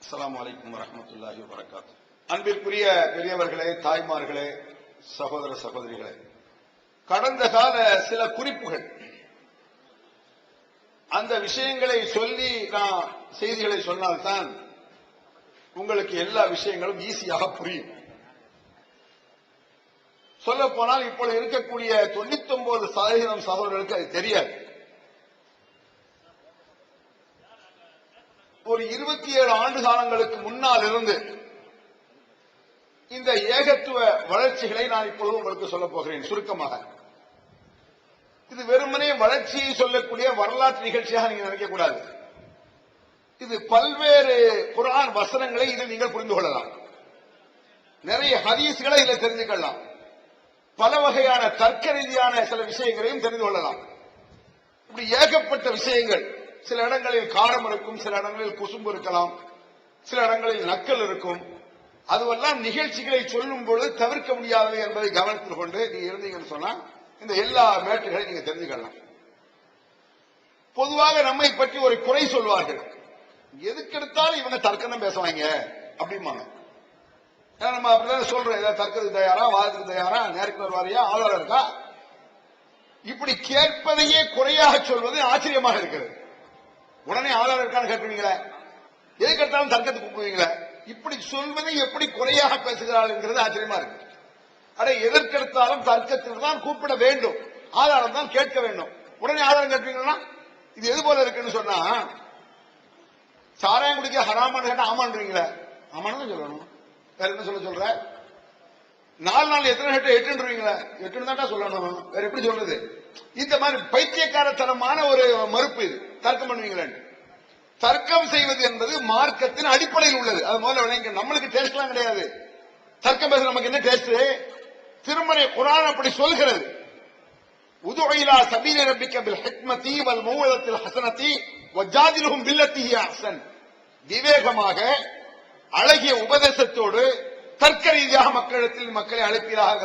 அஸ்ஸலாமு அலைக்கும் வரஹ்மத்துல்லாஹி வபரகாத்துஹு. அன்பிற்குரிய பெரியவர்களே, தாய்மார்களே, சகோதர சகோதரிகளே, கடந்த கால சில குறிப்புகள், அந்த விஷயங்களை சொல்லி நான் செய்திகளை சொன்னால்தான் உங்களுக்கு எல்லா விஷயங்களும் ஈஸியாக புரியும். சொல்ல போனால் இப்பொழுது இருக்கக்கூடிய 99% சகோதரர்களுக்கு அது தெரியாது. ஒரு 27 ஆண்டு காலங்களுக்கு முன்னால் இருந்து இந்த ஏகத்துவ வளர்ச்சிகளை நான் இப்பொழுது உங்களுக்கு சொல்ல போகிறேன் சுருக்கமாக. இது வெறுமனே வளர்ச்சியை சொல்லக்கூடிய வரலாற்று நிகழ்ச்சியாக நீங்க நினைக்க கூடாது. இது பல்வேறு குர்ஆன் வசனங்களை இதில் நீங்கள் புரிந்து கொள்ளலாம். நிறைய ஹதீஸ்களை இதில் தெரிஞ்சுக்கலாம். பல வகையான தர்க்க ரீதியான சில விஷயங்களையும் தெரிந்து கொள்ளலாம். இப்படி ஏகப்பட்ட விஷயங்கள். சில இடங்களில் காரம் இருக்கும், சில இடங்களில் குசும்பு இருக்கலாம், சில இடங்களில் நக்கல் இருக்கும். அதுவெல்லாம் நிகழ்ச்சிகளை சொல்லும் பொழுது தவிர்க்க முடியாது என்பதை கவனத்தில் கொண்டு நீங்க இருந்தீங்கன்னு சொன்னா இந்த எல்லா மேட்டுகளையும் நீங்க தெரிஞ்சுக்கலாம். பொதுவாக நம்மை பற்றி ஒரு குறை சொல்வார்கள். எதுக்கெடுத்தாலும் இவங்க தர்க்கம் பேசுவாங்க அப்படிம்பாங்க. நம்ம அப்படிதான் சொல்றோம். ஏதாவது தர்க்கத்துக்கு தயாரா, வாதத்துக்கு தயாரா, நேருக்கு வருவாரியா, ஆதாரம் இருக்கா? இப்படி கேட்பதையே குறையாக சொல்வது ஆச்சரியமாக இருக்கிறது. உடனே ஆதாரம் இருக்கான்னு கேட்பீங்களே, எதுக்கெடுத்தாலும் தர்க்கத்துக்கு கூப்பிடுவீங்களே, இப்படி சொல்வதை எப்படி குறையாக பேசுகிறார்கள் ஆச்சரியமா இருக்கு. அட, எதற்கெடுத்தாலும் தர்க்கத்தில் தான் கூப்பிட வேண்டும், ஆதாரம் தான் கேட்க வேண்டும். உடனே ஆதாரம் கேட்பீங்கன்னா இது எது போல இருக்குன்னு சொன்னா, சாராயம் குடிக்க ஹராமான்னு கேட்டா ஆமான்றீங்களே, ஆமான்னு சொல்லணும். வேற என்ன சொல்ற? 4 நாள் எத்தனை கேட்ட 8ன்றீங்களே, 8ன்னு தான் சொல்லணும். வேற எப்படி சொல்றது? இந்த மாதிரி பைத்தியக்காரத்தனமான ஒரு மறுப்பு இது. தர்க்கம் பண்ணுவீங்களே. தர்க்கம் செய்வது என்பது மார்க்கத்தின் அடிப்படையில் உள்ளது. அது முதல்ல விளங்க. நம்மளுக்கு டேஸ்ட்லாம் கிடையாது. தர்க்கம் பேச நமக்கு என்ன டேஸ்ட்? திருமறை குர்ஆன் அப்படி சொல்கிறது. உது இலா சபீலி ரப்பிக பில் ஹிக்மதி வல் மௌஇதத்தில் ஹஸனதி வஜாதிலுஹும் பில்லத்தி ஹிய அஹ்ஸன். விவேகமாக அழகிய உபதேசத்தோடு தர்க்க ரீதியாக மக்களை அழைப்பீராக.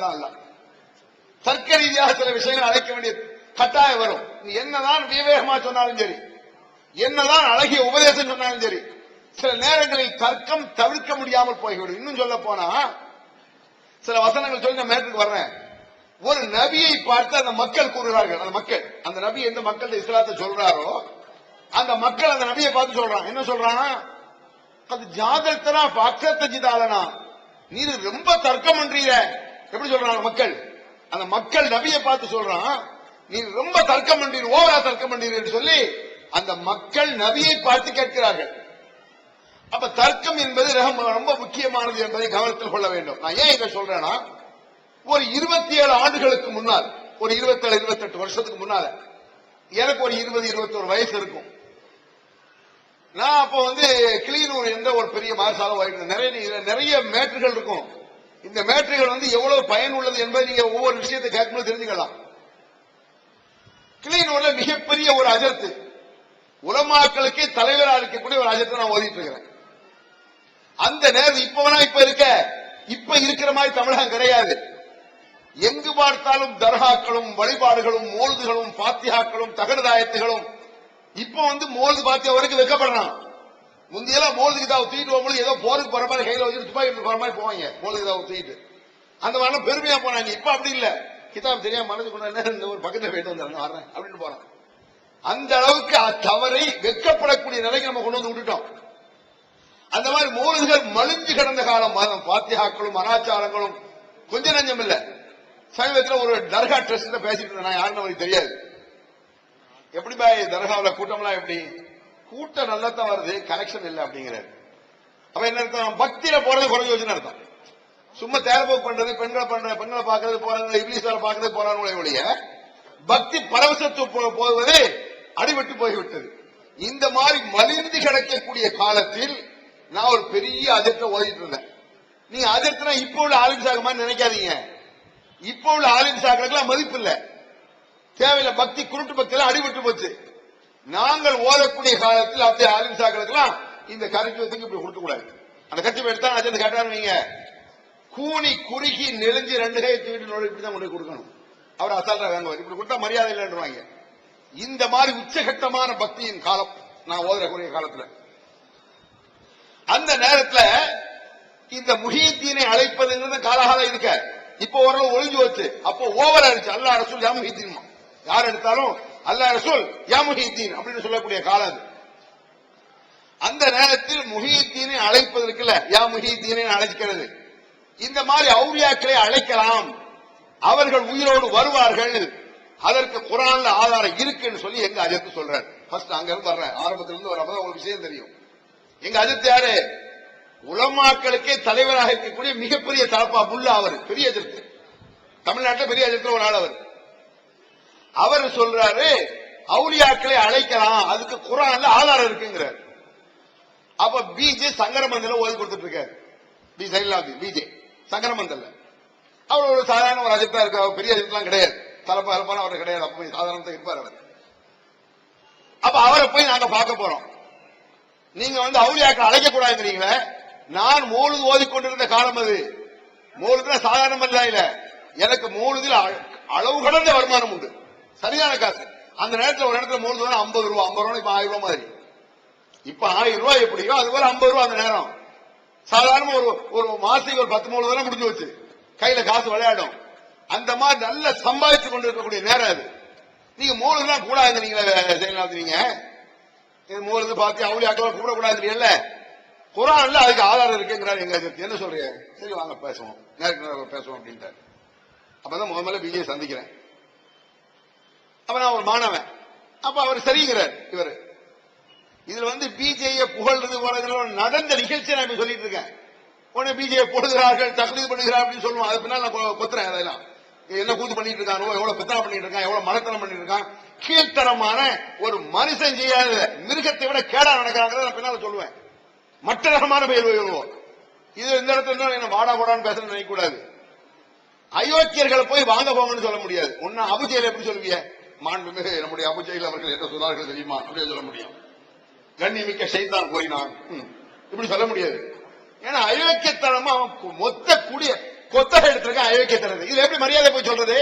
தர்க்க ரீதியாக சில விஷயங்கள் அழைக்க வேண்டிய கட்டாயம் வரும். நீ என்னதான் விவேகமா சொன்னாலும் சரி, என்னதான் அழகிய உபதேசம் சொன்னாலும் சரி, சில நேரங்களில் தர்க்கம் தவிர்க்க முடியாமல் போய்விடும். இன்னும் சொல்ல போனா சில வசனங்கள் சொல்லி நான் மேட்டுக்கு வர்றேன். ஒரு நபியை பார்த்து அந்த மக்கள் கூறுகிறார்கள். அந்த நபி எந்த மக்கள் இஸ்லாத்தை சொல்றாரோ அந்த மக்கள் அந்த நபியை பார்த்து சொல்றான். என்ன சொல்றான்? அது ஜாதல்தனா பாக்சத்த ஜிதாலனா, நீ ரொம்ப தர்க்கம் பண்றீங்க. எப்படி சொல்றாங்க மக்கள்? அந்த மக்கள் நபியை பார்த்து சொல்றான், நீ ரொம்ப தர்க்கம் பண்றீங்க, ஓவரா தர்க்கம் பண்றீங்க சொல்லி அந்த மக்கள் நபியை பார்த்து கேட்கிறார்கள். அப்ப தர்க்கம் என்பது ரொம்ப முக்கியமானது என்பதை கவனத்தில் கொள்ள வேண்டும். நான் ஏன் இதை சொல்றேன்னா, ஒரு 27 ஆண்டுகளுக்கு முன்னால், ஒரு 27 28 வருஷத்துக்கு முன்னால, எனக்கு ஒரு 20 21 வயசு இருக்கும். நான் அப்ப கிளியனூர் என்ற ஒரு பெரிய மார்சாலை வாங்கிட்டு நிறைய மேட்டுகள் இருக்கும். இந்த மேட்டுகள் எவ்வளவு பயன் உள்ளது என்பதை நீங்க ஒவ்வொரு விஷயத்தை கேட்கும்போது தெரிஞ்சுக்கலாம். கிளியனூர்ல மிகப்பெரிய ஒரு அஜர்த்து, உலமாக்களுக்கே தலைவராக இருக்கக்கூடிய ஒரு அஜர்த்தை நான் ஓதிட்டு இருக்கிறேன். அந்த நேரம் இப்ப இருக்கிற மாதிரி தமிழகம் கிடையாது. எங்கு பார்த்தாலும் தர்காக்களும் வழிபாடுகளும் மோல்துகளும் பாத்தியாக்களும் தகடுதாயத்துகளும். இப்ப மோல்து பாத்தியா வரைக்கும் வைக்கப்படுறான். முந்தையெல்லாம் மோல்து கிதாவை தூக்கிட்டு போகும்போது ஏதோ போருக்கு போற மாதிரி கையில வச்சுட்டு துப்பாக்கி போற மாதிரி போவாங்க. மோல்து கிதாவை தூக்கிட்டு அந்த மாதிரிலாம் பெருமையா போனாங்க. இப்ப அப்படி இல்ல. கிதாப் தெரியாம மனசு கொண்டு ஒரு பக்கத்துல போயிட்டு வந்தாங்க, வர்றேன் அப்படின்னு போறான். அந்த அளவுக்கு தவறை வெட்கப்படக்கூடிய நிலைக்கு நம்ம கொண்டு விட்டுட்டோம். அந்த மாதிரி மோல்துகள் மலிஞ்சு கிடந்த காலம். பாத்தியாக்களும் அனாச்சாரங்களும் கொஞ்சம் நஞ்சம் இல்ல. சமீபத்தில் ஒரு தர்கா ட்ரஸ்ட் பேசிட்டு இருந்தேன். யாருன்னு அவருக்கு தெரியாது. எப்படி பாய் தர்காவில் கூட்டம்லாம் எப்படி? கூட்டம் நல்லா தான் வருது, கலெக்ஷன் இல்லை அப்படிங்கிறாரு. அப்ப என்ன அர்த்தம்? பக்தியில போறது குறைஞ்சு வச்சுன்னு அர்த்தம். சும்மா தேர்போக்கு பண்றது, பெண்களை பாக்குறது போறாங்க, இங்கிலீஷ் பாக்குறது போறாங்க ஒழிய பக்தி பரவசத்து போவது அடிபட்டு போய்விட்டது. இந்த மாதிரி மலிந்து கிடைக்கக்கூடிய காலத்தில் நான் ஒரு பெரிய அஜத்தை ஓதிட்டு இருந்தேன். நீங்க அஜத்துனா இப்ப உள்ள ஆலிம் சாக மாதிரி நினைக்காதீங்க. இப்ப உள்ள ஆலிம் சாக்களுக்கெல்லாம் மதிப்பு இல்ல, தேவையில்லை. பக்தி குருட்டு பக்தியெல்லாம் அடிபட்டு போச்சு. நாங்கள் ஓதக்கூடிய காலத்தில் அப்படியே ஆலிம் சாக்களுக்கெல்லாம் இந்த கருத்துவத்துக்கு இப்படி கொடுக்க கூடாது. அந்த கருத்து எடுத்தா அஜந்து கேட்டாருவீங்க, கூனி குறுகி நெளிஞ்சு 2 கை தூக்கிட்டு இப்படிதான் கொண்டு கொடுக்கணும். அவர் அசால்ட்டா வாங்குவார். இப்படி கொடுத்தா மரியாதை இல்லைன்றாங்க. இந்த மாதிரி உச்சகட்டமான பக்தியின் காலம் நான் ஓதக்கூடிய காலத்துல. அந்த நேரத்துல இந்த முஹீத்தீனை அழைப்பதுங்கிறது காலகாலம் இருக்க, இப்போ ஓரளவு ஒழிஞ்சு வச்சு, அப்போ ஓவர் ஆயிடுச்சு. அல்லாஹ் ரசூல் யா முஹீத்தீன், யார் எடுத்தாலும் அல்லாஹ் ரசூல் யா முஹீத்தீன் அப்படின்னு சொல்லக்கூடிய காலம் அது. அந்த நேரத்தில் முஹீத்தீனை அழைப்பதற்குல யா முஹீத்தீனை அழைக்கிறது, இந்த மாதிரி அவுலியாக்களை அழைக்கலாம், அவர்கள் உயிரோடு வருவார்கள், அதற்கு குர்ஆன்ல ஆதாரம் இருக்குன்னு சொல்லி எங்க அஜத் சொல்றாரு. ஃபர்ஸ்ட் அங்க இருந்து வர்றேன், ஆரம்பத்துல இருந்து வர உங்களுக்கு விஷயம் தெரியும். எங்க அஜத் யாரு? உலமாக்களுக்கே தலைவராக இருக்கக்கூடிய மிகப்பெரிய தலப்பா புல்லா, அவர் பெரிய அஜத், தமிழ்நாட்டில் பெரிய அஜத்துல ஒரு ஆள். அவர் சொல்றாரு அவுலியாக்களை அழைக்கலாம், அதுக்கு குர்ஆன்ல ஆதாரம் இருக்குங்கிறார். அப்ப பிஜே சங்கரமந்தல ஓதி கொடுத்துட்டு இருக்காரு. பி சைலாபி பிஜே சங்கரமந்தல்ல அவர் ஒரு சாதாரண ஒரு அஜித்தா இருக்க, பெரிய அஜித்லாம் கிடையாது, தலப்பா தலப்பான அவர் கிடையாது, அப்ப சாதாரணத்தை இருப்பார் அவர். அப்ப அவரை போய் நாங்க பார்க்க போறோம். நீங்க அவுலியாக்களை அழைக்க கூடாதுங்கிறீங்களே, நான் மௌலித் ஓதிக்கொண்டிருந்த காலம் அது. மௌலித்ல சாதாரண இல்ல, எனக்கு மௌலிதில் அளவு கடந்த வருமானம் உண்டு, சரியான காசு. அந்த நேரத்தில் ஒரு இடத்துல மௌலித் 50 ரூபா, 50 ரூபாய் இப்ப 1000 ரூபாய் மாதிரி. இப்ப 1000 ரூபாய் எப்படியோ அது போல 50 ரூபாய் அந்த நேரம். சாதாரண ஒரு மாசத்துக்கு ஒரு 10 மௌலித் முடிஞ்சு வச்சு கையில காசு விளையாடும். அந்த மாதிரி நல்ல சம்பாதிச்சு கொண்டு இருக்கக்கூடிய நேரம் அது. நீங்க மௌலித்லாம் கூடாது, நீங்க மௌலித் பார்த்து அவுலியாக்களை கூடக்கூடாதுல, குர்ஆன்ல அதுக்கு ஆதாரம் இருக்குங்கிறார் எங்க அஜத். என்ன சொல்றீங்க? சரி வாங்க பேசுவோம், நேருக்கு பேசுவோம் அப்படின்ட்டார். அப்பதான் முதல்ல பிஜே சந்திக்கிறேன். அப்ப நான் ஒரு மாணவன், அப்ப அவர் சரிங்கிறார். இவர் இதுல பிஜேயை புகழ்றது போல நடந்த நிகழ்ச்சியை நான் சொல்லிட்டு இருக்கேன். உடனே பிஜே போடுகிறார்கள், தக்லீத் பண்ணுகிறார் அப்படின்னு சொல்லுவோம். அது பின்னால் நான் கொத்துறேன். அதெல்லாம் என்ன கூத்து பண்ணிட்டு இருக்கானோ, எவ்வளவு பித்தனை பண்ணிட்டு இருக்கான், எவ்வளவு மனத்தனம் பண்ணிட்டு இருக்கான், கீழ்த்தரமான ஒரு மனுஷன் செய்யாத மிருகத்தை விட கேடா நடக்கிறாங்க பின்னால சொல்லுவேன். மற்ற ரகமான பெயர் சொல்லுவோம். இது இந்த இடத்துல என்ன வாடா போடான்னு பேசணும்னு நினைக்க கூடாது. அயோக்கியர்களை போய் வாங்க போங்கன்னு சொல்ல முடியாது. ஒன்னா அபுஜெயில் எப்படி சொல்லுவீங்க? மாண்புமிகு நம்முடைய அபுஜெயில் அவர்கள் என்ன சொன்னார்கள் தெரியுமா அப்படின்னு சொல்ல முடியும். கண்ணிமிக்க ஷைத்தான் போயினான் இப்படி சொல்ல முடியாது. ஏன்னா அயோக்கியத்தனமா மொத்த கூடிய கொத்தகை எடுத்திருக்கான் அயோக்கியத்தனது. இதுல எப்படி மரியாதை போய் சொல்றது?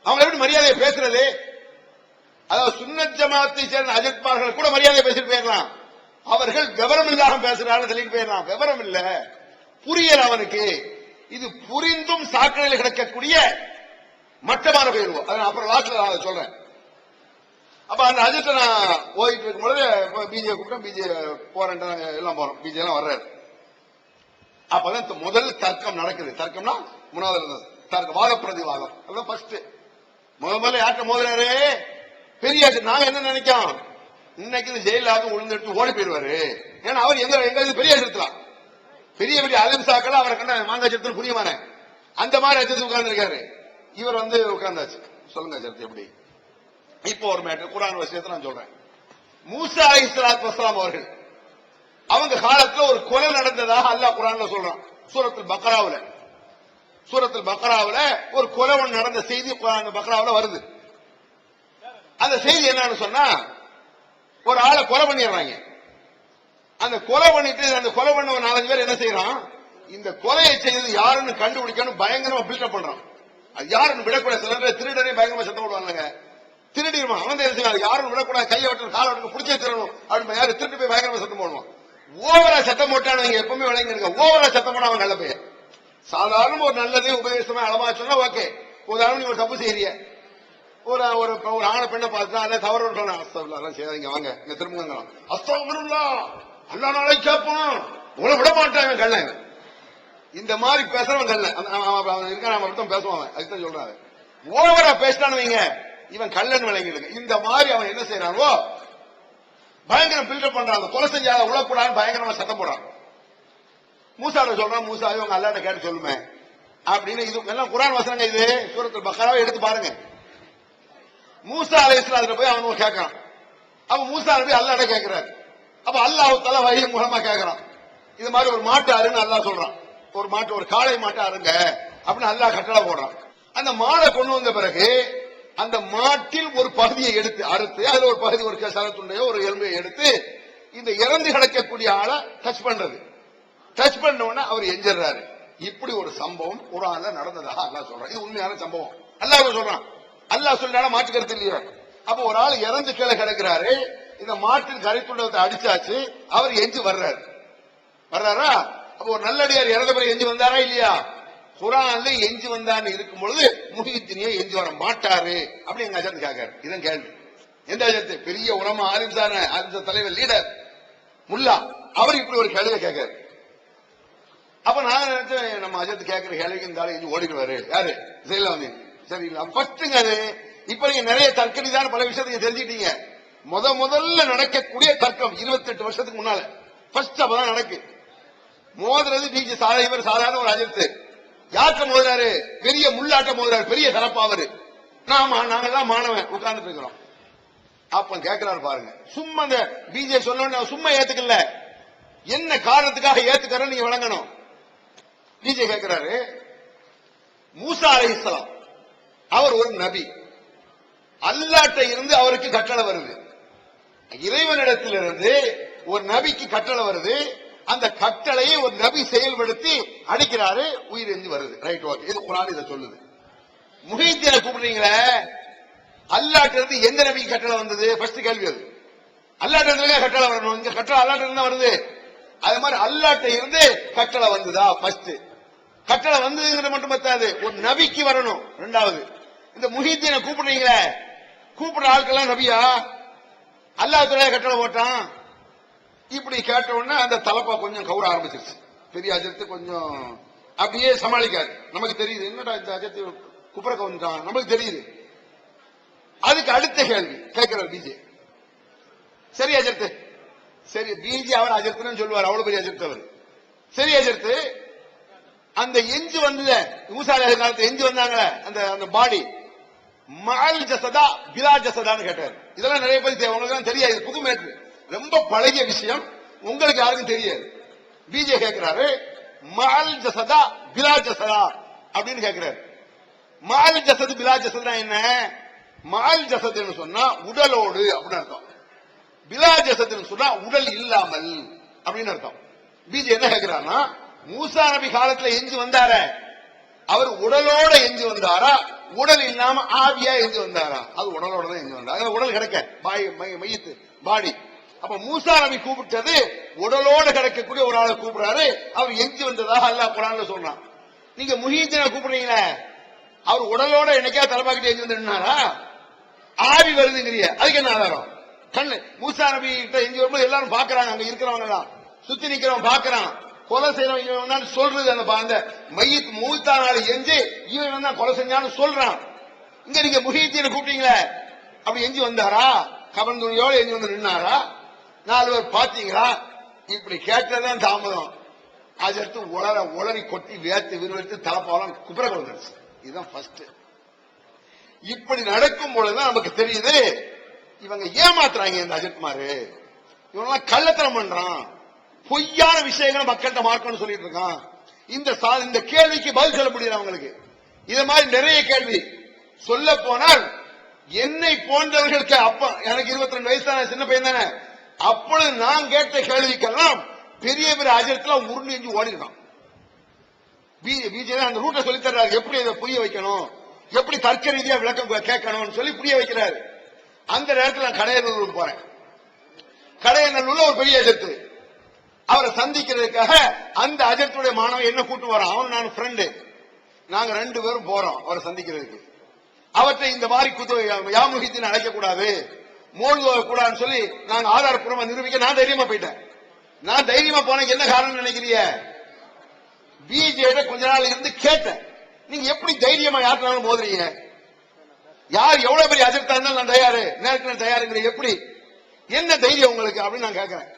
அவங்க எப்படி மரியாதையை பேசுறது? அதாவது சுன்னத் ஜமாத்தை சேர்ந்த அஜித்மார்கள் கூட மரியாதை பேசிட்டு போயிடலாம். அவர்கள் விவரம் இல்லாம பேசுறாங்க சொல்லிட்டு போயிடலாம். விவரம் இல்ல, புரியல அவனுக்கு. இது புரிந்தும் சாக்கடையில் கிடக்கக்கூடிய மட்டமான பெயர்வு. அதை அப்புறம் லாஸ்ட்ல சொல்றேன். அப்ப அந்த அஜித்தை நான் ஓதிட்டு இருக்கும் பொழுது பிஜே கூப்பிட்டோம். பிஜே போறேன், எல்லாம் போறோம். பிஜே எல்லாம் வர்றாரு. அப்பதான் முதல் தர்க்கம் நடக்குது. தர்க்கம்னா முன்னாவது தர்க்கம், வாத பிரதிவாதம். அதான் ஃபர்ஸ்ட் முதல்ல யார்கிட்ட மோதுறாரு? பெரிய நாங்க என்ன நினைக்கிறோம், இன்னைக்கு இந்த ஜெயிலாவது உழுந்துட்டு ஓடி போயிருவாரு. ஏன்னா அவர் எங்க பெரிய எடுத்துலாம், பெரிய பெரிய அலிம்சாக்கள் அவரை கண்ட மாங்காச்சத்துல புரியுமான அந்த மாதிரி அஜித்து உட்கார்ந்து இருக்காரு. இவர் உட்கார்ந்தாச்சு. சொல்லுங்க அஜித் எப்படி? இப்போ ஒரு மேட்டர் குர்ஆன் விஷயத்தை நான் சொல்றேன். மூசா அலைஹிஸ்ஸலாத்து வஸ்ஸலாம் அவர்கள் அவங்க காலத்துல ஒரு கொலை நடந்ததாக அல்லாஹ் குர்ஆன்ல சொல்றான். சூரத்துல் பக்ராவுல ஒரு கொலை நடந்த செய்தி குர்ஆன் பக்ராவுல வருது. அந்த செய்தி என்னன்னு சொன்னா, ஒரு ஆளை கொலை பண்ணிடுறாங்க. அந்த கொலை பண்ணிட்டு அந்த கொலை பண்ண ஒரு 4-5 பேர் என்ன செய்யறான், இந்த கொலையை செய்தது யாருன்னு கண்டுபிடிக்கணும் பயங்கரமா பில்டப் பண்றான். அது யாருன்னு விடக்கூடாது. சில பேர் திருடனே பயங்கரமா சத்தம் போடுவாங்க. திருடிடுவான். அவன் தெரிஞ்சு யாரும் விடக்கூடாது, கையை வெட்டணும், காலை வெட்டணும், பிடிச்சே தரணும் அப்படின்னு யாரு திருட்டு போய் பயங்கரமா சத்தம் போடுவான். ஓவரா சத்தம் போட்டானு எப்பவுமே விளங்கிருக்க. ஓவரா சத்தம் போட அவன் நல்ல பையன். சாதாரண ஒரு நல்லதே உபதேசமா அளவா சொன்னா ஓகே. உதாரணம், நீ ஒரு தப்பு செய்யறிய, ஒரு ஆணை பெண்ணை பார்த்தா அதை தவறு சொன்னா செய்யாதீங்க, வாங்க இங்க திரும்ப அஸ்தக்ஃபிருல்லா அல்லா நாளை கேட்பான், உங்களை விட மாட்டான் கண்ணன். இந்த மாதிரி பேசுறவன் கண்ணன் இருக்க, நம்ம மட்டும் பேசுவான். அதுதான் சொல்றாங்க. ஓவரா பேசிட்டான்னு வைங்க, இவன் கல்லன் விளங்கிடுங்க. இந்த மாதிரி அவன் என்ன செய்யறானோ பயங்கரம் பில்டப் பண்றான். கொலை செஞ்சாத உழக்கூடாதுன்னு பயங்கரமா சத்தம் போடுறான். மூசாவை சொல்றான், மூசா இவங்க அல்லாட்ட கேட்டு சொல்லுமே அப்படின்னு. இது எல்லாம் குர்ஆன் வசனங்க. இது சூரத்துல் பக்ராவை எடுத்து பாருங்க. மூசா அலைஹிஸ்ஸலாம் போய் அவன் கேட்கறான். அப்ப மூசா நபி அல்லாட்ட கேட்கிறாரு. அப்ப அல்லாஹ் தஆலா வஹி மூலமா கேட்கறான். இது மாதிரி ஒரு மாட்டு அருன்னு அல்லாஹ் சொல்றான். ஒரு மாட்டு, ஒரு காளை மாட்டை அருங்க அப்படின்னு அல்லாஹ் கட்டளை போடுறான். அந்த மாடை கொண்டு வந்த பிறகு அந்த மாட்டில் ஒரு பகுதியை எடுத்து அறுத்து, அதுல ஒரு பகுதி, ஒரு சலத்துண்டையோ ஒரு எலும்பையை எடுத்து இந்த இறந்து கிடக்கக்கூடிய ஆளை டச் பண்றது. டச் பண்ண உடனே அவர் எஞ்சிடுறாரு. இப்படி ஒரு சம்பவம் குர்ஆன்ல நடந்ததாக அல்லாஹ் சொல்றான். இது உண்மையான சம்பவம். அல்லாஹ் சொல்றான். அல்லாஹ் சொல்றான மாற்று கருத்து இல்லையா? அப்ப ஒரு ஆள் இறந்து கீழே கிடக்கிறாரு. இந்த மாட்டின் கரைத்துண்டத்தை அடிச்சாச்சு, அவர் எஞ்சி வர்றாரு. வர்றாரா? அப்போ ஒரு நல்லடியார் இறந்த பிறகு எஞ்சி வந்தாரா இல்லையா? குரான்ல எஞ்சி வந்தான்னு இருக்கும் பொழுது முஹித்தீனியை எஞ்சி வர மாட்டாரு அப்படி எங்க அஜத் கேட்காரு. இதான் கேள்வி. எந்த அஜத்? பெரிய உலமா ஆலிம் தலைவர் லீடர் முல்லா, அவர் இப்படி ஒரு கேள்வியை கேட்காரு. அப்ப நான் நினைச்சேன் நம்ம அஜத் கேட்கிற கேள்விக்கு இந்த ஆளு எஞ்சி ஓடிடுவாரு. யாரு? ஜெயலலிதா. சரி இல்ல ஃபர்ஸ்ட்ங்க அது. இப்ப நீங்க நிறைய தர்க்கடிதான் பல விஷயத்தை தெரிஞ்சுக்கிட்டீங்க. முதல்ல நடக்கக்கூடிய தர்க்கம் 28 வருஷத்துக்கு முன்னால ஃபர்ஸ்ட் அப்பதான் நடக்கு. மோதுறது பிஜே இவர் சாதாரண ஒரு அஜித். யார்கிட்ட மோதுறாரு? பெரிய முள்ளாட்ட மோதுறாரு, பெரிய தரப்பாவரு. நாங்கெல்லாம் மாணவன் உட்கார்ந்துட்டு இருக்கிறோம். அப்ப கேட்கிறாரு பாருங்க, சும்மா இந்த பிஜே சொல்ல சும்மா ஏத்துக்கல, என்ன காரணத்துக்காக ஏத்துக்கிறேன்னு நீங்க வழங்கணும். பிஜே கேட்கிறாரு, மூசா அலைஹிஸ்ஸலாம் அவர் ஒரு நபி, அல்லாஹ்ட்ட இருந்து அவருக்கு கட்டளை வருது, இறைவனிடத்திலிருந்து ஒரு நபிக்கு கட்டளை வருது, அந்த கட்டளையை ஒரு நபி செயல்படுத்தி அடிக்கிறாரு, உயிர் எஞ்சி வருது. ரைட், ஓகே, இது குர்ஆன் இதை சொல்லுது. முஹித்தீனை கூப்பிடுறீங்களே, அல்லாஹ்ட்ட இருந்து எந்த நபிக்கு கட்டளை வந்தது? ஃபர்ஸ்ட் கேள்வி அது. அல்லாஹ்ட்ட இருந்து கட்டளை வரணும், இங்க கட்டளை அல்லாஹ்ட்ட இருந்து வருது. அது மாதிரி அல்லாஹ்ட்ட இருந்து கட்டளை வந்ததா? ஃபர்ஸ்ட் கட்டளை வந்ததுங்கிறது மட்டும் பத்தாது, ஒரு நபிக்கு வரணும். ரெண்டாவது, இந்த முஹித்தீனை கூப்பிடுறீங்களே, கூப்பிடுற ஆட்கள்லாம் நபியா? அல்லாஹ் கட்டளை போட்டான். இப்படி கேட்ட உடனே அந்த தலப்பா கொஞ்சம் கவுர ஆரம்பிச்சிருச்சு. பெரிய அஜத்து கொஞ்சம் அப்படியே சமாளிக்காரு. நமக்கு தெரியுது, என்னடா இந்த அஜத்து குப்புற கவுந்துட்டான், நமக்கு தெரியுது. அதுக்கு அடுத்த கேள்வி கேட்கிறார் பிஜே. சரி அஜத்து, சரி பிஜே அவர் அஜத்துன்னு சொல்லுவார், அவ்வளவு பெரிய அஜத்து அவர். சரி அஜத்து, அந்த எஞ்சி வந்தது மூசா அலைஹிஸ்ஸலாம் காலத்துல எஞ்சி வந்தாங்களே அந்த பாடி மஅல் ஜஸதா பிலா ஜஸதான்னு கேட்டார். இதெல்லாம் நிறைய பேருக்கு உங்களுக்கு தெரியாது, புது மேட்ரு, ரொம்ப பழகிய விஷயம், உங்களுக்கு யாருக்கும் தெரியாது. பிஜே கேட்கிறாரு, மஅல் ஜஸதா பிலா ஜஸதா அப்படின்னு கேட்கிறாரு. மஅல் ஜஸது பிலா ஜஸதுனா என்ன? மஅல் ஜஸதுன்னு சொன்னா உடலோடு அப்படின்னு அர்த்தம், பிலா ஜஸதுன்னு சொன்னா உடல் இல்லாமல் அப்படின்னு அர்த்தம். பிஜே என்ன கேட்கிறாருன்னா, மூசா நபி காலத்துல எஞ்சி வந்தார, அவர் உடலோட எஞ்சி வந்தாரா, உடல் இல்லாம ஆவியா எஞ்சி வந்தாரா? அது உடலோட தான் எஞ்சி வந்தார். உடல் கிடக்க மையத்து பாடி. அப்ப மூசா நபி கூப்பிட்டது உடலோட கிடக்கக்கூடிய ஒரு ஆளை கூப்பிடுறாரு, அவர் எஞ்சி வந்ததாக அல்லாஹ் குர்ஆன்ல சொல்றான். நீங்க முஹித்தீனை கூப்பிடுறீங்களே, அவர் உடலோட என்னைக்கா தலைப்பாக்கிட்டு எஞ்சி வந்து நின்னாரா? ஆவி வருதுங்கிறிய, அதுக்கு என்ன ஆதாரம்? கண்ணு மூசா நபி கிட்ட எஞ்சி வரும்போது எல்லாரும் பாக்குறாங்க, அங்க இருக்கிறவங்க எல்லாம் சுத்தி நிக்கிறவன் பாக்குறான், கொலை செய்யறவன் சொல்றது அந்த மையத்து மூத்தா நாள் எஞ்சி இவன் தான் கொலை செஞ்சான்னு சொல்றான். இங்க நீங்க முஹித்தீனை கூப்பிட்டீங்களே, அப்படி எஞ்சி வந்தாரா? கபன் துணியோட எஞ்சி வந்து நின்னாரா? 4 பேர் பாத்தீங்களா? இப்படி கேட்டதான் தாமதம். அது எடுத்து உளறி கொட்டி வேத்து விறுவிறுத்து தலைப்பாலம் குப்புற கொண்டுருச்சு. இதுதான் ஃபர்ஸ்ட். இப்படி நடக்கும் பொழுதுதான் நமக்கு தெரியுது, இவங்க ஏமாத்துறாங்க. இந்த அஜித்குமார் இவங்க கள்ளத்தனம் பண்றான், பொய்யான விஷயங்களை மக்கள்கிட்ட மார்க்கணும்னு சொல்லிட்டு இருக்கான். இந்த கேள்விக்கு பதில் சொல்ல முடியல அவங்களுக்கு. இது மாதிரி நிறைய கேள்வி சொல்ல போனால், என்னை போன்றவர்களுக்கு அப்ப எனக்கு 22 வயசு தானே, சின்ன பையன் தானே, அப்பொழுது நான் கேட்ட கேள்விக்கெல்லாம் பெரிய பெரிய அஜத்துல உருண்டு எஞ்சி ஓடிருக்கான். பிஜே அந்த ரூட்டை சொல்லி தர்றாரு, எப்படி இதை புரிய வைக்கணும், எப்படி தர்க்க ரீதியா விளக்கம் கேட்கணும்னு சொல்லி புரிய வைக்கிறாரு. அந்த நேரத்தில் நான் கடையநல்லூர் போறேன். கடையநல்லூர்ல ஒரு பெரிய அஜத்து, அவரை சந்திக்கிறதுக்காக அந்த அஜத்துடைய மாணவன் என்ன கூட்டு வரான். அவன் நான் ஃப்ரெண்டு, நாங்க 2 பேரும் போறோம் அவரை சந்திக்கிறதுக்கு. அவற்றை இந்த மாதிரி யா முஹித்தீன் அழைக்க கூடாது, மோல்வ கூடாதுன்னு சொல்லி நாங்க ஆதாரப்பூர்வமா நிரூபிக்க நான் தைரியமா போயிட்டேன். நான் தைரியமா போனேன். என்ன காரணம் நினைக்கிறீங்க? பிஜே கொஞ்ச நாள் இருந்து கேட்டேன், நீங்க எப்படி தைரியமா யாருனாலும் மோதுறீங்க, யார் எவ்வளவு பெரிய அஜர்த்தா இருந்தாலும் நான் தயாரு, நேரத்தில் தயாருங்கிற, எப்படி என்ன தைரியம் உங்களுக்கு அப்படின்னு நான் கேட்கிறேன்.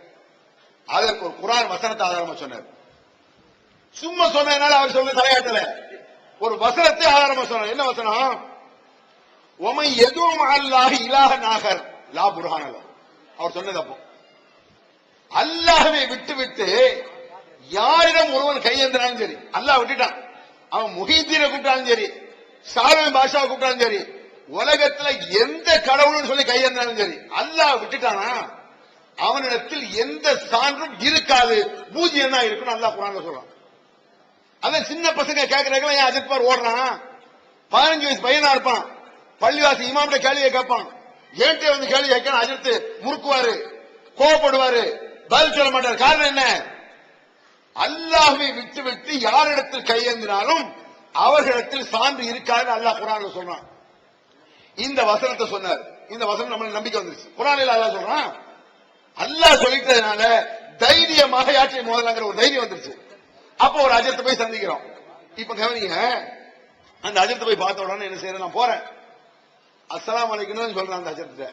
அதற்கு ஒரு குர்ஆன் வசனத்தை ஆதாரமா சொன்னார். சும்மா சொன்னதுனால அவர் சொல்ல தலையாட்டல, ஒரு வசனத்தை ஆதாரமா சொன்னார். என்ன வசனம்? ஒமை எதுவும் அல்லாஹ் இலாஹன் ஆகர் லா புர்ஹான லஹு. அவர் சொன்னது அப்போ அல்லாஹ்வை விட்டு யாரிடம் ஒருவன் கையேந்தினாலும் சரி, அல்லாஹ் விட்டுட்டான், அவன் முஹித்தீனை கூப்பிட்டாலும் சரி, சாலமன் பாஷாவை கூப்பிட்டாலும் சரி, உலகத்துல எந்த கடவுள்னு சொல்லி கையேந்தினாலும் சரி, அல்லாஹ் விட்டுட்டானா அவனிடத்தில் எந்த சான்றும் இருக்காது, பூஜ்யம் தான் இருக்குன்னு அல்லாஹ் குர்ஆன்ல சொல்றான். அதான் சின்ன பசங்க கேட்கறாங்க, ஏன் அஜித்குமார் ஓடுறான், 15 வயசு பையனா இருப்பான், பள்ளிவாசி இமாம்கிட்ட கேள்வியை கேட்பான், ஏன்ட்டே வந்து கேள்வி கேட்க அஜித்து முறுக்குவாரு, கோவப்படுவாரு, பதில் சொல்ல மாட்டார். காரணம் என்ன? அல்லாஹ்வை விட்டுவிட்டு யாரிடத்தில் கையேந்தினாலும் அவர்களிடத்தில் சான்று இருக்காது அல்லாஹ் குர்ஆன்ல சொல்றான். இந்த வசனத்தை சொன்னார். இந்த வசனம் நம்மளுக்கு நம்பிக்கை வந்துருச்சு. குர்ஆனில் அல்லாஹ் சொல்றான், அல்லாஹ் சொல்லிட்டதுனால தைரியமாக யாற்றை மோதலாங்கிற ஒரு தைரியம் வந்துருச்சு. அப்போ ஒரு அஜத்தை போய் சந்திக்கிறோம். இப்ப கவனிங்க, அந்த அஜத்தை போய் பார்த்த உடனே என்ன செய்யறேன், நான் போறேன், அஸ்ஸலாமு அலைக்கும் சொல்றேன் அந்த அஜத்தை.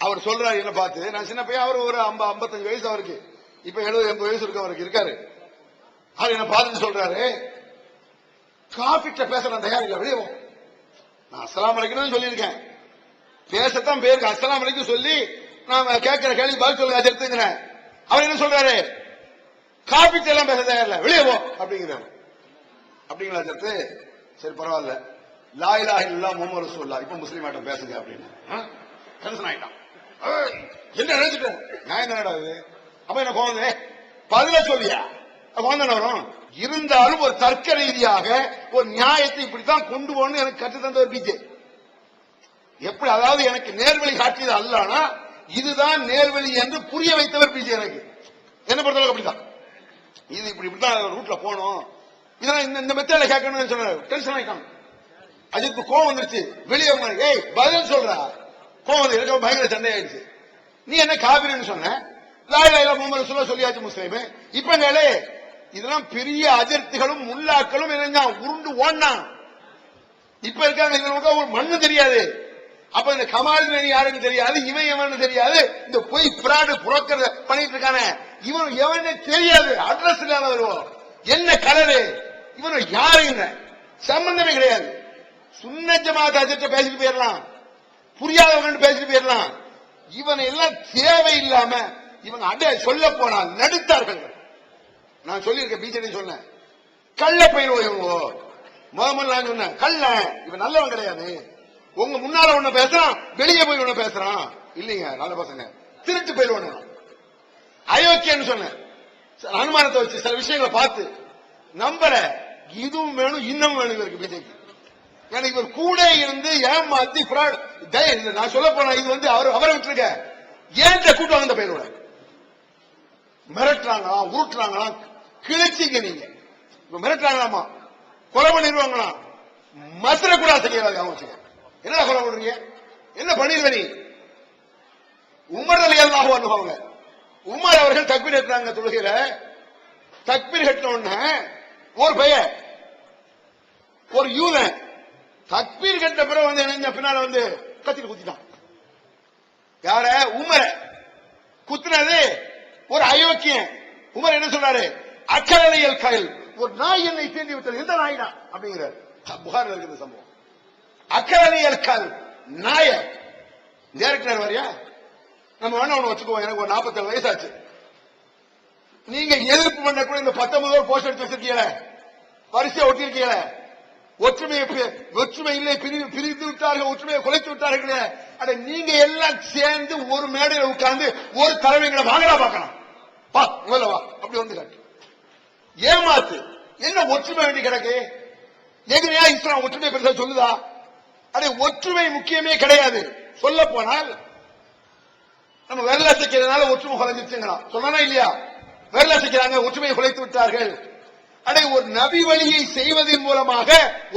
அவர் சொல்றாரு என்ன பார்த்து, நான் சின்ன பையன், அவர் ஒரு 55 வயசு அவருக்கு, இப்ப 70-80 வயசு இருக்கு அவருக்கு இருக்காரு. அவர் என்ன பார்த்துட்டு சொல்றாரு, காஃபிட்ட பேச நான் தயார் இல்லை, வெளியே நான் அஸ்ஸலாமு அலைக்கும் சொல்லியிருக்கேன், பேசத்தான் பேருக்கு அஸ்ஸலாமு அலைக்கும் சொல்லி நான் கேட்கிற கேள்வி பதில் சொல்லுங்க அஜத்துங்கிறேன். அவர் என்ன சொல்றாரு, காஃபிட்ட எல்லாம் பேச தயார் இல்லை, வெளியே போ அப்படிங்கிறார். அப்படிங்களா அஜத்து, சரி பரவாயில்ல, லா இலாஹ இல்லல்லாஹ் முஹம்மது ரசூலுல்லாஹ் இப்ப முஸ்லீம் ஆட்டம் பேசுங்க அப்படின்னு டென்ஷன் ஆயிட்டான். என்ன நினைச்சிட்டேன் நான், என்னடா இது, அப்ப என்ன கோவம் பதில சொல்லியா கோவம் வரும். இருந்தாலும் ஒரு தர்க்க ரீதியாக ஒரு நியாயத்தை இப்படித்தான் கொண்டு போகணும் எனக்கு கற்று தந்த ஒரு பிஜே. எப்படி, அதாவது எனக்கு நேர்வழி காட்டியது அல்லானா இதுதான் நேர்வழி என்று புரிய வைத்தவர் பிஜே. எனக்கு என்ன பொறுத்தளவுக்கு அப்படித்தான், இது இப்படித்தான் ரூட்ல போனோம், இதெல்லாம் இந்த மெத்தேட கேட்கணும்னு சொன்னாரு. டென்ஷன் ஆயிட்டான். அஜித் கோவம் வந்துருச்சு, வெளியே ஏய் பதில் சொல்றா, கோவம் வந்து இருக்க பயங்கர சண்டை ஆயிடுச்சு. நீ என்ன காபிரின்னு சொன்ன, லா இலாஹ இல்லல்லாஹ் முஹம்மது ரசூலுல்லாஹ் சொல்லியாச்சு முஸ்லிம். இப்ப கேளு, இதெல்லாம் பெரிய அஜர்த்துகளும் முல்லாக்களும் என்ன உருண்டு ஓடினான். இப்ப இருக்காங்க இதற்கு ஒரு மண்ணு தெரியாது. அப்ப இந்த கமால் யாருன்னு தெரியாது, இவன் எவன்னு தெரியாது, இந்த பொய் பிராடு புரோக்கர் பண்ணிட்டு இருக்கானே இவன் எவன்னு தெரியாது, அட்ரஸ் இல்லாத வருவோம், என்ன கலரு, இவன் யாருங்க சம்பந்தமே கிடையாது. சுன்னத் ஜமாத் அஜர்ட்ட பேசிட்டு போயிடலாம், புரியாதவங்க பேசிட்டு போயிடலாம். இவனை எல்லாம் தேவையில்லாம இவங்க அடைய சொல்ல போனால் நடுத்தார்கள். நான் சொல்லியிருக்கேன், பிஜேபி சொன்னேன், கள்ள பயிர்வோ இவங்க முதல்ல நான் சொன்னேன், கள்ள இவன் நல்லவன் கிடையாது. உங்க முன்னால ஒண்ணு பேசுறான், வெளியே போய் ஒண்ணு பேசுறான், இல்லீங்க நல்ல பசங்க, திருட்டு பயிர்வானு அயோக்கியன்னு சொன்னேன். அனுமானத்தை வச்சு சில விஷயங்களை பார்த்து நம்பல, இதுவும் வேணும் இன்னமும் வேணும் இவருக்கு பிஜேபி. எனக்கு இவர் கூட இருந்து ஏமாத்தி நான் சொல்ல போனா இது வந்து அவரை விட்டுருக்க, ஏன் கூட்டம் வந்த பயிரோட மிரட்டுறாங்களா, உருட்டுறாங்களா, கிழிச்சிங்க நீங்க மிரட்டுறாங்களாமா, கொலை பண்ணிடுவாங்களா, மசர கூட செய்யறாங்க. அவங்க என்ன கொலை பண்றீங்க, என்ன பண்ணிடுவ நீ? உமர் ரலியல்லாஹு அன்ஹு அவங்க, உமர் அவர்கள் தக்பீர் கட்டுறாங்க தொழுகையில, தக்பீர் கட்டின உடனே ஒரு பையன், ஒரு யூதன் தக்பீர் கட்ட பிறகு வந்து என்ன பின்னால வந்து கத்திட்டு குத்திட்டான். யார? உமர குத்துனது ஒரு அயோக்கியன். உமர் என்ன சொல்றாரு, அக்கரணையல் கயல், ஒரு நாய் என்னை தீண்டி விட்டது, எந்த நாய்னா அப்படிங்கிறார். புகாரில் இருக்கிற சம்பவம். அக்கரணையல் கல் நாய டைரக்டர் வரையா, நம்ம வேணா ஒண்ணு வச்சுக்குவோம், எனக்கு ஒரு 47 வயசாச்சு, நீங்க எதிர்ப்பு பண்ண கூட இந்த 19 போஸ்ட் எடுத்து வச்சிருக்கீங்கள, வரிசையை ஒட்டிருக்கீங்கள, ஒற்றுமை இல்லை, பிரித்து விட்டார்கள், ஒற்றுமையை குலைத்து விட்டார்கள். அட நீங்க எல்லாம் சேர்ந்து ஒரு மேடையில் உட்கார்ந்து ஒரு தலைவங்களை வாங்கலா பார்க்கலாம், வா அப்படி வந்து காட்டு, ஏமாத்து, என்ன ஒற்றுமை வேண்டி கிடக்கு? எங்கனையா இஸ்லாம் ஒற்றுமை பெருசா சொல்லுதா? அடே ஒற்றுமை முக்கியமே கிடையாது. சொல்ல போனால் நம்ம விரல அசைக்கிறதுனால ஒற்றுமை குறைஞ்சிருச்சுங்களா, சொல்லனா இல்லையா? விரல அசைக்கிறாங்க, ஒற்றுமையை குலைத்து விட்டார்கள். அடே ஒரு நபி வழியை செய்வதன் மூலமாக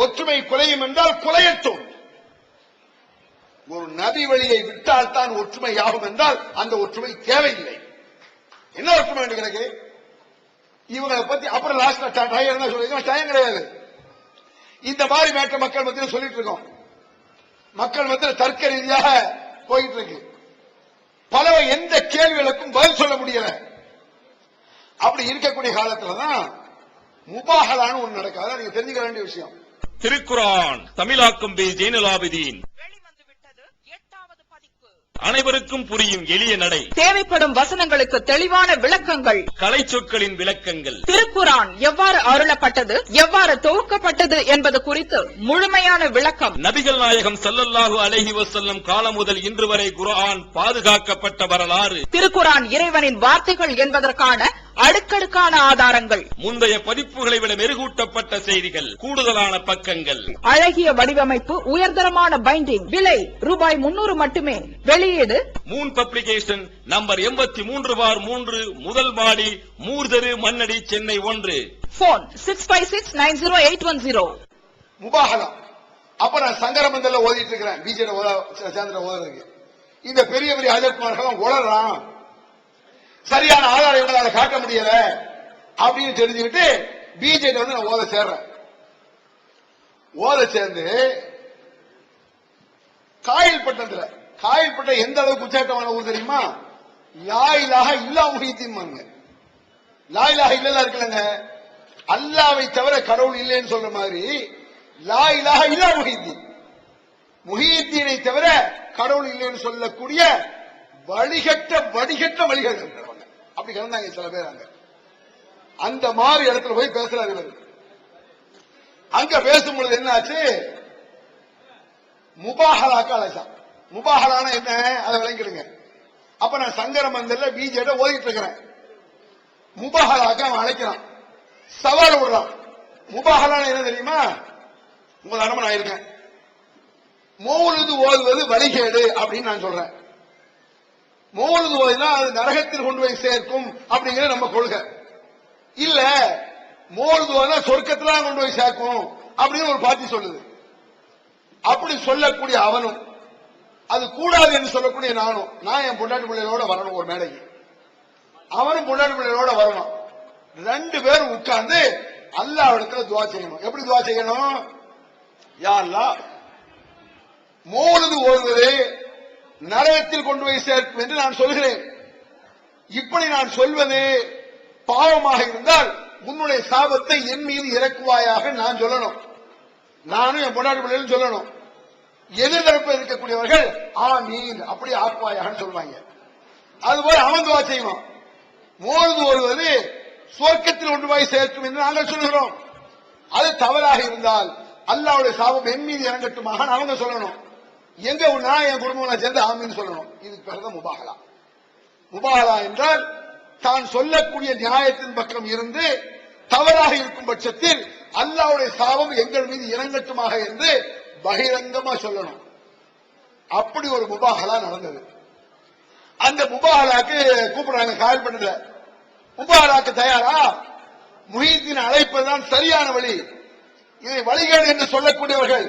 ஒற்றுமை குலையும் என்றால் குலையட்டும். ஒரு நபி வழியை விட்டால் தான் ஒற்றுமை ஆகும் என்றால் அந்த ஒற்றுமை தேவையில்லை. என்ன ஒற்றுமை வேண்டி கிடக்கு? இவங்களை பத்தி அப்புறம் லாஸ்ட்ல டைம் கிடையாது. இந்த மாதிரி மேட்ட மக்கள் மத்தியில் சொல்லிட்டு இருக்கோம், மக்கள் மத்தியில் தர்க்க ரீதியாக போயிட்டு இருக்கு. பல எந்த கேள்விகளுக்கும் பதில் சொல்ல முடியல. அப்படி இருக்கக்கூடிய காலத்துலதான் முபாஹலான ஒண்ணு நடக்காது. நீங்க தெரிஞ்சுக்க வேண்டிய விஷயம், திருக்குரான் தமிழாக்கம் பி ஜெயினுலாபிதீன் அனைவருக்கும் புரியும் எளிய நடை, தேவைப்படும் வசனங்களுக்கு தெளிவான விளக்கங்கள், கலை சொற்களின் விளக்கங்கள், திருக்குரான் எவ்வாறு அருளப்பட்டது, எவ்வாறு தொகுக்கப்பட்டது என்பது குறித்து முழுமையான விளக்கம், நபிகள் நாயகம் ஸல்லல்லாஹு அலைஹி வஸல்லம் காலம் முதல் இன்று வரை குர்ஆன் பாதுகாக்கப்பட்ட வரலாறு, திருக்குரான் இறைவனின் வார்த்தைகள் என்பதற்கான அடுக்கடுக்கான ஆதாரங்கள், முந்தைய பதிப்புகளை விட மெருகூட்டப்பட்ட செய்திகள், கூடுதலான பக்கங்கள், அழகிய வடிவமைப்பு, உயர்தரமான பைண்டிங். விலை ரூபாய் 300 மட்டுமே. வெளியீடு மூன் பப்ளிகேஷன், நம்பர் 83/3, முதல் மாடி, மூர்தரு, மண்ணடி, சென்னை 1. போன் 65690810. முபாஹலா. அப்ப நான் சங்கரமந்தல ஓதிட்டு இருக்கிறேன், பிஜேபி சேர்ந்த ஓதுறதுக்கு. இந்த பெரிய பெரிய அஜர்குமார்கள் உளறான், சரியான ஆதாரம் எங்களால காட்ட முடியல அப்படின்னு தெரிஞ்சுக்கிட்டு பிஜேபி வந்து நான் ஓத சேர்றேன். ஓத சேர்ந்து காயல்பட்டத்துல, காயல்பட்ட எந்த அளவுக்கு உச்சாட்டமான ஊர் தெரியுமா? லா இலாஹ இல்லா முஹீத்தீன். லா இலாஹ இல்லல்லா இருக்குல்லங்க, அல்லாவை தவிர கடவுள் இல்லைன்னு சொல்ற மாதிரி லா இலாஹ இல்லா முஹீத்தீன், முஹீத்தீனை தவிர கடவுள் இல்லைன்னு சொல்லக்கூடிய வடிகட்ட வழிகள் இருக்கிறவங்க. அப்படி கிடந்தாங்க சில பேர். அங்க அந்த மாதிரி இடத்துல போய் பேசுறாரு இவர். அங்க பேசும்பொழுது என்ன ஆச்சு? முபாஹலாக்கு அழைச்சான். முபாஹலான என்ன அதை விளங்கிடுங்க. அப்ப நான் சங்கரமந்தல்ல பிஜேபி ஓதிட்டு இருக்கிறேன். முபாஹலாக்கு அவன் அழைக்கிறான், சவால் விடுறான். முபாஹலான என்ன தெரியுமா? உங்க அரமன் ஆயிருக்கேன், மௌலுது ஓதுவது வழிகேடு அப்படின்னு நான் சொல்றேன். மௌலுது ஓதுனா அது நரகத்தில் கொண்டு போய் சேர்க்கும் அப்படிங்கிற நம்ம கொள்கை இல்ல. மௌலுது ஓதுனா சொர்க்கத்துல கொண்டு போய் சேர்க்கும் அப்படின்னு ஒரு பார்ட்டி சொல்லுது. அப்படி சொல்லக்கூடிய அவனும், அது கூடாது என்று சொல்லக்கூடிய நானும், நான் என் பொண்டாட்டி பிள்ளைகளோட வரணும் ஒரு மேடைக்கு, அவனும் பொண்டாட்டி பிள்ளைகளோட வரணும். 2 பேரும் உட்கார்ந்து அல்லாஹ்விடத்துல துஆ செய்யணும். எப்படி துஆ செய்யணும்? யா அல்லாஹ், மௌலுது ஓதுவது நரகத்தில் கொண்டு போய் சேர்க்கும் என்று நான் சொல்கிறேன். இப்படி நான் சொல்வது பாவமாக இருந்தால் உன்னுடைய சாபத்தை என் மீது இறக்குவாயாக நான் சொல்லணும். நானும் என் பொண்டாட்டி பிள்ளைகளும் சொல்லணும். எதிர்த்தரப்பில் இருக்கக்கூடியவர்கள் ஆமீன் அப்படி ஆக்குவாயாக சொல்லுவாங்க. அதுபோல அவன் துஆ செய்வான். மௌலுது ஓதுவது சுவர்க்கத்தில் கொண்டு போய் சேர்க்கும் என்று நாங்கள் சொல்கிறோம். அது தவறாக இருந்தால் அல்லாஹ்வுடைய சாபம் என் மீது இறங்கட்டுமாக அவங்க சொல்லணும். எங்க நான் என் குடும்பம் சேர்ந்து ஆமீன் சொல்லணும். இதுக்கு பிறகு முபாஹலா. முபாஹலா என்றால் தான் சொல்லக்கூடிய நியாயத்தின் பக்கம் இருந்து தவறாக இருக்கும் பட்சத்தில் அல்லாஹ்வுடைய சாபம் எங்கள் மீது இறங்கட்டுமாக என்று பகிரங்கமா சொல்லணும். அப்படி ஒரு முபாஹலா நடந்தது. அந்த முபாஹலாக்கு கூப்பிடுறாங்க காயல்பட்டதுல. முபாஹலாக்கு தயாரா? முஹீத்தீன் அழைப்பதுதான் சரியான வழி, இதை வழிகேடு என்று சொல்லக்கூடியவர்கள்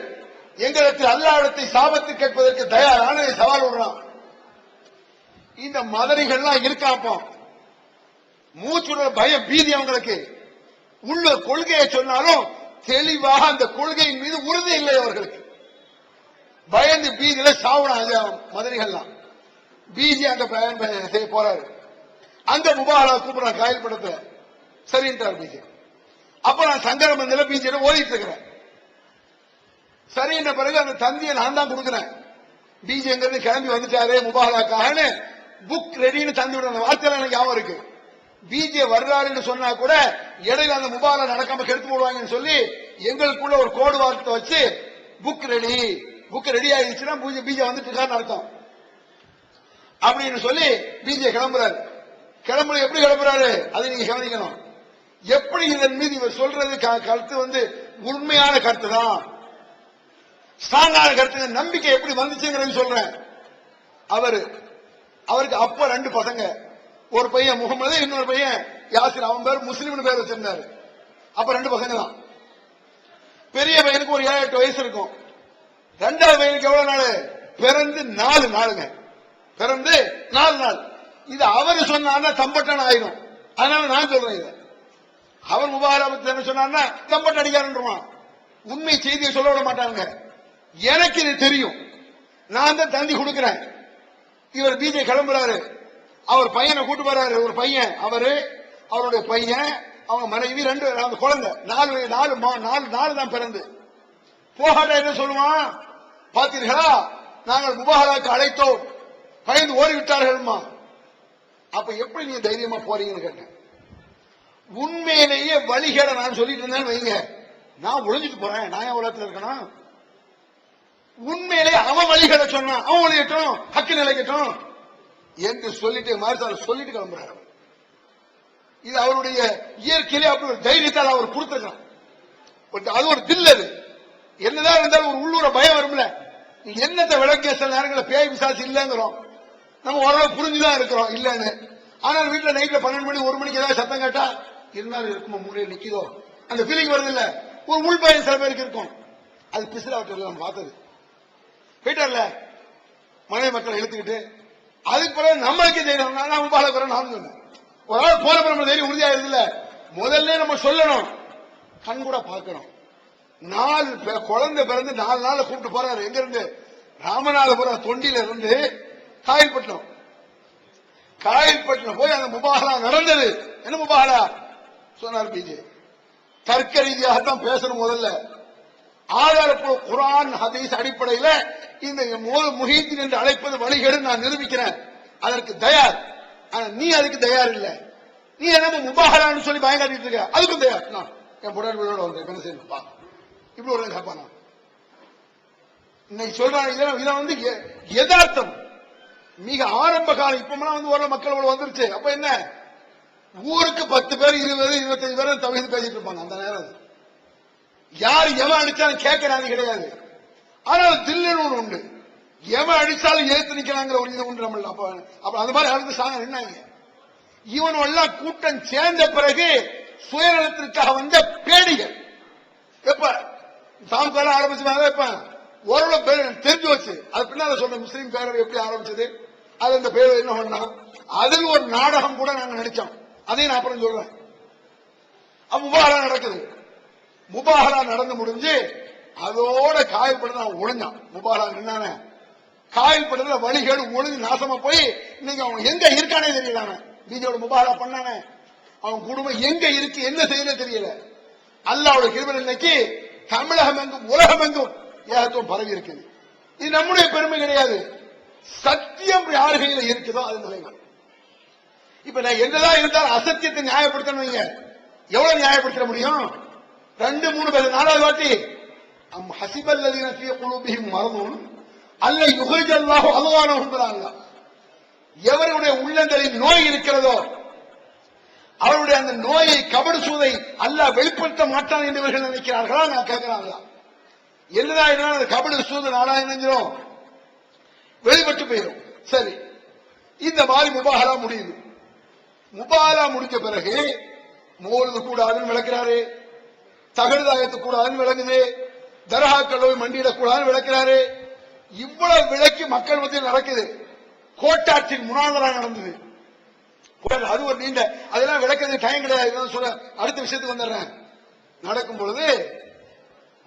எங்களுக்கு அல்லாஹ்விடத்தை சாபத்து கேட்பதற்கு தயாரான சவால் விடுறான். இந்த மதனிகள்லாம் இருக்காப்போ மூச்சுட பயம் பீதி அவங்களுக்கு. உள்ள கொள்கையை சொன்னாலும் தெளிவாக அந்த கொள்கையின் மீது உறுதி இல்லை அவர்களுக்கு. பயந்து பீதியில சாவுறாங்க மதனிகள்லாம். பீதி அங்க பயன் செய்ய போறாரு. அங்க முபாஹலா கூப்பிடுறான் காயல்படத்துல. சரின்றார் பிஜே. அப்ப நான் சங்கரமந்தல பிஜே ஓதிட்டு இருக்கிறேன். சரின்ற பிறகு அந்த தந்தியை நான் தான் கொடுக்கிறேன். பிஜேங்கிறது கிளம்பி வந்துட்டாரு முபாஹலாக்காக புக் ரெடின்னு தந்து விட வார்த்தையில எனக்கு ஞாபகம் இருக்கு. பிஜே வர்றாருன்னு சொன்னா கூட இடையில அந்த முபாஹலா நடக்காம கெடுத்து போடுவாங்கன்னு சொல்லி எங்களுக்குள்ள ஒரு கோடு வார்த்தை வச்சு புக் ரெடி ஆயிடுச்சுன்னா பிஜே வந்துட்டு இருக்காருன்னு அர்த்தம் அப்படின்னு சொல்லி பிஜே கிளம்புறாரு. கிளம்புற எப்படி கிளம்புறாரு அதை நீங்க கவனிக்கணும். எப்படி இதன் மீது இவர் சொல்றது கருத்து வந்து உண்மையான கருத்து தான், ஸ்ட்ராங்கான கருத்து, நம்பிக்கை எப்படி வந்துச்சுங்கிறது சொல்றேன். அவருக்கு அப்ப 2 பசங்க, ஒரு பையன் முகமது, இன்னொரு பையன் யாசிர். அவன் பேர் முஸ்லீம்னு பேர் வச்சிருந்தாரு. அப்ப 2 பசங்க தான். பெரிய பையனுக்கு ஒரு 7-8 வயசு இருக்கும். 2வது பையனுக்கு எவ்வளவு நாள்? பிறந்து 4 நாளுங்க. பிறந்து 4 நாள். இது அவரு சொன்னா தம்பட்டன் ஆயிரும். அதனால நான் சொல்றேன். இதை அவர் முபாரக் என்ன சொன்னார்னா தம்பட்ட அடிக்காருன்றான். உண்மை செய்தியை சொல்ல விட மாட்டாங்க. எனக்கு இது தெரியும், நான் தான் தந்தி கொடுக்கிறேன். இவர் பிஜே கிளம்புறாரு, அவர் பையனை கூட்டு போறாரு. ஒரு பையன், அவருடைய பையன், அவங்க மனைவி, 2 குழந்தை, 4 தான் பிறந்து. போகாட்ட என்ன சொல்லுவான்? பார்த்தீர்களா, நாங்கள் முபாஹலாக்கு அழைத்தோம், பயந்து ஓடிவிட்டார்கள்மா. அப்ப எப்படி நீங்க தைரியமா போறீங்கன்னு கேட்டேன். உண்மையிலேயே வழிகேட நான் சொல்லிட்டு இருந்தேன்னு வைங்க, நான் ஒளிஞ்சிட்டு போறேன், நான் ஏன் உலகத்தில் இருக்கணும்? உண்மையிலே அவன் வழிகேட சொன்னான், அவன் ஒழியட்டும், ஹக்கு நிலைக்கட்டும் என்று சொல்லிட்டு மாதிரி சொல்லிட்டு கிளம்புறாரு. இது அவருடைய இயற்கையிலே அப்படி ஒரு தைரியத்தால் அவர் கொடுத்துருக்கான். அது ஒரு தில். அது என்னதான் இருந்தாலும் ஒரு உள்ளூர பயம் வரும்ல. என்னத்தை விளக்கிய சில நேரங்களில் பேய் விசாரிச்சு இல்லங்கிறோம், நம்ம ஓரளவு புரிஞ்சுதான் இருக்கிறோம் இல்லன்னு. ஆனால் வீட்டுல நைட்ல 12 மணி 1 மணிக்கு ஏதாவது சத்தம் கேட்டா இருந்தாலும் இருக்குமா மூலையில் நிக்கிதோ அந்த ஃபீலிங் வருது இல்ல. ஒரு உள்பயம் சில பேருக்கு இருக்கும். அது பிசிலாவட்டில் நம்ம பார்த்தது. போயிட்டார்ல மனைவி மக்களை இழுத்துக்கிட்டு, அதுக்கு பிறகு நம்மளுக்கே தைரியம். நான் பாலக்குறேன் நான் சொன்னேன். ஒரு ஆள் போன பிறகு தைரியம் உறுதியாயிருது இல்ல. முதல்ல நம்ம சொல்லணும், கண் கூட பார்க்கணும். 4 குழந்தை பிறந்து 4 நாள் கூப்பிட்டு போறாரு. எங்க இருந்து? ராமநாதபுரம் தொண்டியில இருந்து காயல்பட்டினம். காயல்பட்டினம் போய் அந்த முபாகலா நடந்தது. என்ன முபாகலா சொன்னார் பிஜே? தர்க்க ரீதியாகத்தான் பேசணும். முதல்ல ஆதாரப்பூர்வ குர்ஆன் ஹதீஸ் அடிப்படையில் இந்த முஹீத்தீன் என்று அழைப்பது வழிகேடு நான் நிரூபிக்கிறேன். அதற்கு தயார். ஆனா நீ அதுக்கு தயார் இல்ல. நீ என்ன முபாகலான்னு சொல்லி பயம் காட்டிட்டு இருக்க. அதுக்கும் தயார். நான் என் புடனோட வந்து என்ன செய்யணும்ப்பா இப்படி ஒரு கேட்பானா? இன்னைக்கு சொல்றாங்க. இதை வந்து யதார்த்தம். மிக ஆரம்ப காலம். இப்பெல்லாம் வந்து ஒரு மக்கள் வந்துருச்சு. அப்ப என்ன, ஊருக்கு 10 பேர் 20 25 பேர் தவிர்த்து பேசிட்டு இருப்பாங்க. அந்த நேரம் யார் எவன் அடிச்சாலும் கேட்கறாங்க கிடையாது. ஆனால் தில்லுன்னு ஒண்ணு உண்டு. எவன் அடிச்சாலும் ஏத்து நிக்கிறாங்கிற ஒரு இது உண்டு நம்மள. அப்ப அந்த மாதிரி அடுத்து சாங்க நின்னாங்க. இவன் எல்லாம் கூட்டம் சேர்ந்த பிறகு சுயநலத்திற்காக வந்த பேடிகள் எப்ப தாம்கால ஆரம்பிச்சாங்க. இப்ப ஓரளவு பேர் தெரிஞ்சு வச்சு அது பின்னால சொன்ன முஸ்லீம் பேரவை எப்படி ஆரம்பிச்சது, அது அந்த பேர் என்ன பண்ணா, அதில் ஒரு நாடகம் கூட நாங்க நடிச்சோம். அதையும் நான் அப்புறம் சொல்றேன். முபாகலா நடக்குது. முபாகலா நடந்து முடிஞ்சு அதோட காயல்படுத்த ஒழுங்கான். முபாகலா நின்னான காயல்படுறதுல வழிகேடு ஒழுங்கு நாசமா போய் இன்னைக்கு அவன் எங்க இருக்கானே தெரியல. பிஜேபி முபாகலா பண்ணானே அவன் குடும்பம் எங்க இருக்கு என்ன செய்யணும் தெரியல. அல்லாஹ்வுடைய கிருபை இன்னைக்கு தமிழகம் எங்கும் உலகம் எங்கும் ஏகத்துவம் பரவி இருக்குது. இது நம்முடைய பெருமை கிடையாது. சத்தியம் யார் கையில் இருக்குதோ அது நிலைமை. இப்ப நான் என்னதான் இருந்தாலும் அசத்தியத்தை நியாயப்படுத்தணும். எவ்வளவு நியாயப்படுத்த முடியும்? 2-3 பேர் 4வது வாட்டி ஹசிபல்லதீன ஃபீ குலூபிஹிம் மரதுன் அல்ல யுஹ்ரிஜல்லாஹு அல்வானஹும். எவருடைய உள்ளங்களில் நோய் இருக்கிறதோ அவருடைய அந்த நோயை கபடு சூதை அல்லாஹ் வெளிப்படுத்த மாட்டான் என்று இவர்கள் நினைக்கிறார்களா? நான் கேட்கிறாங்களா? என்னதான் அந்த கபடு சூது நாடா நினைஞ்சிரும், வெளிப்பட்டு போயிடும். சரி, இந்த மாதிரி முபாகலா முடியுது. முபாகலா முடிஞ்ச பிறகு மோலுது கூடாதுன்னு விளக்கிறாரு, தகடுதாயத்து கூடாதுன்னு விளங்குது, தர்காக்கள் மண்டியிடக்கூடாதுன்னு விளக்கிறாரு. இவ்வளவு விளக்கி மக்கள் மத்தியில் நடக்குது. கோட்டாட்சியின் முனாதரா நடந்தது. அது ஒரு நீண்ட அதெல்லாம் விளக்கிறது டைம் கிடையாது. சொல்ல அடுத்த விஷயத்துக்கு வந்துடுறேன். நடக்கும் பொழுது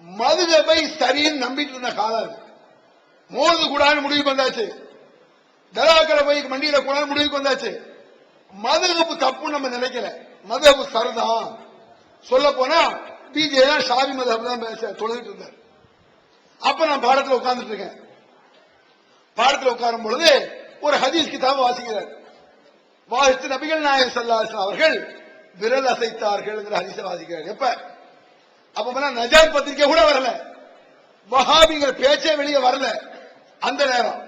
மதுகபை சரின்னு நம்பிட்டு இருந்த காலம். மோது கூடாது முடிவுக்கு வந்தாச்சு. தர்காக்களை போய் மண்டியிட கூடாது முடிவுக்கு வந்தாச்சு. மதுகப்பு தப்பு நம்ம நினைக்கல. மதுகப்பு சரிதான். சொல்ல போனா பிஜே தான் ஷாவி மதுஹப் தான் தொழுதுட்டு இருந்தார். அப்ப நான் பாடத்தில் உட்கார்ந்துட்டு இருக்கேன். பாடத்தில் உட்காரும் பொழுது ஒரு ஹதீஸ் கிதாபை வாசிக்கிறார். வாசித்து நபிகள் நாயகம் ஸல்லல்லாஹு அலைஹி வஸல்லம் அவர்கள் விரல் அசைத்தார்கள் ஹதீஸை வாசிக்கிறார். எப்ப? அப்ப நஜாத் பத்திரிகை கூட வரல, வஹாபிங்கிற பேச்சே வெளியே வரல அந்த நேரம்.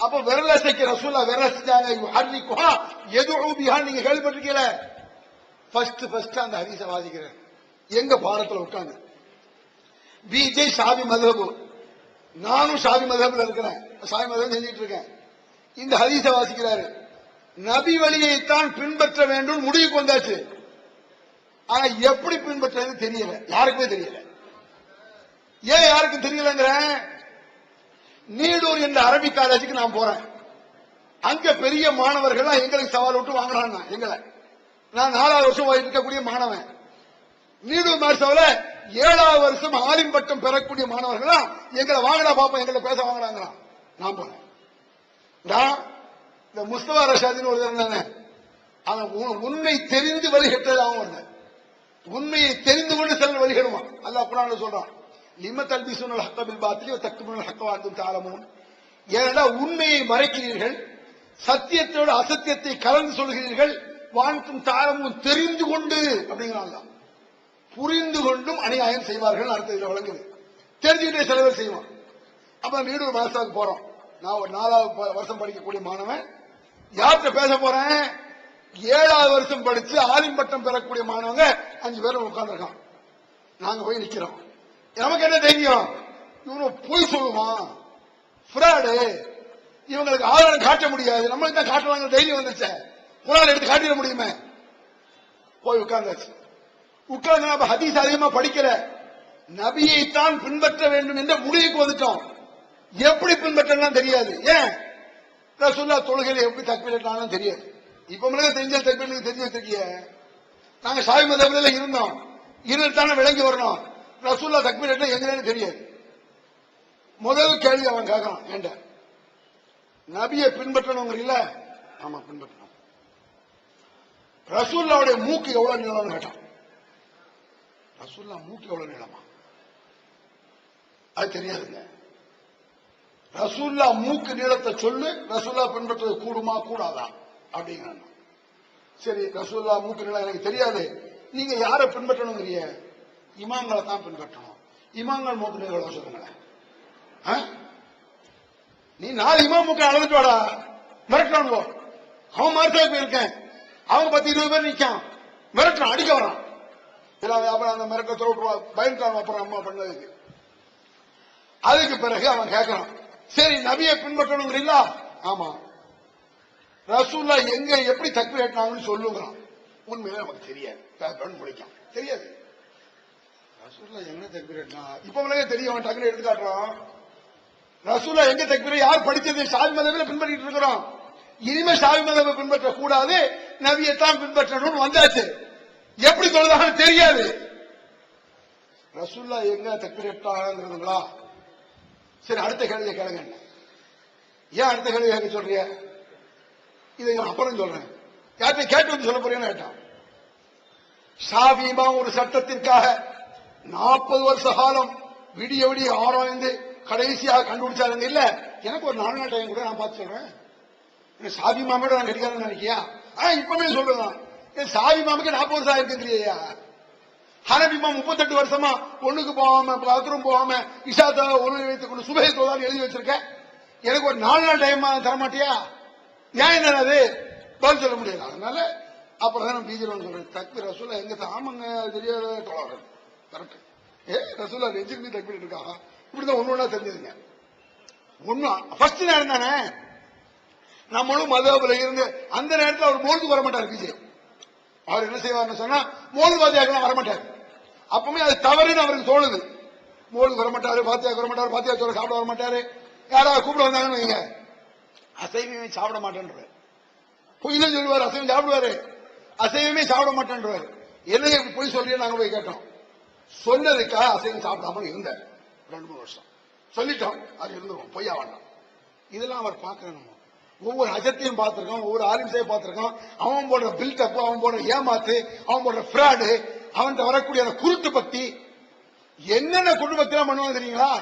அப்ப விரல் அசைக்க ரசூலுல்லாஹ் விரல் அசைச்சாங்க. யுஹர்ரிகுஹா யதுஉ பிஹா. நீங்க கேள்விப்பட்டிருக்கீங்களா? ஃபர்ஸ்ட் அந்த ஹதீஸை வாசிக்கிறார். எங்க பாடத்துல உட்கார்ந்து பிஜே ஷாபி மதுஹப், நானும் ஷாபி மதுஹப்ல இருக்கிறேன், ஷாபி மதுஹப் செஞ்சுட்டு இருக்கேன். இந்த ஹதீஸை வாசிக்கிறாரு. நபி வழியைத்தான் பின்பற்ற வேண்டும் முடிவுக்கு வந்தாச்சு. ஆனா எப்படி பின்பற்றது தெரியல, யாருக்குமே தெரியல. ஏன் யாருக்கும் தெரியலங்கிற, நீடூர் என்ற அரபிக் காலேஜுக்கு நான் போறேன். அங்க பெரிய மாணவர்கள் எங்களுக்கு சவால் விட்டு வாங்குறாங்க. எங்களை நான் 4வது வருஷம் இருக்கக்கூடிய மாணவன். நீடூர் மார்சாவில 7வது வருஷம் ஆலிம் பட்டம் பெறக்கூடிய மாணவர்களா எங்களை வாங்கடா பாப்போம், எங்களை பேச வாங்குறாங்க. நான் போனேன். நான் இந்த முஸ்தபா ரஷாதின்னு ஒரு இருந்தானே, அவன் உண்மை தெரிந்து வழிகட்டது. அவன் உண்மையை தெரிந்து கொண்டு செல்ல வழிகடுவான். அல்லாஹ் குர்ஆன்ல சொல்றான், லிம தல்பிசுனல் ஹக்க பில் பாத்திலி வ தக்துமுனல் ஹக்க வ அன்தும் தஅலமூன். ஏனென்றா உண்மையை மறைக்கிறீர்கள், சத்தியத்தோடு அசத்தியத்தை கலந்து சொல்கிறீர்கள். வான்தும் தஅலமூன் தெரிந்து கொண்டு அப்படிங்கிறாங்க. புரிந்து கொண்டும் அநியாயம் செய்வார்கள் அர்த்தத்தில் வழங்குது. தெரிஞ்சுக்கிட்டே சில பேர் செய்வான். அப்ப நீடூர் மாஸ்டருக்கு போறோம். நான் ஒரு 4வது வருஷம் படிக்கக்கூடிய மாணவன். யார்கிட்ட பேச போறேன்? 7வது வருஷம் படிச்சு ஆலிம் பட்டம் பெறக்கூடிய மாணவங்க 5 பேர் உட்கார்ந்துருக்கான். நாங்க போய் நிக்கிறோம். நமக்கு என்ன தைரியம்? இவங்க போய் சொல்லுவான், ஃப்ராடு, இவங்களுக்கு ஆதாரம் காட்ட முடியாது, நம்மளுக்கு தான் காட்டுவாங்க தைரியம் வந்துச்சு. குரான் எடுத்து காட்டிட முடியுமே. போய் உட்கார்ந்தாச்சு. உட்கார்ந்து நம்ம ஹதீஸ் அதிகமா படிக்கல, நபியைத்தான் பின்பற்ற வேண்டும் என்ற முடிவுக்கு வந்துட்டோம். எப்படி பின்பற்றலாம் தெரியாது. ஏன் ரசூலுல்லாஹ் தொழுகையில எப்படி தக்பீர் கட்டினாலும் தெரியாது. இப்ப முன்னாடி தெரிஞ்ச தக்பீர் தெரிஞ்சு வச்சிருக்கீங்க. நாங்க ஷாஃபி மذஹப்ல இருந்தோம், இருந்துட்டான விளங்கி வரணும். ரசூலுல்லாஹ் தக்பீர் கட்டினா எங்கன்னு தெரியாது. முதல் கேள்வி அவன் கேட்கறான், ஏண்டா நபியை பின்பற்றணுங்கிறீங்கள? ஆமா பின்பற்றணும். ரசூலுல்லாஹ்வுடைய மூக்கு எவ்வளவு நீளம்னு கேட்டான். ரசூலுல்லாஹ் மூக்கு எவ்வளவு நீளமா? அது தெரியாதுங்க. ரசூலுல்லாஹ் மூக்கு நீளத்தை சொல்லு, ரசூலுல்லாஹ் பின்பற்றது கூடுமா கூடாதா அப்படிங்கிறாங்க. சரி, ரசூலுல்லாஹ் மூக்கு நீளம் எனக்கு தெரியாது, நீங்க யாரை பின்பற்றணுங்கிறிய? இமாம்களை தான் பின்பற்றணும். இமாம்கள் மூக்கு நீளம் சொல்லுங்களேன். நீ 4 இமாம் மூக்கை அளந்துட்டு வாடா, மிரட்டான். அவன் மறுத்தா போயிருக்கேன், அவங்க 10-20 பேர் நிக்கான், மிரட்டான், அடிக்க வரான். அப்புறம் அந்த மிரட்டத்தை பயன்காரம் அப்புறம் அம்மா பண்ணதுக்கு. அதுக்கு பிறகு அவன் கேட்கிறான், சரி நபியை பின்பற்றணுங்கிறீங்களா? ஆமா. ரசூலுல்லாஹ் எங்க எப்படி தக்பீர் கட்டினாங்கன்னு சொல்லுங்கிறான். உண்மையில நமக்கு தெரியாது, முடிக்கும் தெரியாது. ரசூலுல்லாஹ் எங்க தக்பீர் கட்டினா இப்ப உலக தெரியும், டக்குனு எடுத்து காட்டுறான். ரசூலுல்லாஹ் எங்க தக்பீர் யார் படிச்சது? ஷாஃபி மذஹப்ல பின்பற்றிட்டு இருக்கிறோம். இனிமே ஷாஃபி மذஹபை பின்பற்ற கூடாது, நபியைத்தான் பின்பற்றணும்னு வந்தாச்சு. எப்படி சொல்லுதாங்க தெரியாது. ரசூலுல்லாஹ் எங்க தக்பீர் கட்டினாங்கிறதுங்களா? சரி, அடுத்த கேள்வியை கேளுங்க. ஏன் அடுத்த கேள்வி கேட்க சொல்றிய? இதை நான் அப்புறம் சொல்றேன். யார்கிட்ட கேட்டு வந்து சொல்ல போறேன்னு கேட்டான். ஷாஃபி இமாம் ஒரு சட்டத்திற்காக 40 வருஷ காலம் விடிய விடிய ஆராய்ந்து கடைசியாக கண்டுபிடிச்சாருங்க. இல்ல, எனக்கு ஒரு 4 நாள் டைம் கூட, நான் பார்த்து சொல்றேன். ஷாஃபி இமாமோட நான் கிடைக்காதுன்னு நினைக்கியா? இப்பவே சொல்றேன், ஷாஃபி இமாமுக்கு 40 வருஷம் ஆயிருக்குங்கிறியா? ஹனபி இமாம் 38 வருஷமா ஒண்ணுக்கு போகாம பாத்ரூம் போகாம இஷாத்தை ஒன்று வைத்துக் கொண்டு சுபஹி தொழுதான்னு எழுதி வச்சிருக்க. எனக்கு ஒரு 4 நாள் டைம் தரமாட்டியா? ஏன் என்ன அது பதில் சொல்ல முடியாது. அதனால அப்புறம் தான் பிஜின்னு சொல்றேன், தக்பீர் ரசூலுல்லாஹ் எங்க? ஆமாங்க, தெரியாத தொழாரு கரெக்ட். ரசூலுல்லாஹ் நெஞ்சிருந்து தக்பீர் இருக்காங்க. இப்படிதான் ஒண்ணு தெரிஞ்சதுங்க. ஒண்ணு ஃபர்ஸ்ட் நேரம் தானே. நம்மளும் மதுஹப்ல இருந்து அந்த நேரத்தில் அவர் மௌலுதுக்கு வர மாட்டார். பிஜி அவர் என்ன செய்வார்னு சொன்னா, மௌலுது வாத்தியாக்கெல்லாம் வரமாட்டார். அப்பவுமே அது தவறுன்னு அவருக்கு தோணுது. மௌலுதுக்கு வரமாட்டாரு, வாத்தியாக்கு வரமாட்டாரு, வாத்தியா சோறு சாப்பிட வரமாட்டாரு. யாராவது கூப்பிட வந்தாங்கன்னு வைங்க, அசைவமே சாப்பிட மாட்டேன்றாரு. பொய்தான் சொல்லுவார், அசைவம் சாப்பிடுவாரு, அசைவமே சாப்பிட மாட்டேன்றாரு. என்ன பொய் சொல்லியே நாங்க போய் கேட்டோம். சொன்னதுக்கா அசைவம் சாப்பிடாம இருந்தார் 2-3 வருஷம். சொல்லிட்டோம், அது இருந்துரும், பொய்யா வேண்டாம். இதெல்லாம் அவர் பார்க்கணும். ஒவ்வொரு அஜத்தையும் பார்த்திருக்கோம், ஒவ்வொரு ஆலிம்ஸையும் பார்த்திருக்கோம். அவன் போடுற பில்டப், அவன் போடுற ஏமாத்து, அவன் போடுற ஃப்ராடு, அவன் வரக்கூடிய அந்த குருட்டு பக்தி, என்னென்ன குருட்டு பக்தி எல்லாம் பண்ணுவாங்க தெரியுங்களா?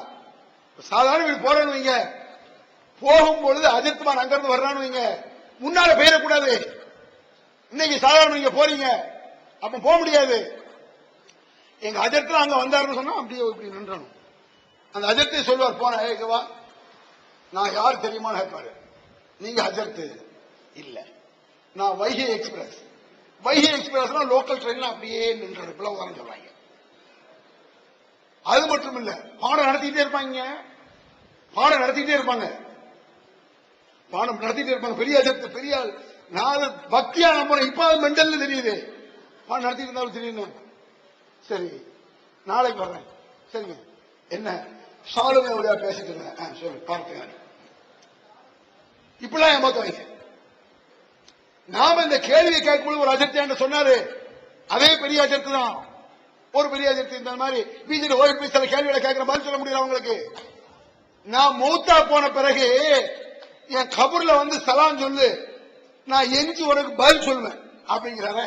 சாதாரண வீடு போறேன்னு வைங்க, போகும்பொழுது அஜித்மான் அங்கிருந்து வர்றான்னு வைங்க, முன்னால போயிடக்கூடாது. இன்னைக்கு சாதாரண நீங்க போறீங்க, அப்ப போக முடியாது. எங்க அஜத்துல அங்க வந்தாருன்னு சொன்னா அப்படியே இப்படி நின்றணும். அந்த அஜத்தை சொல்வார், போன வா, நான் யார் தெரியுமான்னு கேட்பாரு. நீங்க அஜர்த்து இல்ல, நான் Vaigai express. Vaigai express local ட்ரெயின்ல அப்படியே நின்று பிளவுதான் சொல்றாங்க. அது மட்டும் இல்ல, பாடம் நடத்திட்டே இருப்பாங்க, பாடம் நடத்திட்டே இருப்பாங்க, பாடம் நடத்திட்டே இருப்பாங்க. பெரிய அஜர்த்து, பெரிய நான் பக்தியா நம்புறேன். இப்ப மெண்டல் தெரியுது, பாடம் நடத்திட்டு இருந்தாலும் தெரியுது. சரி, நாளைக்கு வர்றேன். சரிங்க, என்ன சாலுமே வழியா பேசிட்டு இருந்தேன், சொல்லு பார்த்து. இப்படிலாம் ஏமாத்த வைங்க. நாம இந்த கேள்வியை கேட்கும்போது ஒரு அஜர்த்தி சொன்னாரு, அதே பெரிய அஜர்த்து தான். ஒரு பெரிய அஜர்த்தி இந்த மாதிரி பிஜேபி ஓய்வு சில கேள்விகளை கேட்கிற மாதிரி சொல்ல முடியல அவங்களுக்கு. நான் மௌத்தா போன பிறகு என் கபூர்ல வந்து சலாம் சொல்லு, நான் எஞ்சி உனக்கு பதில் சொல்லுவேன் அப்படிங்கிறார.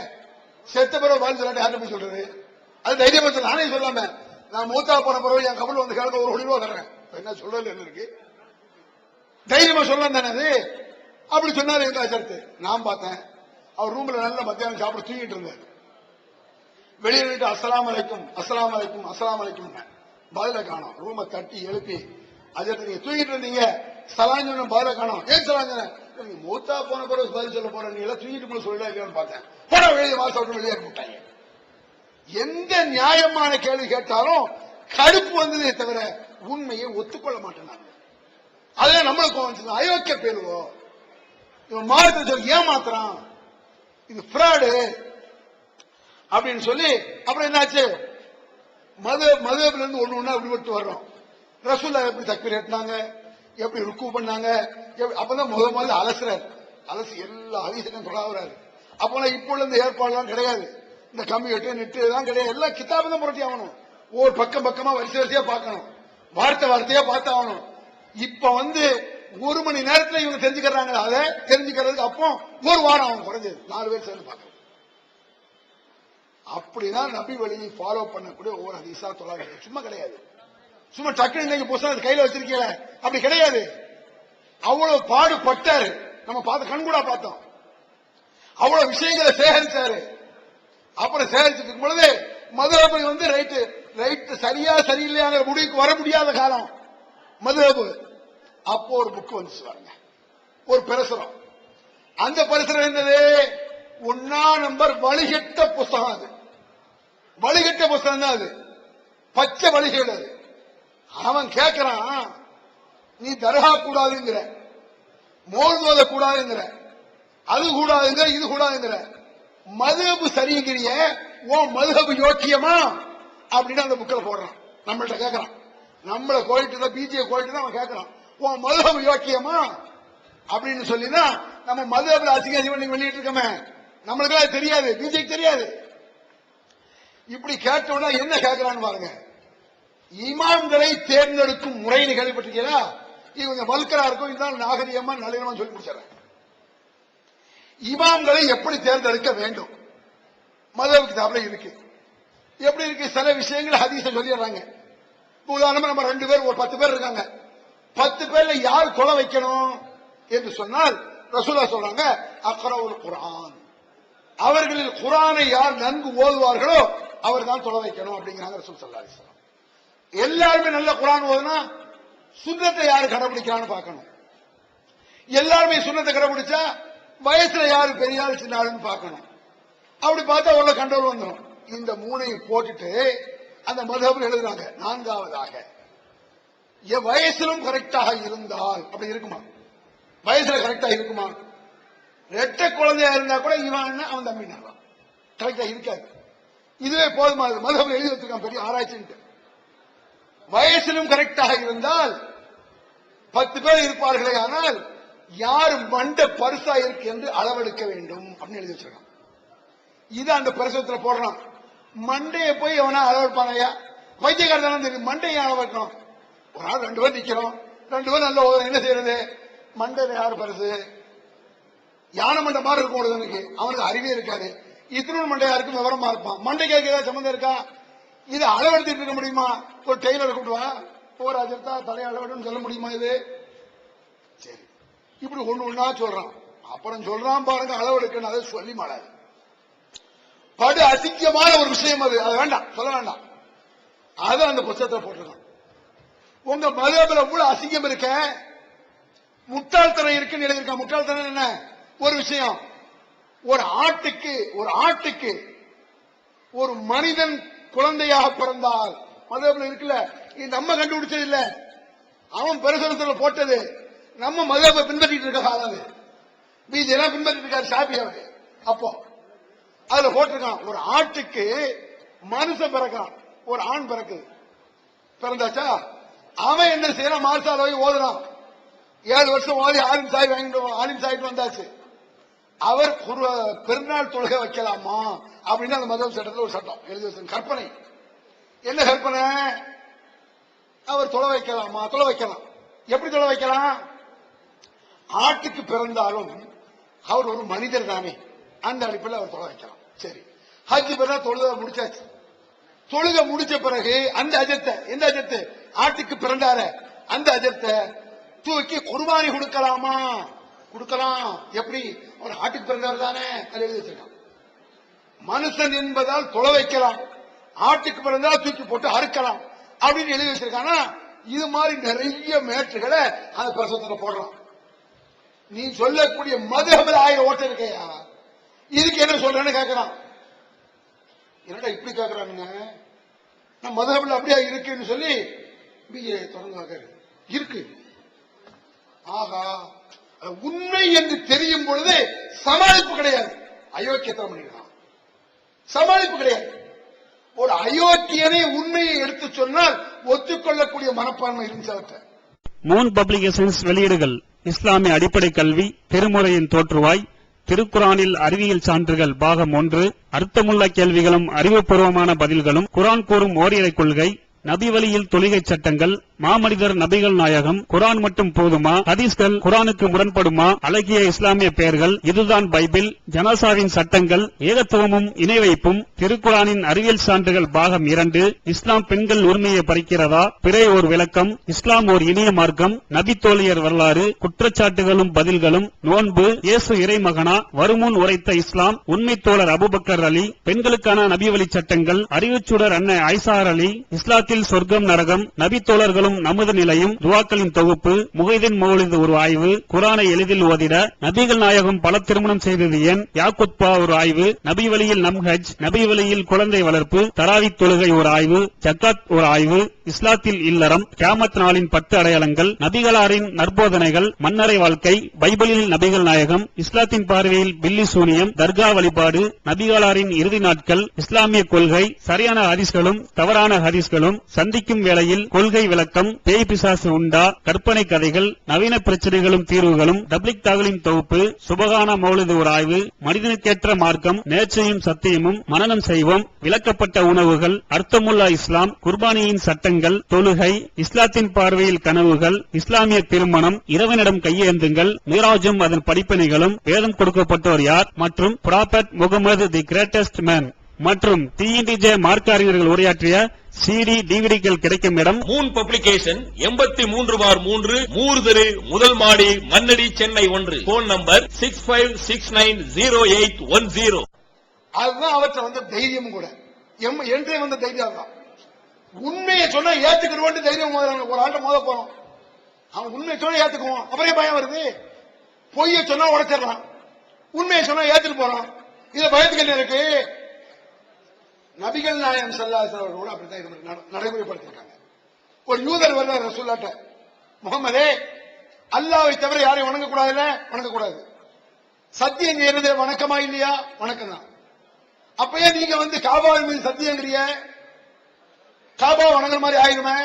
செத்த பிறகு பதில் சொல்லாட்டி யார்கிட்ட போய் சொல்றது? அது தைரியமா சொல்ல, நானே சொல்லாம நான் மௌத்தா போன பிறகு என் கபூர்ல வந்து கிழக்கு ஒரு ஒளிவா தர்றேன். என்ன சொல்றது? என்ன இருக்கு? தைரியமா சொல்லலாம் தானே அது. அப்படி சொன்னாரு எங்க அஜர்த்து. நான் பார்த்தேன், அவர் ரூம்ல நல்ல மத்தியானம் சாப்பிட தூங்கிட்டு இருந்தார். வெளியே நின்று அஸ்ஸலாமு அலைக்கும் அஸ்ஸலாமு அலைக்கும் அஸ்ஸலாமு அலைக்கும் பதில காணோம். ரூமை தட்டி எழுப்பி, அஜர்த்து நீங்க தூங்கிட்டு இருந்தீங்க, சலாம் சொன்ன பதில காணோம். ஏன் சலாம் சொன்ன? நீங்க மூத்தா போன பிறகு பதில் சொல்ல போற நீ எல்லாம் தூங்கிட்டு போல சொல்லலாம் இல்லையான்னு பார்த்தேன். போட வெளியே வாசல் வெளியே விட்டாங்க. எந்த நியாயமான கேள்வி கேட்டாலும் கடுப்பு வந்ததே தவிர உண்மையை ஒத்துக்கொள்ள மாட்டேன். அதே நம்மளுக்கு வந்து அயோக்கிய பேருவோம், இவன் மாதத்தை சொல்லி ஏமாத்துறான், இது ஃப்ராடு அப்படின்னு சொல்லி அப்புறம் என்னாச்சு, மதுஹப்ல இருந்து ஒண்ணு ஒண்ணா அப்படி விட்டு வர்றோம். ரசூலுல்லாஹ் எப்படி தக்பீர் ஏற்றினாங்க, எப்படி ருக்கு பண்ணாங்க, அப்பதான் முதல்ல அலசுறாரு. அலசி எல்லா ஹதீஸையும் தொடாவுறாரு. அப்பெல்லாம் இப்போ உள்ள இந்த ஏற்பாடுலாம் கிடையாது. இந்த கம்ப்யூட்டர் நெட்டு எல்லாம் கிடையாது. எல்லாம் கிதாபு தான் புரட்டி ஆகணும். ஒரு பக்கமா வரிசையா பார்க்கணும், வார்த்தையா பார்த்து ஆகணும். இப்ப வந்து ஒரு மணி நேரத்துல இவங்க தெரிஞ்சுக்கிறாங்க. அதை தெரிஞ்சுக்கிறதுக்கு அப்போ ஒரு வாரம் ஆகும் குறைஞ்சது 4 பேர் சேர்ந்து பார்க்கணும். அப்படிதான் நபி வழியை ஃபாலோ பண்ணக்கூடிய ஒவ்வொரு ஹதீஸா தொழாது. சும்மா கிடையாது, சும்மா டக்குனு இன்னைக்கு புத்தகம் கையில வச்சிருக்கீங்க அப்படி கிடையாது. அவ்வளவு பாடுபட்டாரு, நம்ம பார்த்து கண்கூடா பார்த்தோம். அவ்வளவு விஷயங்களை சேகரிச்சாரு. அப்புறம் சேகரிச்சுட்டு இருக்கும் பொழுது மதுஹப் வந்து ரைட்டு சரியா சரியில்லையாங்கிற முடிவுக்கு வர முடியாத காலம் மதுஹப். அப்போ ஒரு புக் வந்துச்சு பாருங்க, ஒரு பிரசுரம். அந்த பிரசுரம் என்னது, 1ஆம் நம்பர் வழிகட்ட புஸ்தகம். அது வழிகட்ட புஸ்தகம் தான், அது பச்சை வழிகேடு. அது அவன் கேட்கிறான், நீ தர்கா கூடாதுங்கிற, மோல்தோத கூடாதுங்கிற, அது கூடாதுங்கிற, இது கூடாதுங்கிற, மதுஹப் சரிங்கிறிய, உன் மதுஹப் யோக்கியமா அப்படின்னு அந்த புக்கில் போடுறான். நம்மள்ட்ட கேட்கறான், நம்மள கோயிட்டு தான், பிஜே கோயிட்டு தான் அவன் கேட்கறான், உன் மதுஹப் யோக்கியமா அப்படின்னு சொல்லிதான் நம்ம மதுஹப்ல அசிங்கம் பண்ணி வெளியிட்டு இருக்கோமே. நம்மளுக்கு தெரியாது, பிஜேக்கு தெரியாது. இப்படி கேட்டோம்னா என்ன கேட்கிறான்னு பாருங்க, இமாம்களை தேர்ந்தெடுக்கும் முறைன்னு கேள்விப்பட்டிருக்கீங்களா? இது கொஞ்சம் வல்கரா இருக்கும், இதுதான் நாகரிகமா நளினமா சொல்லி முடிச்சிடறேன். இமாம்களை எப்படி தேர்ந்தெடுக்க வேண்டும் மதுஹப் கிதாப்ல இருக்கு. எப்படி இருக்கு, சில விஷயங்கள் ஹதீஸ சொல்லிடுறாங்க. உதாரணமா நம்ம 2 பேர், ஒரு 10 பேர் இருக்காங்க. 10 பேர்ல யார் தொலை வைக்கணும் என்று சொன்னால் ரசூலுல்லாஹ் சொல்றாங்க, அக்ரவுல் குர்ஆன், அவர்களில் குர்ஆனை யார் நன்கு ஓதுவார்களோ அவர் தான் தொலை வைக்கணும் அப்படிங்கிறாங்க ரசூல் ஸல்லல்லாஹு அலைஹி வஸல்லம். எல்லாருமே நல்ல குர்ஆன் ஓதுனா சுன்னத்தை யாரு கடைபிடிக்கிறான்னு பார்க்கணும். எல்லாருமே சுன்னத்தை கடைபிடிச்சா வயசுல யாரு பெரிய ஆள் சின்ன ஆளுன்னு பார்க்கணும். அப்படி பார்த்தா உள்ள கண்ட்ரோல் வந்துடும். இந்த 3ஐயும் போட்டுட்டு அந்த மதுஹப்ல எழுதுறாங்க, 4வதாக வயசிலும் கரெக்டாக இருந்தால். அப்படி இருக்குமா? வயசுல கரெக்டா இருக்குமா? ரெட்ட குழந்தையா இருந்தா கூட இவன் அவன் தம்பி கரெக்டா இருக்காது. இதுவே போதுமா? மதுஹப்ல எழுதி வச்சிருக்கான், பெரிய ஆராய்ச்சி. வயசிலும் கரெக்டாக இருந்தால் 10 பேர் இருப்பார்களே, ஆனால் யார் மண்ட பரிசா இருக்கு என்று அளவெடுக்க வேண்டும் அப்படின்னு எழுதி வச்சிருக்கான். இது அந்த பிரசவத்தில் போடுறான். மண்டையை போய் எவனா அளவெடுப்பானையா? வைத்தியக்காரன் தெரியும், மண்டையை அளவெடுக்கணும். ஒரு நாள் 2 பேர் நிக்கிறோம், 2 பேர் நல்ல என்ன செய்யறது? மண்டையில யாரு பரிசு? யானை மண்டை மாதிரி இருக்கும் ஒருத்தனுக்கு, அவனுக்கு அறிவே இருக்காது. இத்தினூர் மண்டையா இருக்கும், விவரமா இருப்பான். மண்டைக்கு ஏதாவது சம்பந்தம் இருக்கா? இது அளவெடுத்துட்டு இருக்க முடியுமா? ஒரு டெய்லர் கூப்பிடுவா, ஒரு அஜர்த்தா தலையை அளவெடுன்னு சொல்ல முடியுமா? இது சரி, இப்படி ஒண்ணா சொல்றான். அப்புறம் சொல்றான் பாருங்க, அளவெடுக்கணும். அதை சொல்லி மாடாது, படு அசிங்கமான ஒரு விஷயம் அது. அது வேண்டாம், சொல்ல வேண்டாம். அது அந்த புத்தகத்தை போட்டிருக்கான். உங்க மதுஹப்ல அவ்வளவு அசிங்கம் இருக்க, முட்டாள்தனம் இருக்குன்னு எழுதியிருக்கான். முட்டாள்தனம் என்ன? ஒரு விஷயம், ஒரு ஆட்டுக்கு ஒரு மனிதன் குழந்தையாக பிறந்தால், மதுஹப்ல இருக்குல்ல, இது நம்ம கண்டுபிடிச்சது இல்ல, அவன் பிரசுரத்துல போட்டது. நம்ம மதுஹப்பை பின்பற்றிட்டு இருக்க காலம், பிஜே எல்லாம் பின்பற்றிட்டு இருக்காரு ஷாஃபியாவுக்கு. அப்போ அதுல போட்டிருக்கான், ஒரு ஆட்டுக்கு மனுஷன் பிறக்கான், ஒரு ஆண் பிறந்தாச்சா, அவன் என்ன செய்யறான்? மாசால போய் ஓதுறான். 7 வருஷம் ஓதி ஆலிம் சாயிட்டு வந்தாச்சு. அவர் பெருநாள் தொழுகை வைக்கலாமா அப்படின்னு அந்த மதுஹப் சட்டத்தில் ஒரு சட்டம் எழுதி வச்சு, கற்பனை. என்ன கற்பனை? அவர் தொலை வைக்கலாமா? தொலை வைக்கலாம். எப்படி தொலை வைக்கலாம்? ஆட்டுக்கு பிறந்தாலும் அவர் ஒரு மனிதர் தானே, அந்த அடிப்பில் அவர் தொலை வைக்கலாம். சரி, ஹஜ் பிறகு தொழுகை முடிச்சாச்சு. தொழுகை முடிச்ச பிறகு அந்த அஜத்தை, எந்த அஜத்து? ஆட்டுக்கு பிறந்தார அந்த அஜத்தை தூக்கி குர்பானி கொடுக்கலாமா? கொடுக்கலாம். எப்படி? அவர் ஆட்டுக்கு பிறந்தவர் தானே, அது எழுதி வச்சிருக்கான். மனுஷன் என்பதால் தொலை வைக்கலாம், ஆட்டுக்கு பிறந்தால் தூக்கி போட்டு அறுக்கலாம் அப்படின்னு எழுதி வச்சிருக்கானா. இது மாதிரி நிறைய மேட்டுகளை அந்த பிரசவத்தில் போடுறான். நீ சொல்லக்கூடிய மதுஹபில் 1000 ஓட்டம் இருக்கையா, இதுக்கு என்ன சொல்றேன்னு கேட்கிறான். என்னடா இப்படி கேட்கிறானுங்க, நான் மதுஹபில் அப்படியா இருக்குன்னு சொல்லி பிஏ தொடர்ந்து இருக்கு. ஆகா, உண்மை என்று தெரியும் பொழுது சமாளிப்பு கிடையாது. அயோக்கியத்தனம் பண்ணிக்கலாம், சமாளிப்பு கிடையாது. ஒரு அயோக்கியனை உண்மையை எடுத்து சொன்னால் ஒத்துக்கொள்ளக்கூடிய மனப்பான்மை இருந்துச்சு. மூன் பப்ளிகேஷன்ஸ் வெளியீடுகள்: இஸ்லாமிய அடிப்படை கல்வி, திருமுறையின் தோற்றுவாய், திருக்குரானில் அறிவியல் சான்றுகள் பாகம் 1, அர்த்தமுள்ள கேள்விகளும் அறிவுபூர்வமான பதில்களும், குரான் கூறும் ஓரிரை கொள்கை, நபி வழியில் தொழுகை சட்டங்கள், மாமனிதர் நபிகள் நாயகம், குரான் மட்டும் போதுமா, ஹதீஸ்கள் குரானுக்கு முரண்படுமா, அழகிய இஸ்லாமிய பெயர்கள், இதுதான் பைபிள், ஜனாசாவின் சட்டங்கள், ஏகத்துவமும் இணை வைப்பும், திருக்குரானின் அறிவியல் சான்றுகள் பாகம் 2, இஸ்லாம் பெண்கள் உரிமையை பறிக்கிறதா, பிறை ஓர் விளக்கம், இஸ்லாம் ஓர் இனிய மார்க்கம், நபி தோழியர் வரலாறு, குற்றச்சாட்டுகளும் பதில்களும், நோன்பு, இயேசு இறைமகனா, வருமுன் உரைத்த இஸ்லாம், உண்மை தோழர் அபுபக்கர் அலி, பெண்களுக்கான நபி வழி சட்டங்கள், அறிவுச்சுடர் அன்னை ஐசார் அலி, இஸ்லாத்தில் சொர்க்கம் நரகம், நபி தோழர்களும் நமது நிலையும், துவாக்களின் தொகுப்பு, முகைதீன் மௌலிது ஒரு ஆய்வு, குரானை எளிதில் ஓதிட, நபிகள் நாயகம் பல திருமணம் செய்தது ஏன், யாக்குத்பா ஒரு ஆய்வு, நபி வழியில் நம்ஹஜ், நபி வழியில் குழந்தை வளர்ப்பு, தராவித் தொழுகை ஒரு ஆய்வு, ஜக்காத் ஒரு ஆய்வு, இஸ்லாத்தில் இல்லறம், கியாமத் நாளின் 10 அடையாளங்கள், நபிகளாரின் நற்போதனைகள், மன்னரை வாழ்க்கை, பைபிளில் நபிகள் நாயகம், இஸ்லாத்தின் பார்வையில் பில்லி சூனியம், தர்கா வழிபாடு, நபிகளாரின் இறுதி நாட்கள், இஸ்லாமிய கொள்கை, சரியான ஹதீஸ்களும் தவறான ஹதீஸ்களும், சந்திக்கும் வேளையில் கொள்கை விளக்கம், பேய் பிசாசு உண்டா, கற்பனை கதைகள், நவீன பிரச்சனைகளும் தீர்வுகளும், டப்ளிக் தாகலின் தொகுப்பு, சுபகான மௌலிது ஒரு ஆய்வு, மனிதனுக்கேற்ற மார்க்கம், நேர்ச்சையும் சத்தியமும், மனனம் செய்வோம், விளக்கப்பட்ட உணவுகள், அர்த்தமுல்லா இஸ்லாம், குர்பானியின் சட்டங்கள், தொழுகை, இஸ்லாத்தின் பார்வையில் கனவுகள், இஸ்லாமிய திருமணம், இறைவனிடம் கையேந்துங்கள், மீராஜும் அதன் படிப்பினைகளும், வேதம் கொடுக்கப்பட்டோர் யார், மற்றும் prophet Mohammed the greatest man மற்றும் TNTJ மார்க்க அறிஞர்கள் உரையாற்றிய CD டிவிடிகள் கிடைக்கும் இடம் மூன் பப்ளிகேஷன் 83/3 மூர்தரு முதல் மாடி மண்ணடி சென்னை 1. Phone number 65690810. அதுதான் அவற்றை வந்த தைரியம் கூட, என்றே வந்த தைரியம் தான். உண்மையை சொன்னா ஏத்துக்கிறோம் தைரியம். ஒரு ஆட்ட மோத போறோம், அவன் உண்மையை சொன்னா ஏத்துக்குவோம், அப்புறம் பயம் வருது. பொய்ய சொன்னா உடைச்சிடலாம், உண்மையை சொன்னா ஏத்துட்டு போறோம். இத பயத்துக்கு என்ன இருக்கு? நபிகள் நாயகம் ஸல்லல்லாஹு அலைஹி வஸல்லம் கூட அப்படித்தான் நடைமுறைப்படுத்திருக்காங்க. ஒரு யூதர் வர்றார் ரசூலுல்லாஹ்ட்ட, முகமதே, அல்லாஹ்வை தவிர யாரையும் வணங்கக்கூடாதுல்ல? வணங்கக்கூடாது. சத்தியம் செய்யறது வணக்கமா இல்லையா? வணக்கம் தான். அப்பயே நீங்க காபாவின் மீது சத்தியங்கிறிய, காபா வணங்குற மாதிரி ஆயிருமே.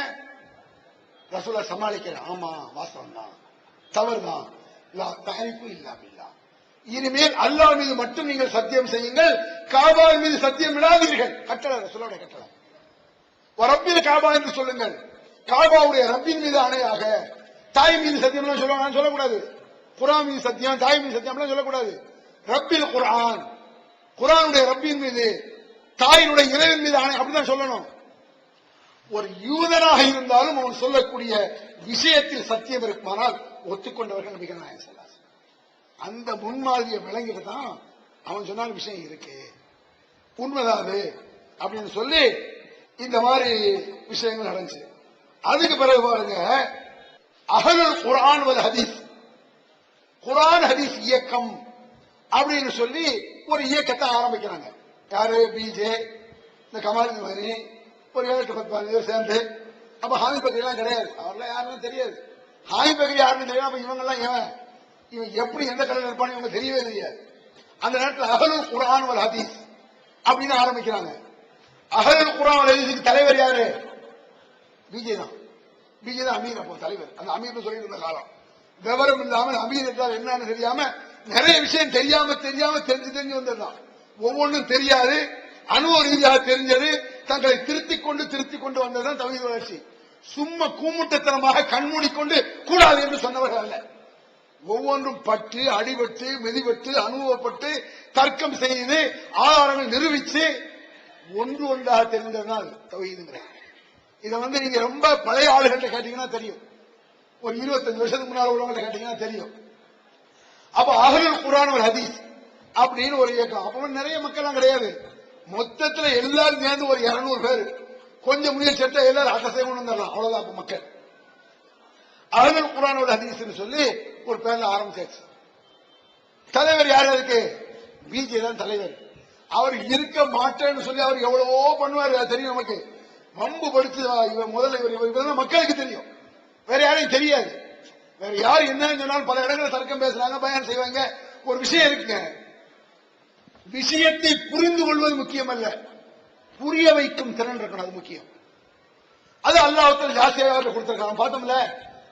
ரசூலுல்லாஹ் சமாளிக்கிறேன், ஆமா வாஸ்தவம் தான், தவறுதான், தஹரீஃபு இல்லா பில்லாஹ், இனிமேல் அல்லாஹ் மீது மட்டும் நீங்கள் சத்தியம் செய்யுங்கள், காபாவின் மீது சத்தியம் விடாதீர்கள். கட்டளை, ரசூலுல்லாஹ்வுடைய கட்டளை. ரப்பில் காபா என்று சொல்லுங்கள், காபாவுடைய ரப்பின் மீது ஆணையாக. தாய் மீது சத்தியம் சொல்லுவாங்க, சொல்லக்கூடாது. குர்ஆன் மீது சத்தியம், தாய் மீது சத்தியம் சொல்லக்கூடாது. ரப்பில் குர்ஆன், குர்ஆனுடைய ரப்பின் மீது, தாயினுடைய இறைவன் மீது ஆணை, அப்படிதான் சொல்லணும். ஒரு யூதனாக இருந்தாலும் அவன் சொல்லக்கூடிய விஷயத்தில் சத்தியம் இருக்குமானால் ஒத்துக்கொண்டவர்கள் நபிகள் நாயகம் ஸல்லல்லாஹு அலைஹி வஸல்லம். அந்த முன்மாதிரியை விளங்கிட்டு தான் அவன் சொன்ன விஷயம் இருக்கு, உண்மைதாது அப்படின்னு சொல்லி இந்த மாதிரி விஷயங்கள் நடந்துச்சு. அதுக்கு பிறகு பாருங்க, அஹ்லுல் குர்ஆன் வல் ஹதீஸ், குர்ஆன் ஹதீஸ் இயக்கம் அப்படின்னு சொல்லி ஒரு இயக்கத்தை ஆரம்பிக்கிறாங்க. யாரு? பிஜே, இந்த கமால் மாதிரி ஒரு 7-10 பேர் சேர்ந்து. அப்ப ஹாமி பக்ரி எல்லாம் கிடையாது, அவர்லாம் யாருன்னு தெரியாது. ஹாமி பக்ரி யாருன்னு தெரியும். அப்ப இவங்க எல்லாம் இவன் எப்படி எந்த கடையில் இருப்பான்னு இவங்க தெரியவே தெரியாது. அந்த நேரத்தில் அஹ்லுல் குர்ஆன் வல் ஹதீஸ் அப்படின்னு ஆரம்பிக்கிறாங்க. அஹ்லுல் குர்ஆன் வல் ஹதீஸுக்கு தலைவர் யாரு? பிஜே தான். பிஜே தான் அமீர், அப்போ தலைவர். அந்த அமீர்னு சொல்லிட்டு இருந்த காலம், விவரம் இல்லாமல் அமீர் என்றால் என்னன்னு தெரியாம நிறைய விஷயம் தெரியாம தெரிஞ்சு வந்ததுதான். ஒவ்வொன்றும் தெரியாது, அனுபவ ரீதியாக தெரிஞ்சது, தங்களை திருத்திக் கொண்டு வந்ததுதான் தௌஹீத் வளர்ச்சி. சும்மா கூமுட்டத்தனமாக கண்மூடிக்கொண்டு கூடாது என்று சொன்னவர்கள் அல்ல. ஒவ்வொன்றும் பட்டு, அடிபட்டு, மிதிபட்டு, அனுபவப்பட்டு, தர்க்கம் செய்து, ஆதாரங்கள் நிரூபித்து ஒன்று ஒன்றாக தெரிந்ததுனால் தௌஹீதுங்கிற. இதை நீங்க ரொம்ப பழைய ஆளுகிட்ட கேட்டீங்கன்னா தெரியும், ஒரு 25 வருஷத்துக்கு முன்னால் உள்ளவங்க கேட்டீங்கன்னா தெரியும். அப்ப அஹ்லுல் குர்ஆன் வல் ஹதீஸ் அப்படின்னு ஒரு இயக்கம். அப்ப நிறைய மக்கள் கிடையாது, மொத்தத்துல எல்லாரும் சேர்ந்து ஒரு 200 பேர், கொஞ்சம் முயற்சி எடுத்தா எல்லாரும் அகசை கொண்டு வந்துடலாம், அவ்வளவுதான். அப்ப மக்கள் அஹ்லுல் குர்ஆன் வல் ஹதீஸ் சொல்லி ஒரு பேர்ல ஆரம்பிச்சாச்சு. தலைவர் யார்? அதுக்கு பிஜே தான் தலைவர். அவர் இருக்க மாட்டேன்னு சொல்லி அவர் எவ்வளவோ பண்ணுவாரு, அது தெரியும் நமக்கு. வம்பு படுத்து இவர் முதல்ல இவர் மக்களுக்கு தெரியும், வேற யாரையும் தெரியாது. வேற யாரு என்னன்னு சொன்னாலும் பல இடங்களில் தர்க்கம் பேசுறாங்க, பயன் செய்வாங்க. ஒரு விஷயம் இருக்குங்க, விஷயத்தை புரிந்து கொள்வது முக்கியம் அல்ல, புரிய வைக்கும் திறன் இருக்கணும், அது முக்கியம். அது அல்லாஹ்வுத்தாலா ஜாஸ்தியாக கொடுத்திருக்காங்க. பார்த்தோம்ல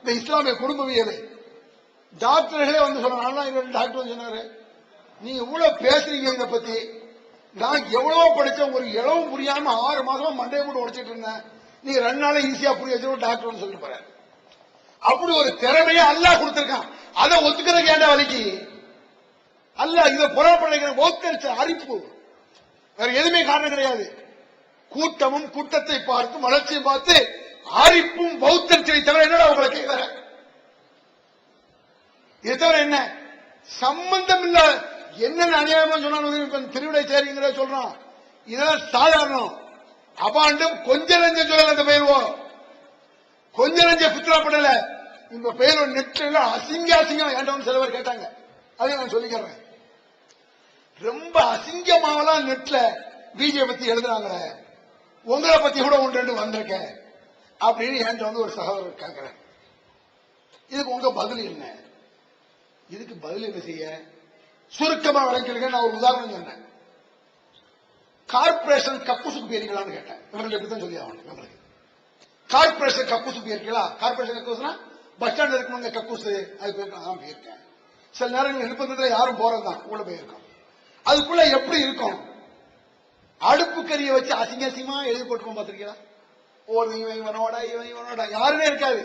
இந்த இஸ்லாமிய குடும்பவியலை டாக்டர்களே வந்து சொன்னாங்க. டாக்டர் வந்து சொன்னாரு, நீங்க இவ்வளவு பேசுறீங்க இதை பத்தி, நான் எவ்வளவோ படிச்சேன், ஒரு இளவும் புரியாம 6 மாசமா மண்டையை போட்டு உடைச்சிட்டு இருந்தேன், நீங்க 2 நாள ஈஸியா புரிய வச்சு டாக்டர் சொல்லிட்டு போறாரு. அப்படி ஒரு திறமையை அல்லாஹ் கொடுத்திருக்கான். அதை ஒத்துக்கிறதுக்கு ஏன்டா வலிக்கு? அல்லாஹ் இதை புறப்படுகிற ஒத்தரிச்ச அரிப்பு, வேற எதுவுமே காரணம் கிடையாது. கூட்டமும் கூட்டத்தை பார்த்து வளர்ச்சியை பார்த்து அரிப்பும் பௌத்தரிச்சலை தவிர என்னடா உங்களுக்கு வேற? இதை தவிர என்ன சம்பந்தம் இல்ல? என்னென்ன அநியாயமா சொன்னாலும் திருவிடை சேரிங்கிற சொல்றான், இதெல்லாம் சாதாரணம். அபாண்டும் கொஞ்ச நஞ்சம் சொல்லல, அந்த பெயர்வோம் கொஞ்ச நஞ்ச பித்ராப்படல, இந்த பெயர் நெட்ல அசிங்க அசிங்கம் ஏண்டவன் சில பேர் கேட்டாங்க, அதையும் நான் சொல்லிக்கிறேன். ரொம்ப அசிங்கமாவெல்லாம் நெட்ல பிஜேபி பத்தி எழுதுறாங்களே, உங்களை பத்தி கூட 1-2 வந்திருக்கேன் அப்படின்னு என்கிட்ட வந்து ஒரு சகோதரர் கேட்கிறேன். இதுக்கு உங்க பதில் என்ன? இதுக்கு பதில் என்ன செய்ய? சுருக்கமா விளக்கிருக்க. நான் ஒரு உதாரணம் சொன்னேன். கார்பரேஷன் கக்கூசுக்கு போயிருக்கலாம்னு கேட்டேன். இவர்கள் எப்படித்தான் சொல்லி ஆகணும் இவங்களுக்கு. கார்பரேஷன் கக்கூசுக்கு போயிருக்கலாம். கார்பரேஷன் கக்கூசுனா பஸ் ஸ்டாண்ட் இருக்கணுங்க கக்கூசு, அது போயிருக்கலாம். போயிருக்கேன். சில நேரங்கள் நிர்பந்தத்துல யாரும் போறதுதான் உள்ள போயிருக்கோம். அதுக்குள்ள எப்படி இருக்கும்? அடுப்பு கறியை வச்சு அசிங்க அசிங்கமா எழுதி போட்டுருவோம். பாத்திருக்கீங்களா? ஒரு இவனோட இவனோட யாருமே இருக்காது.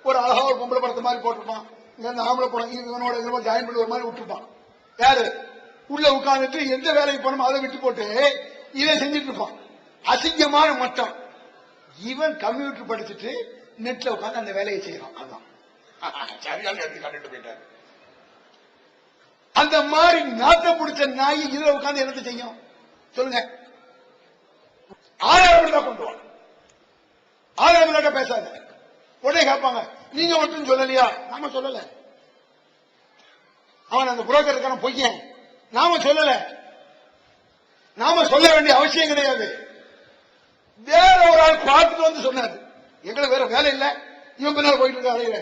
ஒரு அழகா ஒரு பொம்பளை படத்தை மாதிரி போட்டிருப்பான். இங்க ஆம்பளை படம் இவனோட ஜாயின் பண்ணி ஒரு மாதிரி விட்டுருப்பான். யாரு உள்ள உட்கார்ந்துட்டு எந்த வேலைக்கு போனோமோ அதை விட்டு போட்டு இதை செஞ்சுட்டு இருப்பான். அசிங்கமான மட்டம். இவன் கம்ப்யூட்டர் படிச்சுட்டு நெட்ல உட்கார்ந்து அந்த வேலையை செய்யறான். அதான் சரியான எடுத்து காட்டிட்டு போயிட்டாரு. அந்த மாதிரி நாட்டம் பிடிச்ச நாய் இதுல உட்கார்ந்து என்னத்தை செய்யும் சொல்லுங்க? ஆதாரம் தான் கொண்டு வா. ஆதாரம் பேசாத. உடனே கேட்பாங்க, நீங்க மட்டும் சொல்லலையா? நாம சொல்லல. அவன் அந்த புரோக்கர் இருக்கான பொய்யன், நாம சொல்லல. நாம சொல்ல வேண்டிய அவசியம் கிடையாது. வேற ஒரு ஆள் பார்த்துட்டு வந்து சொன்னாரு, எங்களுக்கு வேற வேலை இல்ல, இவன் பின்னால் போயிட்டு இருக்க அலையில.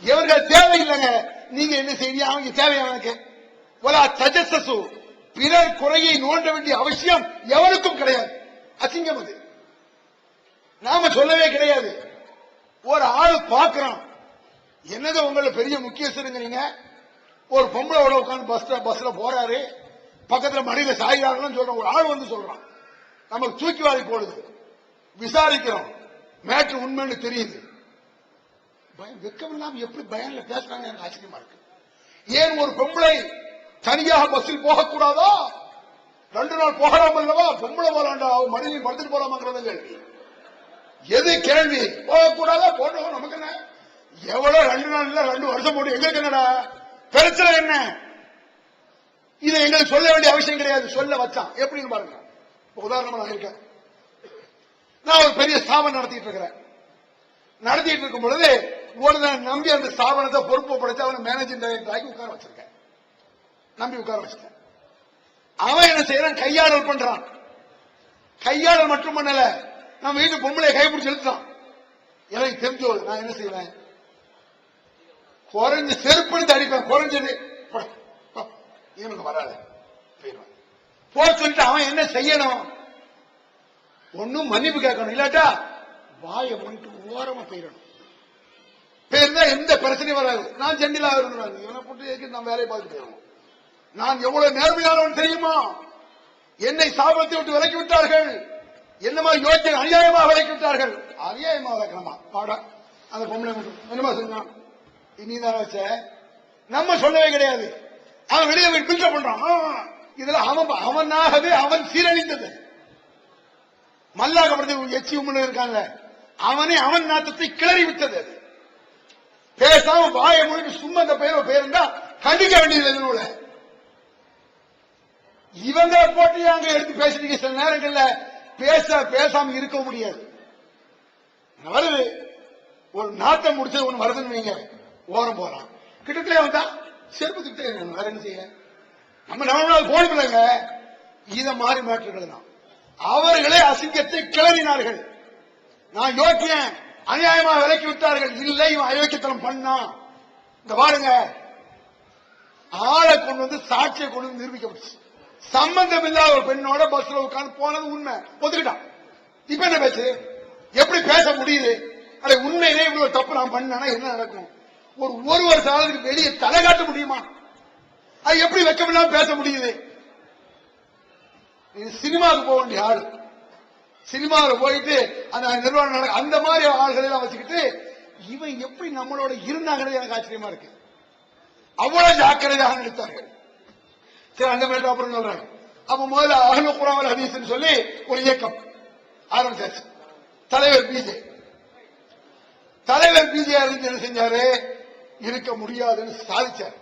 இவர்கள் தேவையில்லைங்க. நீங்க என்ன செய்ய? அவங்க தேவையானக்கு தஜசு, பிறர் குறையை நோண்ட வேண்டிய அவசியம் எவருக்கும் கிடையாது. அசிங்கம் அது. நாம சொல்லவே கிடையாது. ஒரு ஆள் பார்க்கிறான், என்னது உங்களை பெரிய முக்கியஸ்தருங்கிறீங்க, ஒரு பொம்பளை உட்காந்து பஸ்ல போறாரு, பக்கத்துல மடியில சாயிறாங்கன்னு சொல்றோம். ஒரு ஆள் வந்து சொல்றான், நமக்கு தூக்கி வாரி போடுது. விசாரிக்கிறோம், மேட்ரு உண்மைன்னு தெரியுது. வெக்கம் இல்லாம எப்படி பயன்ல பேசுறாங்க, எனக்கு ஆச்சரியமா இருக்கு. ஏன் ஒரு பொம்பளை தனியாக பஸ்ஸில் போகக்கூடாதா? 2 நாள் போகலாம் அல்லவா? பொம்பளை போலாண்டா, மடியில் படுத்துட்டு போலாமாங்கிறத கேள்வி. எது கேள்வி? போகக்கூடாதா? போட்டோம், நமக்கு என்ன? எவ்வளவு 2 நாள் இல்ல 2 வருஷம் போட்டு எங்களுக்கு என்னடா பிரச்சனை? என்ன இதை எங்களுக்கு சொல்ல வேண்டிய அவசியம் கிடையாது. சொல்ல வச்சான் எப்படின்னு பாருங்க. உதாரணமா நான் இருக்கேன், நான் ஒரு பெரிய ஸ்தாபனம் நடத்திட்டு இருக்கிறேன். நடத்திட்டு இருக்கும் பொழுது ஒரு நம்பி அந்த ஸ்தாபனத்தை பொறுப்பு படைச்சு அவனை மேனேஜிங் டைரக்டர் ஆகி உட்கார வச்சிருக்கேன். நம்பி உட்கார வச்சிருக்கேன். அவன் என்ன செய்யறான்? கையாளல் பண்றான். கையாளல் மட்டும் பண்ணல, நம்ம வீட்டு பொம்பளை கைப்பிடிச்சு இழுத்தான். எனக்கு தெரிஞ்சு நான் என்ன செய்வேன்? குறைஞ்ச செருப்படுத்து அடிப்பேன். குறைஞ்சது இவனுக்கு வராது போ சொல்லிட்டு அவன் என்ன செய்யணும்? ஒன்னும் மன்னிப்பு கேட்கணும், இல்லாட்டா வாயை பண்ணிட்டு ஓரமா போயிடணும். போயிருந்தா எந்த பிரச்சனையும் வராது. நான் ஜெண்டிலா இருந்தாங்க, இவனை போட்டு நான் வேலையை பார்த்துட்டு போயிடணும். நான் எவ்வளவு நேர்மையானவன் தெரியுமா? என்னை சாபத்தை விட்டு விலக்கி விட்டார்கள். என்ன மாதிரி யோசிச்சு அநியாயமாக விலக்கி விட்டார்கள். அநியாயமா விளக்கணுமா? பாடா அந்த பொம்பளை மட்டும் என்னமா சொன்னான்? இனிதான் வச்ச நம்ம சொல்லவே கிடையாது. அவன் வெளியே போய் பில்டப் பண்றான். இதுல அவனாகவே அவன் சீரழிந்தது. மல்லாக்கப்படுத்த எச்சி உம்மன் இருக்காங்க, அவனே அவன் நாட்டத்தை கிளறி விட்டது. அது பேசாம வாயை மூடி சும்மா அந்த பேருந்தா கண்டிக்க வேண்டியது. இவங்க போட்டு அங்க எடுத்து பேசிட்டு சில நேரங்கள்ல பேசாம இருக்க முடியாது. வருது ஒரு நாட்டம் முடிச்சது ஒண்ணு வருதுன்னு வைங்க, ஓரம் போறான். கிட்டத்தட்ட வந்தா செருப்பு திட்டே வேற என்ன செய்ய? நம்ம போடுங்க. இத மாதிரி மாற்றுகள் தான். அவர்களே அசிங்கத்தை கிளறினார்கள். நான் யோக்கியன், அநியாயமா விலக்கி விட்டார்கள். இல்லை, இவன் அயோக்கியத்தனம் பண்ணா. இந்த பாருங்க, ஆளை கொண்டு வந்து சாட்சியை கொண்டு வந்து நிரூபிக்கப்பட்டுச்சு. சம்பந்தம் இல்லாத ஒரு பெண்ணோட பஸ்ல உட்கார்ந்து போனது உண்மை, ஒத்துக்கிட்டான். இப்ப என்ன பேச்சு? எப்படி பேச முடியுது? அதை உண்மையிலே இவ்வளவு தப்பு நான் பண்ணா என்ன நடக்கும்? ஒரு வருஷ காலத்துக்கு வெளியே தலை காட்ட முடியுமா? அது எப்படி வெக்கமில்லாம பேச முடியுது? சினிமாவுக்கு போக வேண்டிய ஆளு, சினிமாவில் போயிட்டு அந்த நிர்வாகம் அந்த மாதிரி ஆள்களை எல்லாம் வச்சுக்கிட்டு இவன் எப்படி நம்மளோட இருந்தாங்கிறது எனக்கு ஆச்சரியமா இருக்கு. அவ்வளவு ஜாக்கிரதையாக நினைத்தார்கள். சரி, அந்த மாதிரி அப்புறம் சொல்றாங்க. அப்ப முதல்ல அஹ்லுல் குர்ஆன் வல் ஹதீஸ் சொல்லி ஒரு இயக்கம் ஆரம்பிச்சாச்சு. தலைவர் பிஜே இருந்து என்ன செஞ்சாரு? இருக்க முடியாதுன்னு சாதிச்சார்.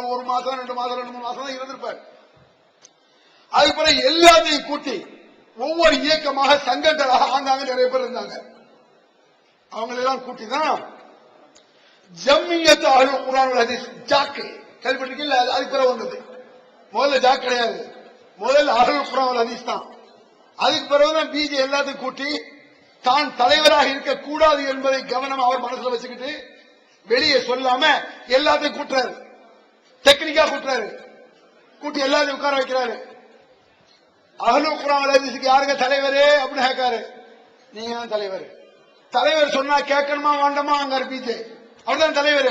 ஒரு மாசம் 2 மாசம் 3 மாசம் தான் இருந்திருப்பார். அதுக்கு பிறகு எல்லாத்தையும் கூட்டி ஒவ்வொரு இயக்கமாக சங்கங்களாக ஆங்காங்க நிறைய பேர் இருந்தாங்க. அவங்களெல்லாம் கூட்டி தான் ஜம்மியத் அஹ்லுல் குர்ஆன் வல் ஹதீஸ் ஜாக் கேள்விப்பட்டிருக்கீங்களா? அதுக்கு பிறகு வந்தது. முதல்ல ஜாக் கிடையாது, முதல்ல அஹ்லுல் குர்ஆன் வல் ஹதீஸ் தான். அதுக்கு பிறகுதான் பிஜே எல்லாத்தையும் கூட்டி தான் தலைவராக இருக்கக்கூடாது என்பதை கவனம் அவர் மனசுல வச்சுக்கிட்டு வெளியே சொல்லாம எல்லாத்தையும் கூட்டுறாரு, டெக்னிக்கா கூட்டுறாரு. கூட்டி எல்லாத்தையும் உட்கார வைக்கிறாரு. அஹ்லுல் குர்ஆன் வல் ஹதீஸ்க்கு யாருங்க தலைவர் அப்படின்னு கேட்காரு. நீங்க தான் தலைவர். தலைவர் சொன்னா கேட்கணுமா வேண்டாமா? அங்க பிஜே அவர்தான் தலைவர்.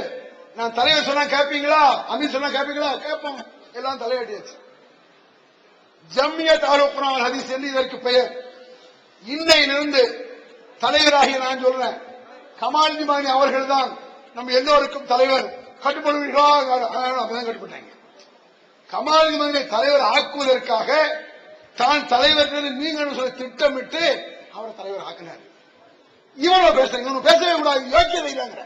நான் தலைவர் சொன்னா கேட்பீங்களா, அமீர் சொன்னா கேட்பீங்களா? கேட்போம். எல்லாம் தலையாட்டியாச்சு. ஜம்மியத் அஹ்லுல் குர்ஆன் வல் ஹதீஸ் என்று இதற்கு பெயர். இன்னையிலிருந்து தலைவராகிய நான் சொல்றேன், கமால் ஜிமானி அவர்கள் தான் நம்ம எல்லோருக்கும் தலைவர். கட்டுப்படுவீர்களா? அப்பதான் கட்டுப்பட்டாங்க. கமால் ஜிமானி தலைவர் ஆக்குவதற்காக தான் தலைவர் நீங்க சொல்ல திட்டமிட்டு அவரை தலைவர் ஆக்கினார். இவனும் பேசுறீங்க, பேசவே கூடாது, யோக்கியதை இல்லைங்கிற.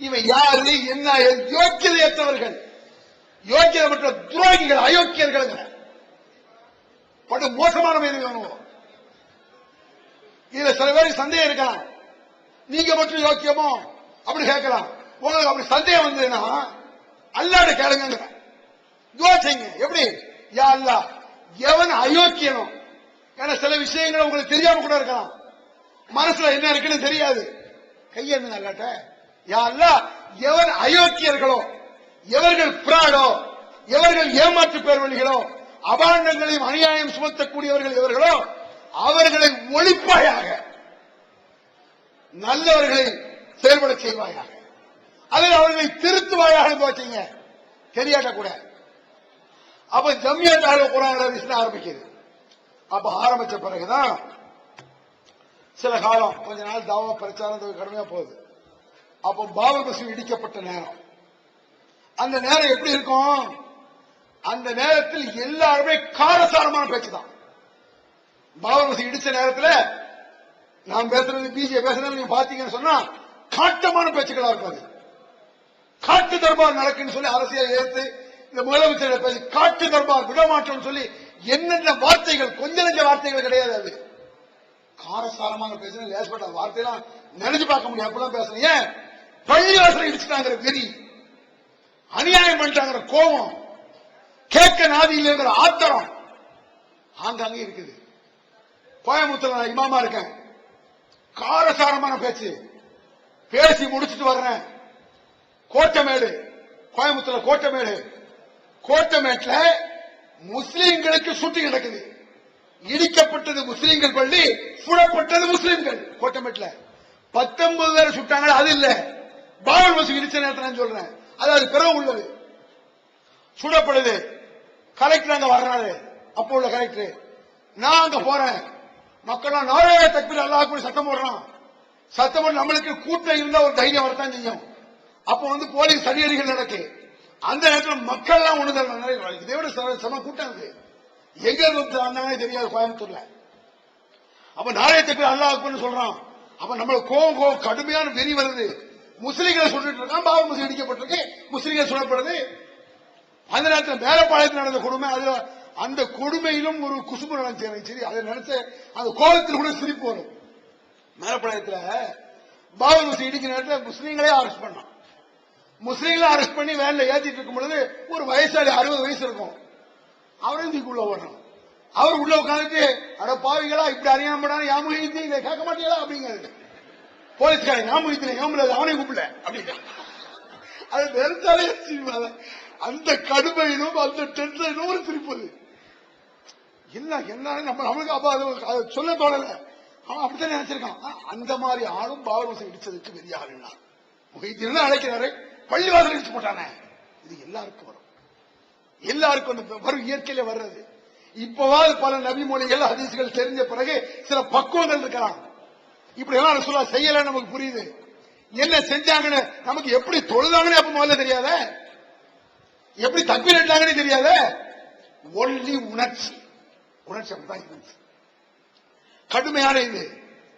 இவன் யாரு என்ன? யோக்கியதையற்றவர்கள், யோக்கியமற்ற துரோகிகள், அயோக்கியர்கள். படு மோசமான வேணும். இதுல சில பேருக்கு சந்தேகம் இருக்கலாம், நீங்க மட்டும் யோக்கியமோ அப்படி கேட்கலாம். உங்களுக்கு அப்படி சந்தேகம் வந்ததுன்னா அல்லாஹ்ட்ட கேளுங்க, துஆ செய்யுங்க. எப்படி? யா அல்லாஹ், எவன் அயோக்கியனோ, ஏன்னா சில விஷயங்கள் உங்களுக்கு தெரியாம கூட இருக்கலாம், மனசுல என்ன இருக்குன்னு தெரியாது. கையெழுந்து அல்லாஹ்ட்ட, யா அல்லாஹ், எவன் அயோக்கியர்களோ, எவர்கள் பிராடோ, எவர்கள் ஏமாற்று பேர்வழிகளோ, அபாண்டங்களையும் அநியாயம் சுமத்தக்கூடியவர்கள் எவர்களோ அவர்களை ஒழிப்பாயாக, நல்லவர்களை செயல்பட செய்வாயாக, அதில் அவர்களை திருத்துவாயாக வச்சீங்க. தெரியாட்ட கூட. அப்ப ஜம்மியத் அஹ்லுல் குர்ஆன் வல் ஹதீஸ் ஆரம்பிக்குது. அப்ப ஆரம்பிச்ச பிறகுதான் சில காலம், கொஞ்ச நாள் தாவா பிரச்சாரம் கடுமையா போகுது. அப்ப பாபர் மசூதி இடிக்கப்பட்ட நேரம், அந்த நேரம் எப்படி இருக்கும்? அந்த நேரத்தில் எல்லாருமே காரசாரமான பேச்சு தான். பாபர் மசூதி இடிச்ச நேரத்தில் நான் பேசுறது, பிஜே பேசுறது நீங்க பாத்தீங்கன்னு சொன்னா காட்டமான பேச்சுக்களா இருக்காது. காட்டு தர்பார் நடக்குன்னு சொல்லி அரசியல் ஏற்று இந்த முதலமைச்சர் பேசி காட்டு தர்பார் விடமாற்றம் சொல்லி என்னென்ன வார்த்தைகள், கொஞ்ச நெஞ்ச வார்த்தைகள் கிடையாது. அது காரசாரமாக பேசுற லேசப்பட்ட வார்த்தையெல்லாம் நினைச்சு பார்க்க முடியும். அப்படிலாம் பேசுறீங்க. பள்ளிவாசலை இடிச்சுட்டாங்கிற வெறி, அநியாயம் பண்ணிட்டாங்கிற கோபம், கேட்க நாதி இல்லைங்கிற ஆத்திரம் ஆங்காங்க இருக்குது. கோயம்புத்தூர் நான் இமாமா இருக்கேன், காரசாரமான பேச்சு பேசி முடிச்சுட்டு வர்றேன். கோட்டமேடு, கோயம்புத்தூர்ல கோட்டமேடு, கோட்டமேட்ல முஸ்லீம்களுக்கு ஷூட்டிங் நடக்குது. இடிக்கப்பட்டது முஸ்லீம்கள் பள்ளி, சுடப்பட்டது முஸ்லீம்கள். கோட்டமேட்ல 19 பேர் சுட்டாங்க. அது இல்ல, பாபர் மசூதி இடிச்ச நேரத்தில் நான் சொல்றேன். அது பிறகு உள்ளது. சுடப்படுது. கலெக்டர் அங்க வர்றாரு, அப்போ உள்ள கலெக்டர். நான் அங்க போறேன், மக்கள் நாரே தக்பீர் அல்லாஹ் அக்பர் சத்தம் போடுறான். சத்தம் போட்டு நம்மளுக்கு கூட்டம் இருந்தா ஒரு தைரியம் வரத்தான் செய்யும். அப்ப போலீஸ் சதியடிகள் நடக்கு. அந்த நேரத்தில் மக்கள் எல்லாம் ஒண்ணுதான், இதை விட சம கூட்டம் இருக்கு. எங்க வந்தாங்கன்னு தெரியாது கோயம்புத்தூர்ல. அப்ப நாரே தக்பீர் அல்லாஹ் அக்பர்னு சொல்றான். அப்ப நம்மளுக்கு கோவம் கடுமையான வெறி வருது. முஸ்லீம்களை சொல்லிட்டு இருக்கான், பாபர் மசூதி இடிக்கப்பட்டிருக்கு, முஸ்லீம்கள் சொல்லப்படுது. அந்த நேரத்தில் மேலப்பாளையத்தில் நடந்த கொடுமை, அது அந்த கொடுமையிலும் ஒரு குசும்பு நடந்துச்சு. சரி, அதை நினைச்ச அந்த கோபத்தில் கூட சிரிப்பு வரும். மேலப்பாளையத்தில் பாபர் மசூதி இடிக்கிற நேரத்தில் முஸ்லீம்களே அரெஸ்ட் பண்ணான். முஸ்லீம்களை அரெஸ்ட் பண்ணி வேன்ல ஏத்திட்டு இருக்கும் பொழுது ஒரு வயசாளி 60 வயசு இருக்கும், அவரையும் தூக்கி உள்ள ஓடுறோம். அவர் உள்ள உட்காந்துட்டு அட பாவிகளா இப்படி அறியாம யாமுகீத்தி இதை கேட்க மாட்டீங்களா அப்படிங்கிறது. போலீஸ்காரன் யாமுகீத்தி ஏன் அவனையும் கூப்பிடல அப்படின்னு அது நிறுத்தாலே அந்த கடுமையிலும் அந்த டென்ஷனும் ஒரு சிரிப்பது என்ன என்ன நம்மளுக்கு அப்ப சொல்ல தோணல. அவன் அப்படித்தான் நினைச்சிருக்கான். அந்த மாதிரி ஆளும் பாபர் மசூதி இடிச்சதுக்கு பெரிய ஆளுனா முஹிதீன் அழைக்கிறாரு, பள்ளிவாசல் இடிச்சு போட்டானே. இது எல்லாருக்கும் வரும், எல்லாருக்கும் வரும், இயற்கையில வர்றது. இப்பவாது பல நபி மொழிகள் ஹதீஸ்கள் தெரிஞ்ச பிறகு சில பக்குவங்கள் இருக்கலாம். இப்படி எல்லாம் ரசூலுல்லாஹ் செய்யல நமக்கு புரியுது. என்ன செஞ்சாங்கன்னு நமக்கு எப்படி தொழுதாங்கன்னு அப்ப முதல்ல தெரியாத, எப்படி தக்பீர் எடுத்தாங்கன்னு தெரியாத. ஒன்லி உணர்ச்சி அப்படிதான் இருந்துச்சு. கடுமையான இது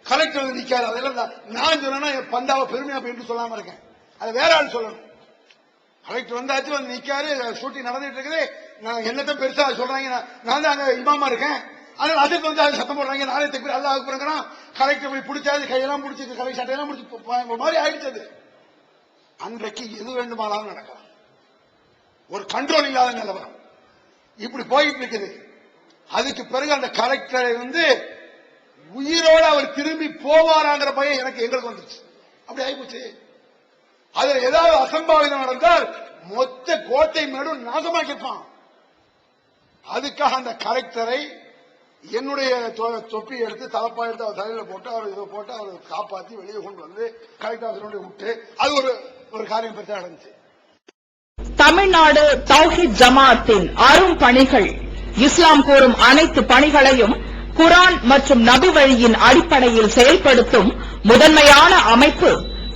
கலெக்டர் நிக்காது. அதெல்லாம் நான் சொன்னா பந்தாவை பெருமையா போயிட்டு சொல்லாம இருக்கேன், அது வேற ஆள் சொல்லணும். கலெக்டர் வந்தாச்சு வந்து நிக்காரு, ஷூட்டிங் நடந்துட்டு இருக்குது. நான் என்னத்தான் பெருசா சொல்றாங்க, நான் தான் அங்க இமாமா இருக்கேன். அதனால அதுக்கு வந்து அது சத்தம் போடுறாங்க, நாளை தக்பீர் அல்லாஹ் அக்பர்ங்கறான். கலெக்டர் போய் பிடிச்சாது, கையெல்லாம் பிடிச்சி கலெக்டர் சட்டையெல்லாம் பிடிச்சி மாதிரி ஆயிடுச்சது. அன்றைக்கு எது வேண்டுமானாலும் நடக்கலாம், ஒரு கண்ட்ரோல் இல்லாத நிலவரம் இப்படி போயிட்டு இருக்குது. அதுக்கு பிறகு அந்த கலெக்டரை வந்து உயிரோட அவர் திரும்பி போவாராங்கிற பயம் எங்களுக்கு வந்துருச்சு. அப்படி ஆயிப்போச்சு. அதுல ஏதாவது அசம்பாவிதம் நடந்தால் மொத்த கோட்டை மேடும் நாசமாக்கிருப்பான். அதுக்காக அந்த கலெக்டரை என்னுடைய தொப்பி எடுத்து தலப்பா எடுத்து அவர் தலையில போட்டு அவர் இதை போட்டு அவரை காப்பாற்றி வெளியே கொண்டு வந்து கலெக்டர் ஆஃபீஸரோட விட்டு அது ஒரு காரியம் பெருசா நடந்துச்சு. தமிழ்நாடு தௌஹீத் ஜமாஅத்தின் அரும் பணிகள், இஸ்லாம் கூறும் அனைத்து பணிகளையும் குர்ஆன் மற்றும் நபி வழியின் அடிப்படையில் செயல்படுத்தும் முதன்மையான அமைப்பு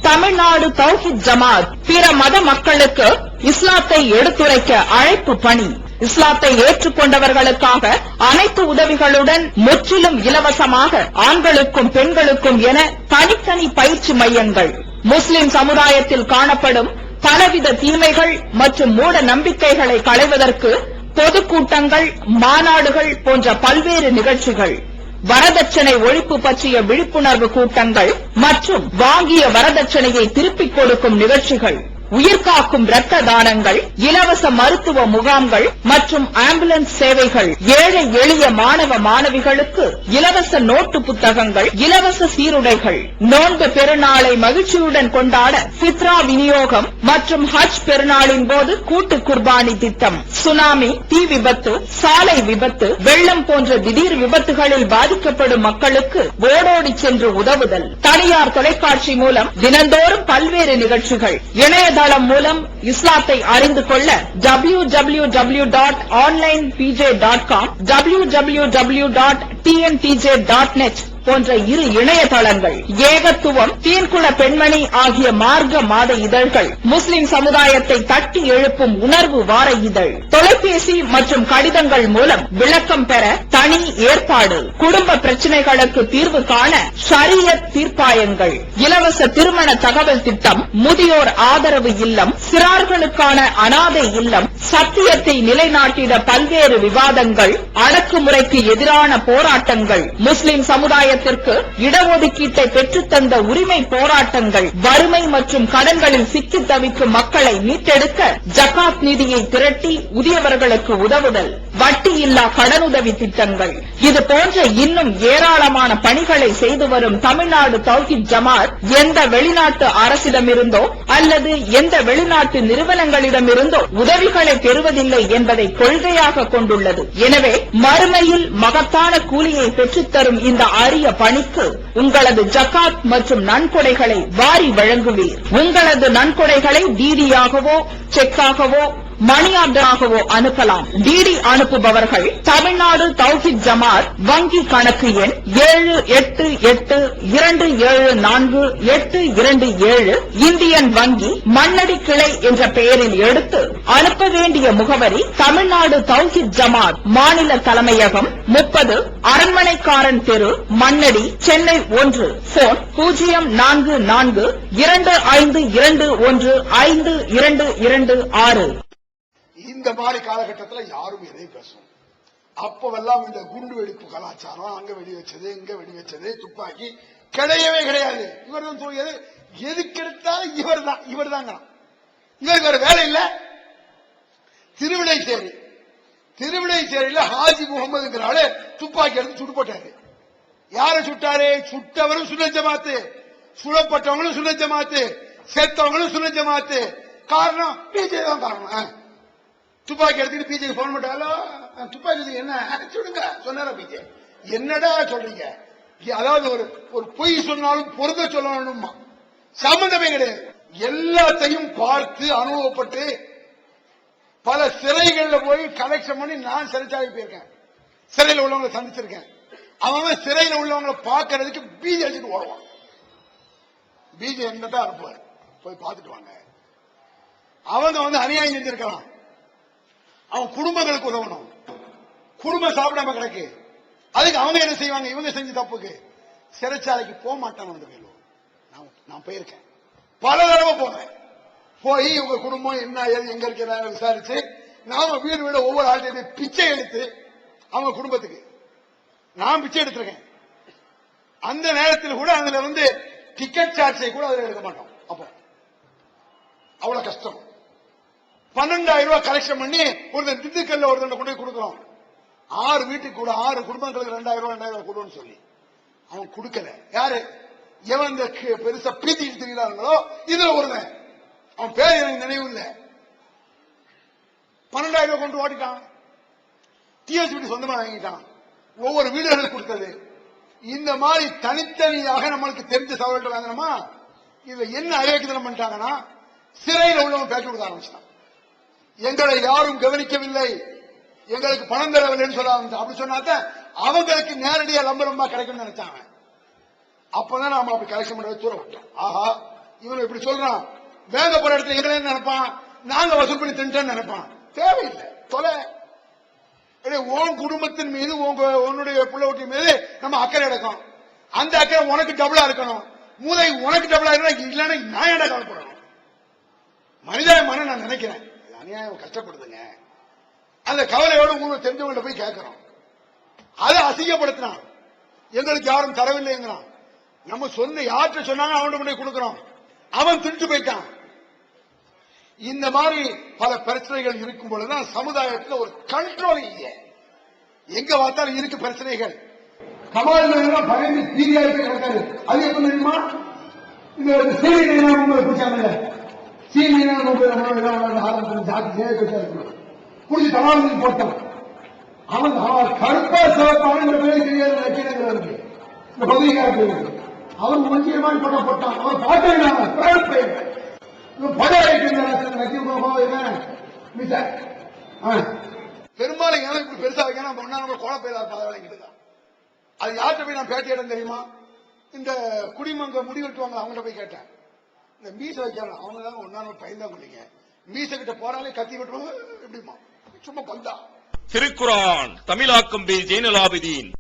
தமிழ்நாடு தௌஹீத் ஜமாஅத். பிற மத மக்களுக்கு இஸ்லாத்தை எடுத்துரைக்க அழைப்பு பணி. இஸ்லாத்தை ஏற்றுக்கொண்டவர்களுக்காக அனைத்து உதவிகளுடன் முற்றிலும் இலவசமாக ஆண்களுக்கும் பெண்களுக்கும் என தனித்தனி பயிற்சி மையங்கள். முஸ்லிம் சமுதாயத்தில் காணப்படும் பலவித தீமைகள் மற்றும் மூட நம்பிக்கைகளை களைவதற்கு பொதுக்கூட்டங்கள், மாநாடுகள் போன்ற பல்வேறு நிகழ்ச்சிகள், வரதட்சணை ஒழிப்பு பற்றிய விழிப்புணர்வு கூட்டங்கள் மற்றும் வாங்கிய வரதட்சணையை திருப்பிக் கொடுக்கும் நிகழ்ச்சிகள், உயிர்காக்கும் இரத்த தானங்கள், இலவச மருத்துவ முகாம்கள் மற்றும் ஆம்புலன்ஸ் சேவைகள், ஏழை எளிய மாணவ மாணவிகளுக்கு இலவச நோட்டு புத்தகங்கள், இலவச சீருடைகள், நோன்பு பெருநாளை மகிழ்ச்சியுடன் கொண்டாட ஃபித்ரா விநியோகம் மற்றும் ஹஜ் பெருநாளின் போது கூட்டு குர்பானி திட்டம், சுனாமி, தீ விபத்து, சாலை விபத்து, வெள்ளம் போன்ற திடீர் விபத்துகளில் பாதிக்கப்படும் மக்களுக்கு ஓடோடி சென்று உதவுதல், தனியார் தொலைக்காட்சி மூலம் தினந்தோறும் பல்வேறு நிகழ்ச்சிகள், இணையதளம் மூலம் இஸ்லாத்தை அறிந்து கொள்ள www.onlinepj.com, www.tntj.net போன்ற இரு இணையதளங்கள், ஏகத்துவம், தீன்குல பெண்மணி ஆகிய மார்க்க மாத இதழ்கள், முஸ்லிம் சமுதாயத்தை தட்டி எழுப்பும் உணர்வு வார இதழ், தொலைபேசி மற்றும் கடிதங்கள் மூலம் விளக்கம் பெற தனி ஏற்பாடு, குடும்ப பிரச்சினைகளுக்கு தீர்வு காண ஷரியத் தீர்ப்பாயங்கள், இலவச திருமண தகவல் திட்டம், முதியோர் ஆதரவு இல்லம், சிறார்களுக்கான அனாதை இல்லம், சத்தியத்தை நிலைநாட்டிட பல்வேறு விவாதங்கள், அடக்குமுறைக்கு எதிரான போராட்டங்கள், முஸ்லிம் சமுதாயத்திற்கு இடஒதுக்கீட்டை பெற்றுத்தந்த உரிமை போராட்டங்கள், வறுமை மற்றும் கடன்களில் சிக்கி தவிக்கும் மக்களை மீட்டெடுக்க ஜகாத் நிதியை திரட்டி உரியவர்களுக்கு உதவுதல், வட்டியில்லா கடனுதவி திட்டங்கள், இது போன்ற இன்னும் ஏராளமான பணிகளை செய்து வரும் தமிழ்நாடு தௌஹீத் ஜமாஅத் எந்த வெளிநாட்டு அரசிடமிருந்தோ அல்லது எந்த வெளிநாட்டு நிறுவனங்களிடமிருந்தோ உதவிகளை பெறுவதில்லை என்பதை கொள்கையாக கொண்டுள்ளது. எனவே மறுமையில் மகத்தான கூலியை பெற்றுத்தரும் இந்த அரிய பணிக்கு உங்களது ஜகாத் மற்றும் நன்கொடைகளை வாரி வழங்குவீர். உங்களது நன்கொடைகளை டிடியாகவோ செக்காகவோ மணி ஆர்டராகவோ அனுப்பலாம். டிடி அனுப்புபவர்கள் தமிழ்நாடு தௌஹீத் ஜமாஅத் வங்கி கணக்கு எண் 7882748227 இந்தியன் வங்கி மண்ணடி கிளை என்ற பெயரில் எடுத்து அனுப்ப வேண்டிய முகவரி தமிழ்நாடு தௌஹீத் ஜமாஅத் மாநில தலைமையகம் 30 அரண்மனைக்காரன் தெரு, மண்ணடி, சென்னை 1. போன் 044225215226. இந்த மாதிரி காலகட்டத்தில் யாரும் எதையும் பேசும். அப்பவெல்லாம் இந்த குண்டு வெடிப்பு கலாச்சாரம், அங்க வெடி வச்சது, இங்க வெடி வச்சது, துப்பாக்கி கிடையவே கிடையாது. இவர் தான் எதுக்கு எடுத்தாலும் இவர் தாங்க. உங்களுக்கு வேற வேலை இல்ல. திருவிடைச்சேரியில ஹாஜி முகமதுங்கிற ஆளு துப்பாக்கி எடுத்து சுட்டு போட்டாரு. யாரை சுட்டாரு? சுட்டவரும் சுன்னத் ஜமாத்து, சுடப்பட்டவங்களும் சுன்னத் ஜமாத்து, செத்தவங்களும் சுன்னத் ஜமாத்து. காரணம் பிஜே தான் காரணம். துப்பாக்கி எடுத்துட்டு பிஜே போன் பண்ணாலும் துப்பாக்கி என்ன சுடுங்க சொன்னாரா பிஜே? என்னடா சொல்றீங்க? அதாவது ஒரு பொய் சொன்னாலும் பொருந்த சொல்லணுமா? சம்பந்தமே கிடையாது. எல்லாத்தையும் பார்த்து அனுபவப்பட்டு பல சிறைகள்ல போய் கலெக்ஷன் பண்ணி நான் சிறைச்சாலைக்கு போயிருக்கேன். சிறையில் உள்ளவங்களை சந்திச்சிருக்கேன். அவன் சிறையில் உள்ளவங்களை பார்க்கறதுக்கு பீஜ் அடிச்சுட்டு ஓடுவான். பீஜ் என்னதான் அனுப்புவார், போய் பார்த்துட்டு வாங்க. அவங்க அநியாயம் செஞ்சிருக்கலாம். அவன் குடும்பங்களுக்கு உதவணும். குடும்பம் சாப்பிடாம கிடக்கு. அதுக்கு அவங்க என்ன செய்வாங்க? இவங்க செஞ்ச தப்புக்கு சிறைச்சாலைக்கு போக மாட்டாங்க. நான் போயிருக்கேன், பல தடவை போனேன். போய் உங்க குடும்பம் என்ன எங்க இருக்கிற விசாரிச்சு நாம வீடு வீடு ஒவ்வொரு ஆள்கிட்ட பிச்சை எடுத்து அவங்க குடும்பத்துக்கு நான் பிச்சை எடுத்திருக்கேன். அந்த நேரத்தில் கூட அதுல டிக்கெட் சார்ஜை கூட அதுல எடுக்க மாட்டோம். அப்போ அவ்வளவு கஷ்டம். 12,000 ரூபாய் கலெக்ஷன் பண்ணி ஒரு திண்டுக்கல்ல ஒரு கொண்டு போய் கொடுக்கிறோம். 6 வீட்டுக்கு கூட 6 குடும்பங்களுக்கு 2,000 ரூபாய் கொடுன்னு சொல்லி அவன் கொடுக்கல. யாரு? எவன் பெருசா பீத்திட்டு திரிகிறாங்களோ இதுல ஒருவன். அவன் பேர் எனக்கு நினைவு இல்லை. 12,000 ரூபாய் கொண்டு ஓட்டிட்டான். டிஎஸ் வீட்டு சொந்தமா வாங்கிட்டான். ஒவ்வொரு வீடுகளுக்கு கொடுத்தது. இந்த மாதிரி தனித்தனியாக நம்மளுக்கு தெரிஞ்ச சவால்கள் வாங்கணுமா? இதுல என்ன அயோக்கியம் பண்ணிட்டாங்கன்னா சிறையில் உள்ளவன் பேச்சு கொடுக்க ஆரம்பிச்சான். எங்களை யாரும் கவனிக்கவில்லை, எங்களுக்கு பணம் தரவில்லைன்னு சொல்ல ஆரம்பிச்சான். அப்படி சொன்னாதான் அவங்களுக்கு நேரடியா லம்பரமா கிடைக்கும்னு நினைச்சாங்க. அப்பதான் நாம அப்படி கலெக்ஷன் பண்ண தூர விட்டோம். ஆஹா, இவன் இப்படி சொல்றான், வேங்க போற இடத்துல எங்களை நினைப்பான், நாங்க வசூல் பண்ணி தின்ட்டேன்னு நினைப்பான். தேவையில்லை. தொலை உன் குடும்பத்தின் மீது உன்னுடைய பிள்ளை ஒட்டி மீது நம்ம அக்கறை எடுக்கும். அந்த அக்கறை உனக்கு டபுளா இருக்கணும். மூளை உனக்கு டபுளா இருக்கணும். இல்லைன்னா நான் என்ன கவலைப்படணும்? மனிதாயமான நான் நினைக்கிறேன். அநியாயம் கஷ்டப்படுதுங்க. அந்த கவலையோட உங்களுக்கு தெரிஞ்சவங்க போய் கேட்கிறோம். அதை அசிங்கப்படுத்தினான். எங்களுக்கு யாரும் தரவில்லைங்கிறான். நம்ம சொன்ன யார்கிட்ட சொன்னாங்க அவன் கொண்டு கொடுக்கிறோம். அவன் திட்டு போயிட்டான். இந்த மாதிரி பல பிரச்சனைகள் இருக்கும் பொழுதுதான் சமுதாயத்தில் ஒரு கண்ட்ரோல் இல்லை. எங்க பார்த்தாலும் இருக்கு பிரச்சனைகள். கமால் பயந்து தீரியாரு கிடக்காரு. அது எப்ப தெரியுமா? இந்த சீனியர் பிடிச்சாங்க. சீனியர் குடிச்சு கமால் போட்டான். அவன் கருப்பா சிவப்பான பேர் தெரியாது. இருக்கு இந்த பகுதிக்கார அவன் மஞ்சள் மாதிரி படம் போட்டான். அவன் பார்த்தேன் பெரும்பாலும் இப்படி பெருசா வைக்கணும். கோலப்பையில பதவிதான். அது யார்கிட்ட போய் நான் பேட்டி இடம் தெரியுமா? இந்த குடிமங்க முடி வெட்டுவாங்க, அவங்கள்ட்ட போய் கேட்டேன். இந்த மீச வைக்கலாம் அவங்க தான் ஒன்னா பயந்தான் கொண்டீங்க. மீச கிட்ட போறாலே கத்தி வெட்டுவாங்க. எப்படிமா சும்மா பந்தா. திருக்குரான் தமிழாக்கம் பி ஜெயினலாபிதீன்.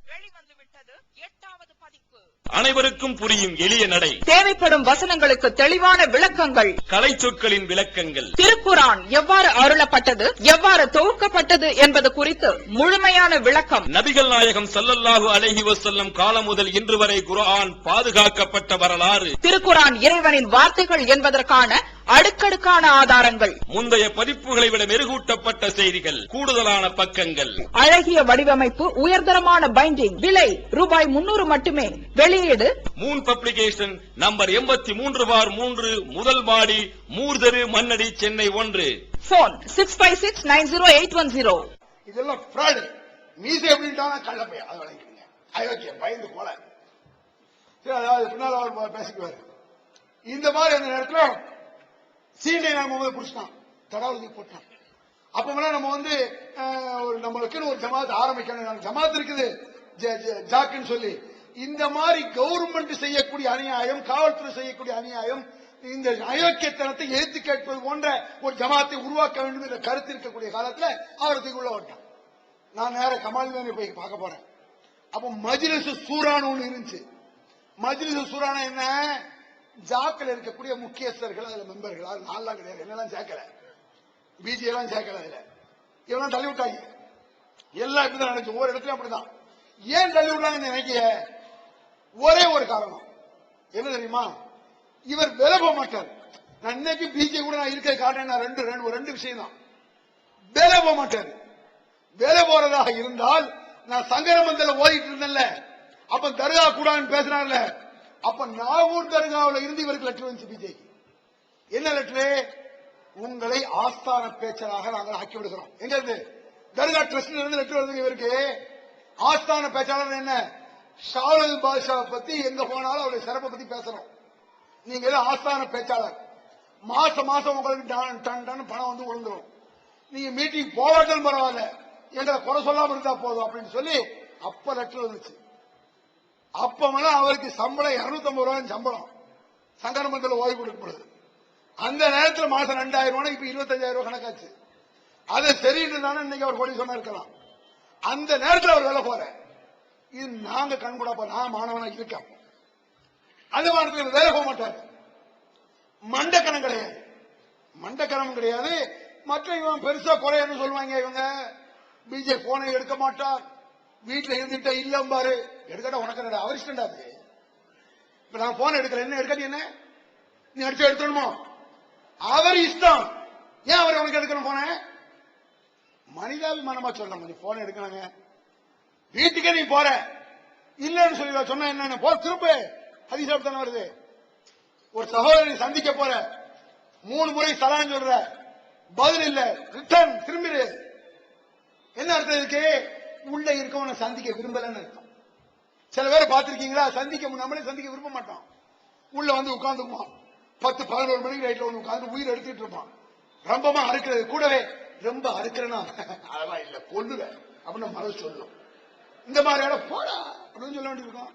அனைவருக்கும் புரியும் எளிய நடை. தேவைப்படும் வசனங்களுக்கு தெளிவான விளக்கங்கள். கலை சொற்களின் விளக்கங்கள். திருக்குரான் எவ்வாறு அருளப்பட்டது, எவ்வாறு தொகுக்கப்பட்டது என்பது குறித்து முழுமையான விளக்கம். நபிகள் நாயகம் ஸல்லல்லாஹு அலைஹி வஸல்லம் காலம் முதல் இன்று வரை குர்ஆன் பாதுகாக்கப்பட்ட வரலாறு. திருக்குரான் இறைவனின் வார்த்தைகள் என்பதற்கான அடுக்கடுக்கான ஆதாரங்கள். முந்தைய பதிப்புகளை விட மெருகூட்டப்பட்ட செய்திகள், கூடுதலான பக்கங்கள், அழகிய வடிவமைப்பு, உயர்தரமான பைண்டிங். விலை ₹300 மட்டுமே. வெளியீடு மூன் பப்ளிகேஷன், நம்பர் 83/3, முதல் மாடி, மூர்தரு, மண்ணடி, சென்னை 1. போன் 65690810. இதெல்லாம் ஃப்ராட். மீசை எப்படின்ட்டானா கள்ளப்பையா அதை வழங்கிடுங்க. அயோக்கிய பயந்து போல. அதாவது பின்னால் அவர் பேசிக்குவாரு. இந்த மாதிரி அந்த நேரத்தில் சீண்டை நாம பிடிச்சிட்டான், தடாவதி போட்டான். அப்ப நம்ம நம்மளுக்குன்னு ஒரு ஜமாத் ஆரம்பிக்கணும். ஜமாத் இருக்குது ஜாக்குன்னு சொல்லி. இந்த மாதிரி கவர்மெண்ட் செய்யக்கூடிய அநியாயம், காவல்துறை செய்யக்கூடிய அநியாயம், இந்த அயோக்கியத்தனத்தை எதிர்த்து கேட்பது போன்ற ஒரு ஜமாத்தை உருவாக்க வேண்டும் என்ற கருத்து இருக்கக்கூடிய காலத்தில் அவரத்துக்கு உள்ள ஓட்டான். நான் நேர கமால் போய் பார்க்க போறேன். அப்ப மஜ்லிஸ் சூரான்னு ஒண்ணு இருந்துச்சு. மஜ்லிஸ் சூரானா என்ன? ஜாக்கில் இருக்கக்கூடிய முக்கியஸ்தர்கள், அதுல மெம்பர்கள், அது நான்லாம் கிடையாது. என்னெல்லாம் சேர்க்கல, பிஜே எல்லாம் சேர்க்கல. அதுல இவெல்லாம் தள்ளி விட்டாங்க. எல்லாம் இப்படிதான் நினைச்சு ஒவ்வொரு இடத்துலயும் அப்படிதான். ஏன் தள்ளி விட்டாங்கன்னு நினைக்க ஒரே ஒரு காரணம் என்ன தெரியுமா? இவர் விலக மாட்டார். நான் இன்னைக்கு பிஜேபி கூட நான் இருக்க காரணம் நான் ரெண்டு விஷயம் தான். வேலை போக மாட்டாரு. வேலை போறதாக இருந்தால் நான் சங்கரமந்தல ஓதிட்டு இருந்தேன்ல, அப்ப தர்கா கூடான்னு பேசுறான்ல, அப்ப நாகூர் தர்காவில் இருந்து இவருக்கு லெட்டர் வந்துச்சு பிஜேபி. என்ன லெட்டரு? உங்களை ஆஸ்தான பேச்சராக நாங்கள் ஆக்கி விடுகிறோம். எங்க இருந்து? தர்கா ட்ரஸ்ட்ல இருந்து லெட்டர் வருது இவருக்கு. ஆஸ்தான பேச்சாளர் என்ன? ஷாவுல் பாஷாவை பத்தி எங்க போனாலும் அவருடைய சிறப்பை பத்தி பேசணும். நீங்க ஆஸ்தான பேச்சாளர், மாசம் உங்களுக்கு டன் பணம் வந்து விழுந்துரும். நீங்க மீட்டிங் போராட்டம் பரவாயில்ல, எங்களை குறை சொல்லாம இருந்தா போதும் அப்படின்னு சொல்லி அப்ப லெட்டர் வந்துச்சு. அப்ப அவருக்கு சம்பளம் 250 ரூபாய் சம்பளம் சங்கரமந்தல ஓய்வு கொடுக்கப்படுது. அந்த நேரத்தில் மாசம் 2000 ரூபாய், இப்ப 25,000 ரூபாய் கணக்காச்சு. அதை சரின்னு தானே இன்னைக்கு அவர் கோடி சொன்னா இருக்கலாம். அந்த நேரத்தில் அவர் வேலை போற இது நாங்க கண்கூடா நான் மாணவனா இருக்கேன். அந்த மாநிலத்தில் வேலை போக மாட்டாரு. மண்டக்கணம் கிடையாது, மண்டக்கணம் கிடையாது. மற்ற இவன் பெருசா குறையன்னு சொல்லுவாங்க. இவங்க பிஜேபி போனை எடுக்க மாட்டார், வீட்டுல இருந்துட்ட இல்லம் பாரு எடுக்கட்டா உனக்கு அவரிஷ்டா. இப்ப நான் போன் எடுக்கிறேன், என்ன எடுக்க என்ன நீ அடிச்சு எடுத்துடணுமோ? அவர் இஷ்டம். ஏன் அவர் உனக்கு எடுக்கணும் போன? மனிதாபிமானமா சொல்லணும். நீ போன் எடுக்கணுங்க, வீட்டுக்கே நீ போற இல்லன்னு சொல்லி சொன்ன என்ன போ திரும்ப ஹதீஸ் தானே வருது. ஒரு சகோதரனை சந்திக்க போற, 3 முறை சலாம் சொல்ற, பதில் இல்ல, ரிட்டர்ன் திரும்பிடு. என்ன அர்த்தம் இதுக்கு? உள்ள இருக்கவனை சந்திக்க விரும்பலன்னு அர்த்தம். சில பேரை பார்த்திருக்கீங்களா? நம்மளே சந்திக்க விரும்ப மாட்டோம். உள்ள வந்து உட்கார்ந்துக்குவான், 10-11 மணிக்கு நைட்ல வந்து உட்கார்ந்து உயிர் எடுத்துட்டு இருப்பான். ரொம்பமா அறுக்கிறது கூடவே ரொம்ப அறுக்கிறனா அதெல்லாம் இல்ல கொல்லுவ அப்படின்னு மனசு சொல்லும். இந்த மாதிரி போடா அப்படின்னு சொல்ல வேண்டியிருக்கும்.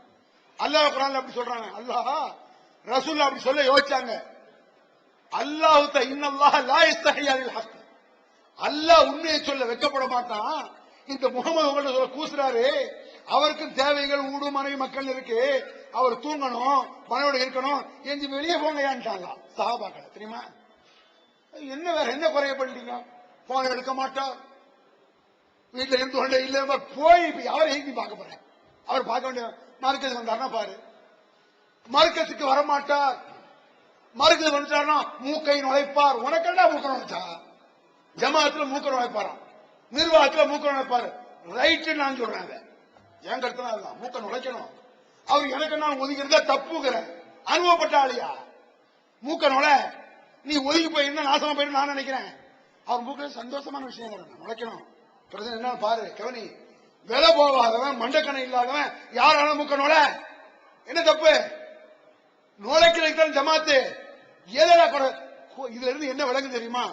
அல்லாஹ் குர்ஆன்ல அப்படி சொல்றாங்க. அல்லாஹ் ரசூல் அப்படி சொல்ல யோசிச்சாங்க. அல்லாஹ் இன்னல்லாஹ் லா யஸ்தஹி அனில் ஹக். அல்லாஹ் உண்மையை சொல்ல வெட்கப்பட மாட்டான். இந்த முகமது உங்கள்ட்ட சொல்ல கூசுறாரு, அவருக்கும் தேவைகள் ஊடு மனைவி மக்கள் இருக்கு, அவர் தூங்கணும், மனையோட இருக்கணும், எஞ்சி வெளியே போங்க ஏன்ட்டாங்க சஹாபாக்கள். தெரியுமா? என்ன வேற என்ன குறைய பண்ணிட்டீங்க? போன எடுக்க மாட்டார், வீட்டுல இருந்து கொண்டே இல்ல போய் இப்ப அவரை எழுதி பார்க்க போறேன். அவர் பார்க்க வேண்டிய மார்க்கெட் வந்தாருன்னா பாரு, மார்க்கெட்டுக்கு வரமாட்டார். மார்க்கெட் வந்துட்டாருன்னா மூக்கை நுழைப்பார். உனக்கெல்லாம் மூக்க நுழைச்சா? ஜமாத்துல மூக்க நுழைப்பாராம், நிர்வாகத்துல மூக்க நுழைப்பாரு. ரைட்டு நான் சொல்றாங்க, என் கருத்து மூக்க நுழைக்கணும். அவர் எனக்கு நான் ஒதுக்கிறதா தப்புங்கிற அனுபவப்பட்ட ஆளியா? மூக்க நுழை, நீ ஒதுக்கி போயிருந்தா நாசமா போயிரு நான் நினைக்கிறேன். அவர் மூக்க சந்தோஷமான விஷயம் நுழைக்கணும். பிரச்சனை என்ன பாரு, கவனி. விலை போகாதவன், மண்டக்கணை இல்லாதவன் யாராலும் மூக்க நுழை, என்ன தப்பு? நுழைக்கிறதுக்கு ஜமாத்து எதா கூட. இதுல இருந்து என்ன விளங்கு தெரியுமா?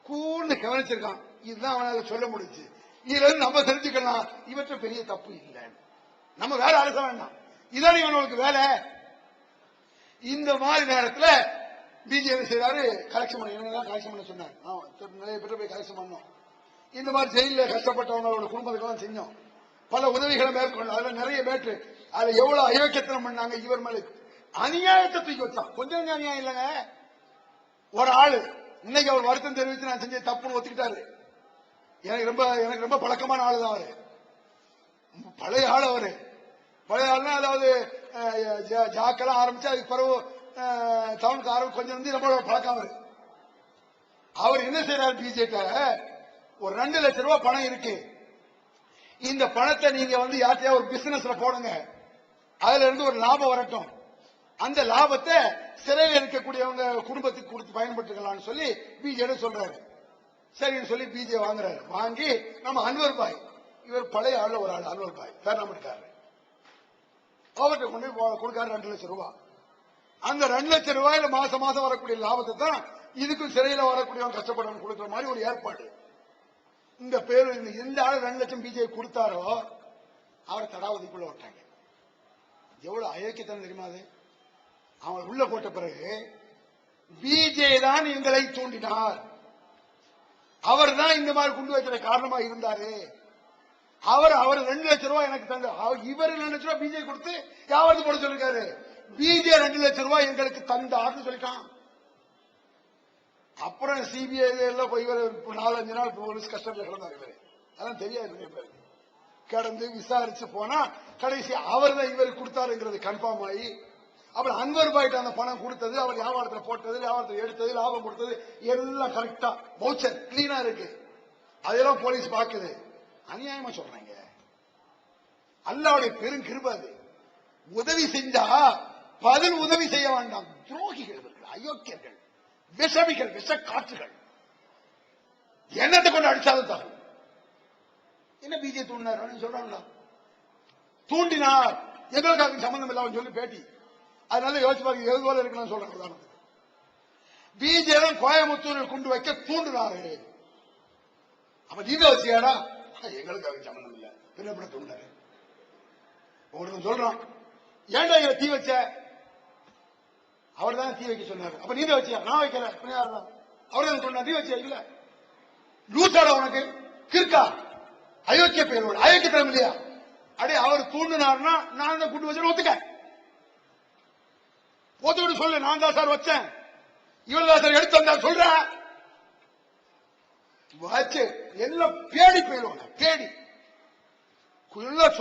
கூர்ந்து கவனிச்சிருக்கான், இதுதான் அவனால சொல்ல முடிஞ்சு. இதுல இருந்து நம்ம தெரிஞ்சுக்கலாம், இவற்ற பெரிய தப்பு இல்லை, நம்ம வேற அரச வேண்டாம், இதான் இவனுக்கு வேலை. இந்த மாதிரி நேரத்தில் பிஜேபி செய்யறாரு, கலெக்ஷன் பண்ண கலெக்ஷன் பண்ண சொன்னார். நிறைய பேர் போய் கலெக்ஷன் பண்ணோம். இந்த மாதிரி ஜெயிலில் கஷ்டப்பட்டவங்களோட குடும்பத்துக்கெல்லாம் செஞ்சோம். பல உதவிகளை மேற்கொண்டோம். அதுல நிறைய பேற்று அதுல எவ்வளவு அயோக்கியத்தனம் பண்ணாங்க. இவர் மேல அநியாயத்தை தூக்கி வச்சான். கொஞ்சம் அநியாயம் இல்லைங்க. ஒரு ஆளு இன்னைக்கு அவர் வருத்தம் தெரிவித்து நான் செஞ்ச தப்புன்னு ஒத்துக்கிட்டாரு. எனக்கு ரொம்ப பழக்கமான ஆளு தான் அவரு, பழைய ஆள் அவரு. பழைய ஆளுனா அதாவது ஜாக்கெல்லாம் ஆரம்பிச்சு அதுக்கு பிறகு டவுனுக்கு ஆரம்பிச்சு கொஞ்சம் வந்து ரொம்ப பழக்கம் அவரு. அவர் என்ன செய்யறாரு, பிஜேபி ஒரு 2 லட்சம் ரூபாய் பணம் இருக்கு, இந்த பணத்தை நீங்க வந்து யார்ட்டையா ஒரு பிசினஸ்ல போடுங்க, அதுல இருந்து ஒரு லாபம் வரட்டும், அந்த லாபத்தை சிறையில் இருக்கக்கூடியவங்க குடும்பத்துக்கு கொடுத்து பயன்படுத்திக்கலாம்னு சொல்லி பிஜேபி சொல்றாரு. சரின்னு சொல்லி பிஜே வாங்குறாரு. வாங்கி நம்ம அன்வர் பாய், இவர் பழைய ஆளு ஒரு ஆள், அன்வர் பாய் பேர்னாமட்டுக்காரர், அவர்கிட்ட கொண்டு கொடுக்காரு 2 லட்சம் ரூபாய். அந்த 2 லட்சம் ரூபாயில மாசம் மாசம் வரக்கூடிய லாபத்தை தான் இதுக்கும் சிறையில் வரக்கூடியவங்க கஷ்டப்படணும் கொடுக்குற மாதிரி ஒரு ஏற்பாடு. இந்த பேரு எந்த ஆளு 2 லட்சம் பிஜே கொடுத்தாரோ அவரை தடாவதிக்குள்ள விட்டாங்க. எவ்வளவு அயோக்கியத்தனம் தெரியுமா அது? அவன் உள்ள போட்ட பிறகு பிஜே தான் எங்களை தூண்டினார், அவர் தான் இந்த மாதிரி குண்டு வைக்கிற காரணமா இருந்தாரு. அவர் 2 லட்சம் ரூபாய் எனக்கு தந்த, இவர் 2 லட்சம் ரூபாய் பிஜே கொடுத்து யாவது போட சொல்லிருக்காரு. பிஜே 2 லட்சம் ரூபாய் எங்களுக்கு தந்தார்னு சொல்லிட்டான். அப்புறம் சிபிஐ எல்லாம் போய் 4-5 நாள் போலீஸ் கஸ்டடியில் கிடந்தார். இவரு அதெல்லாம் தெரியாது, கடந்து விசாரிச்சு போனா கடைசி அவர் தான் இவருக்கு கொடுத்தாருங்கிறது கன்ஃபார்ம் ஆகி அப்புறம் அன்வர் பாய்ட்டு அந்த பணம் கொடுத்தது, அவர் வியாபாரத்தில் போட்டது, வியாபாரத்தில் எடுத்தது, லாபம் கொடுத்தது எல்லாம் கரெக்டா வவுச்சர் கிளீனா இருக்கு. அதெல்லாம் போலீஸ் பாக்குது. அநியாயமா சொல்றாங்க. அல்லாஹ்வுடைய பெரும் கிருபை அது. உதவி செஞ்சா பதில் உதவி செய்ய வேண்டாம். துரோகிகள் இவர்கள், அயோக்கியர்கள், விஷமிகள், விஷ காற்றுகள். என்னத்தை கொண்டு அடிச்சாலும் தான் என்ன பிஜே தூண்டினார் சொல்றாங்களா? தூண்டினார், எங்களுக்கு சம்பந்தம் இல்லாம சொல்லி பேட்டி. அதனால யோசிச்சு பாருங்க எது போல இருக்குன்னு சொல்றாங்க. பிஜே தான் கோயம்புத்தூரில் கொண்டு வைக்க தூண்டினாரு. அப்ப நீங்க வச்சியாடா? எங்களுக்கு அதுக்கு சம்பந்தம் இல்ல, பின்னப்பட தூண்டினாரு. உங்களுக்கு சொல்றான், ஏன்டா இவ தீ வச்ச? அவர் தான் தீ வைக்க சொன்னாரு. அப்ப நீங்க வச்சியா? நான் வைக்கல. அவர் தான் சொன்னா தீ வச்சியா? இல்ல. லூசாடா உனக்கு கிருக்கா? அயோக்கிய பெயரோடு அயோக்கியத்தனம் இல்லையா? அடே அவர் தூண்டினார்னா நான் தான் கூட்டு வச்சு ஒத்துக்க ஒத்துக்கிட்டு சொல்லு, நான் தான் சார் வச்சேன், இவள் தான் சார் எடுத்து வந்தா சொல்ற வச்சு எல்லாம் பேடி போயிடுவாங்க. பேடி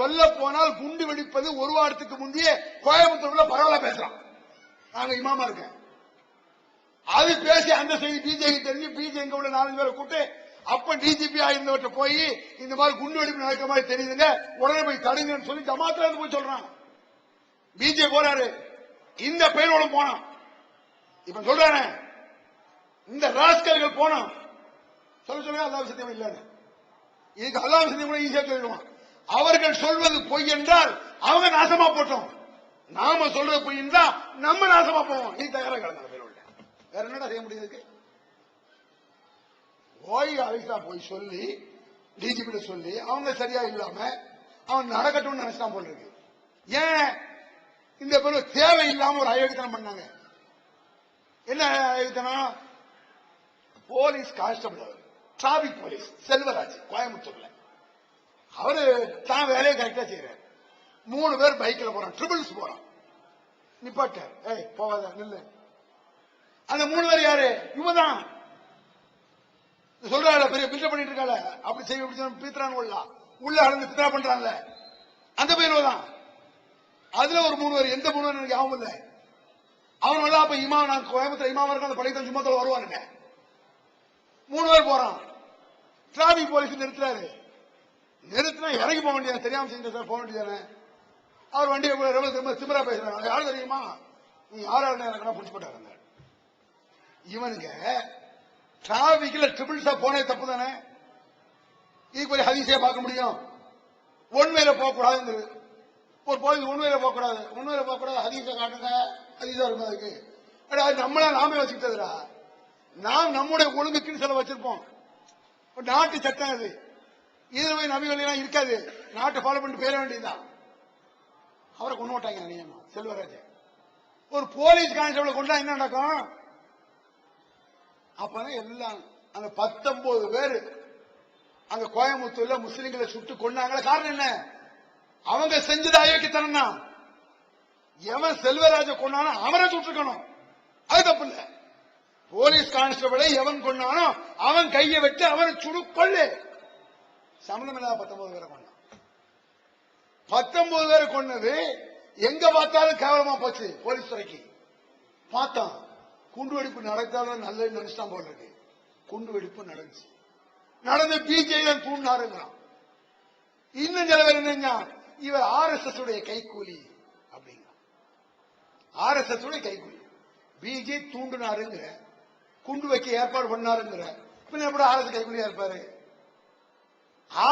சொல்ல போனால் குண்டு வெடிப்பது ஒரு வாரத்துக்கு முந்தைய கோயம்புத்தூர்ல பரவாயில்ல பேசுறான். நாங்க இமாமா இருக்கேன். அது பேசி அந்த செய்தி பிஜேபி தெரிஞ்சு பிஜே எங்க உள்ள 4 பேரை கூட்டு அப்ப டிஜிபி ஆயிருந்தவற்ற போய் இந்த மாதிரி குண்டு வெடிப்பு நடக்கிற மாதிரி தெரியுதுங்க, உடனே போய் தடுங்கன்னு சொல்லி ஜமாத்துல இருந்து போய் சொல்றான். பிஜே போறாரு, இந்த பெயரோட போனான். இப்ப சொல்றானே இந்த ராஸ்கர்கள் போனான் சொல்லுங்க அல்லாஹ் சத்தியம் இல்லன்னு. இதுக்கு அல்லாஹ் சத்தியம் கூட ஈஸியா சொல்லிடுவான். அவர்கள் சொல்வது பொய் என்றால் அவங்க நாசமா போட்டோம், நாம சொல்றது பொய் என்றா நம்ம நாசமா போவோம். இது தயாராக கிடந்த வேற என்னடா செய்ய முடியுது? ஓய் அலிசா போய் சொல்லி டிஜிபி சொல்லி அவங்க சரியா இல்லாம அவன் நடக்கட்டும்னு நினைச்சான் போல இருக்கு. ஏன் இந்த பேர் தேவையில்லாம ஒரு அயோக்கியத்தனம் பண்ணாங்க? என்ன அயோக்கியத்தனம்? Police constable, traffic police Selvaraj கோயம்புத்தூர்ல, அவரு தான் வேலையை கரெக்டா செய்யறாரு. 3 பேர் பைக்ல போறான், ட்ரிபிள்ஸ் போறான். நிப்பாட்ட, ஏய் போவாத நில்லு. அந்த 3 பேர் யாரு? இவதான் சொல்றாங்க, பெரிய பில்டப் பண்ணிட்டு இருக்காங்க. அப்படி செய்ய பீத்ரான் உள்ள அளந்து பித்ரா பண்றாங்கல்ல, அந்த பேர் தான். அதுல ஒரு 3 பேர், எந்த 3 பேர் எனக்கு ஞாபகம் இல்லை. அவன் வந்து அப்ப இமாம், நான் கோயம்புத்தூர் இமாம் இருக்க அந்த பள்ளிக்கூடம் சும்மாத்தோட வருவானுங்க. 3 பேர் போறான். டிராபிக் போலீஸ் நிறுத்துறாரு. நிறுத்தினா இறங்கி போக வேண்டியது, தெரியாம செஞ்ச சார் போக வேண்டியதானே. அவர் வண்டியை திமிரா பேசுறாங்க. யாரும் தெரியுமா? நீ யாரும் எனக்கு பிடிச்சு போட்டாங்க. இவனுங்க டிராபிக்ல ட்ரிபிள்ஸா போனே தப்பு தானே. இதுக்கு ஒரு ஹதீஸே பார்க்க முடியும். ஒன்மையில போக கூடாது. ஒரு போலீஸ் ஒன்மையில போக கூடாது, ஒன்மையில போக கூடாது. ஹதீஸை காட்டுங்க, ஹதீஸா இருக்கும். அதுக்கு அது நம்மளா நாமே வச்சுக்கிட்டதுடா. நாம் நம்முடைய ஒழுங்குக்குன்னு சில வச்சிருப்போம். நாட்டு சட்டம் அது. இதுல போய் நபி வழியெல்லாம் இருக்காது. நாட்டை ஃபாலோ பண்ணிட்டு போயிட வேண்டியதுதான். அவரை கொண்டு விட்டாங்க நியமா செல்வராஜ. ஒரு போலீஸ் கான்ஸ்டபிள் கொண்டா என்ன நடக்கும்? அப்பதான் எல்லாம் அந்த 19 பேரு அங்க கோயம்புத்தூர்ல முஸ்லிம்களை சுட்டு கொண்டாங்களே. காரணம் என்ன? அவங்க செஞ்சது அயோக்கியத்தனம் தான். எவன் செல்வராஜ கொண்டானோ அவரை சுட்டுக்கணும், அது தப்பு இல்ல. போலீஸ் கான்ஸ்டபிளை எவன் கொண்டானோ அவன் கையை வெட்டு அவனை சுடு கொள்ளு. சம்பந்தம் இல்லாத 19 பேரை கொண்டான். 19 பேரை கொண்டது எங்க பார்த்தாலும் கேவலமா போச்சு. போலீஸ் துறைக்கு பார்த்தான் குண்டு வெடிப்பு நடத்தாலும் நல்ல நினைச்சான் போல இருக்கு. குண்டு வெடிப்பு நடந்துச்சு. நடந்து பிஜேபி தூண்டினாருங்கிறான். இன்னும் சில பேர் என்னங்க, இவர் RSS உடைய கைக்கூலி அப்படிங்க. RSS உடைய கைக்கூலி பிஜே தூண்டினாருங்கிற, குண்டு வைக்க ஏற்பாடு பண்ணாருங்கிற, பின்ன எப்படி RSS கைக்கூலியா இருப்பாரு?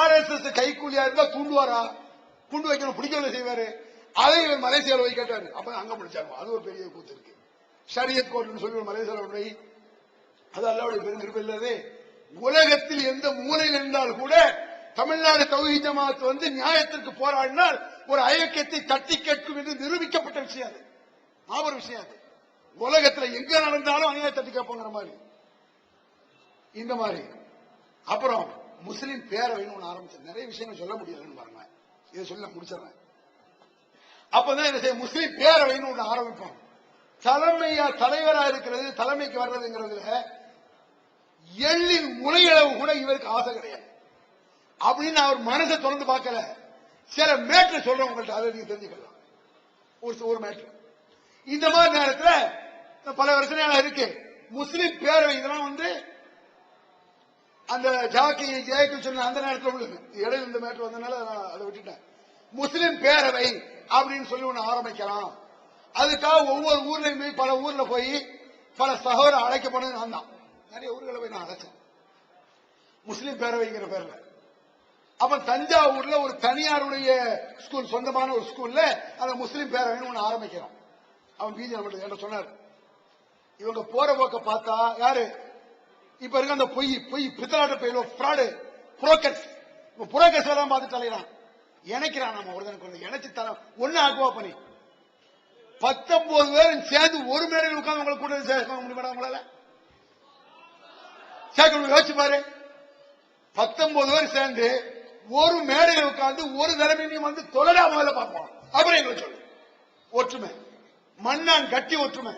RSS கைக்கூலியா இருந்தா தூண்டுவாரா? குண்டு வைக்கணும் பிடிக்கல செய்வாரு. அதை இவர் மலேசியாவில் போய் கேட்டாரு. அப்ப அங்க முடிச்சாங்க. அது ஒரு பெரிய கூத்து இருக்கு. ஷரியத் கோர்ட்னு சொல்லி ஒரு மலேசியாவில் போய், அது அல்லாஹ்வுடைய பெருங்கிருபை இல்லது. உலகத்தில் எந்த மூலையில் இருந்தால் கூட தமிழ்நாடு தௌஹீத் ஜமாஅத் வந்து நியாயத்திற்கு போராடினால் ஒரு ஐக்கியத்தை தட்டி கேட்கும் என்று நிரூபிக்கப்பட்ட விஷயம். அது மாபெரும் விஷயம். அது உலகத்தில் எங்க நடந்தாலும் அநியாய தட்டி கேட்போங்கிற மாதிரி இந்த மாதிரி. அப்புறம் முஸ்லிம் பேரவைன்னு ஒன்று ஆரம்பிச்சு, நிறைய விஷயங்கள் சொல்ல முடியாதுன்னு பாருங்க, இதை சொல்ல முடிச்சிடறேன். அப்பதான் என்ன செய்ய, முஸ்லிம் பேரவைன்னு ஒன்று ஆரம்பிப்போம். தலைவரா இருக்கிறது, தலைமைக்கு வர்றதுங்கிறதுல எள்ளின் முனையளவு கூட இவருக்கு ஆசை கிடையாது. அப்படின்னு அவர் மனசை திறந்து பார்க்கல. சில மேட்ரு சொல்றேன் உங்கள்கிட்ட, அதை நீங்க தெரிஞ்சுக்கலாம். ஒரு மேட்ரு இந்த மாதிரி நேரத்தில் பல பிரச்சனைகள் இருக்கு. முஸ்லிம் பேரவை இதெல்லாம் அந்த ஜாக்கி ஜெயக்கு சொன்ன அந்த நேரத்தில் உள்ளது. இடையில இந்த மேட்டர் வந்தனால அதை விட்டுட்டேன். முஸ்லிம் பேரவை அப்படின்னு சொல்லி ஒண்ணு ஆரம்பிக்கலாம். அதுக்காக ஒவ்வொரு ஊர்லயும் போய் பல ஊர்ல போய் பல சகோதரர் அழைக்கப்படும். நான் தான் நிறைய ஊர்களை போய் நான் அழைச்சேன் முஸ்லிம் பேரவைங்கிற பேர்ல. அப்ப தஞ்சாவூர்ல ஒரு தனியாருடைய ஸ்கூல், சொந்தமான ஒரு ஸ்கூல்ல அந்த முஸ்லிம் பேரவைன்னு ஒண்ணு ஆரம்பிக்கிறோம். அவன் பிஜேபி என்ன சொன்னார், இவங்க போற போக்க பார்த்தா யாரு இப்ப இருக்க அந்த பொய் பித்தலாட்ட பயிலோ ஃப்ராடு புரோக்கர்ஸ் எல்லாம் பார்த்து தலையிறான், இணைக்கிறான். நம்ம ஒருத்தனுக்கு இணைச்சு தர ஒண்ணு ஆக்குவா பண்ணி 19 பேரும் சேர்ந்து ஒரு மேடையில் உட்கார்ந்து உங்களுக்கு கூட சேர்க்க முடியும். உங்களால சேர்க்க யோசிச்சு பாரு. 19 பேர் சேர்ந்து ஒரு மேடையில் உட்கார்ந்து ஒரு தலைமையும் தொழிலா முதல்ல பார்ப்போம். அப்புறம் எங்களை சொல்லு ஒற்றுமை, மண்ணான் கட்டி ஒற்றுமை.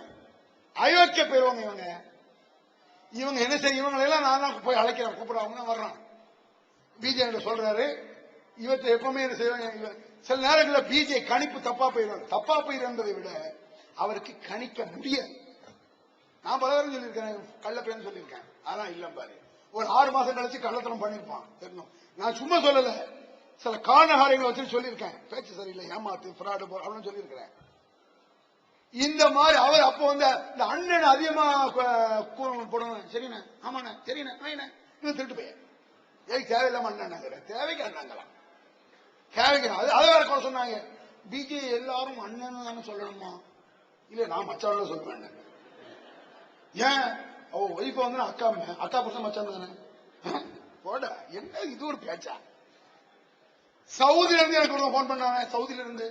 அயோக்கிய போயிருவாங்க இவங்க என்ன செய்ய, இவங்களை எல்லாம் நான் தான் போய் அழைக்கிறேன், கூப்பிடுவாங்க வர்றான். பிஜே சொல்றாரு இவற்றை எப்பவுமே என்ன செய்வாங்க, சில நேரங்களில் பிஜே கணிப்பு தப்பா போயிடும். தப்பா போயிருந்ததை விட அவருக்கு கணிக்க முடியாது. நான் பல பேரும் சொல்லியிருக்கேன், கள்ளப்பேன்னு சொல்லியிருக்கேன். அதான் இல்ல பாரு, ஒரு 6 மாசம் கழிச்சு கள்ளத்தனம் பண்ணிருப்பான் தெரியும். நான் சும்மா சொல்லல, சில காரணகாரியங்களை வச்சு சொல்லியிருக்கேன். பேச்சு சரியில்லை, ஏமாத்து ஃப்ராடு அப்படின்னு சொல்லியிருக்கிறேன். இந்த மாதிரி அவர் அப்போ இந்த அண்ணன் அதிகமா போடணும். சரிண்ணே, ஆமாண்ணே, சரிண்ணே, இன்னும் திருட்டு போய் தேவையில்லாம அண்ணன் தேவைக்கு அண்ணாங்களாம் தேவைக்கு அதை வேற கூட சொன்னாங்க. பிஜே எல்லாரும் அண்ணன் தானே சொல்லணுமா? இல்ல நான் மச்சான சொல்லுவேன். ஏன் அவ ஒய்ஃப அக்கா பசங்க மச்சான் தானே போட என்ன இது ஒரு பேச்சா? சவுதியில இருந்து எனக்கு போன் பண்ணாங்க. சவுதியில இருந்து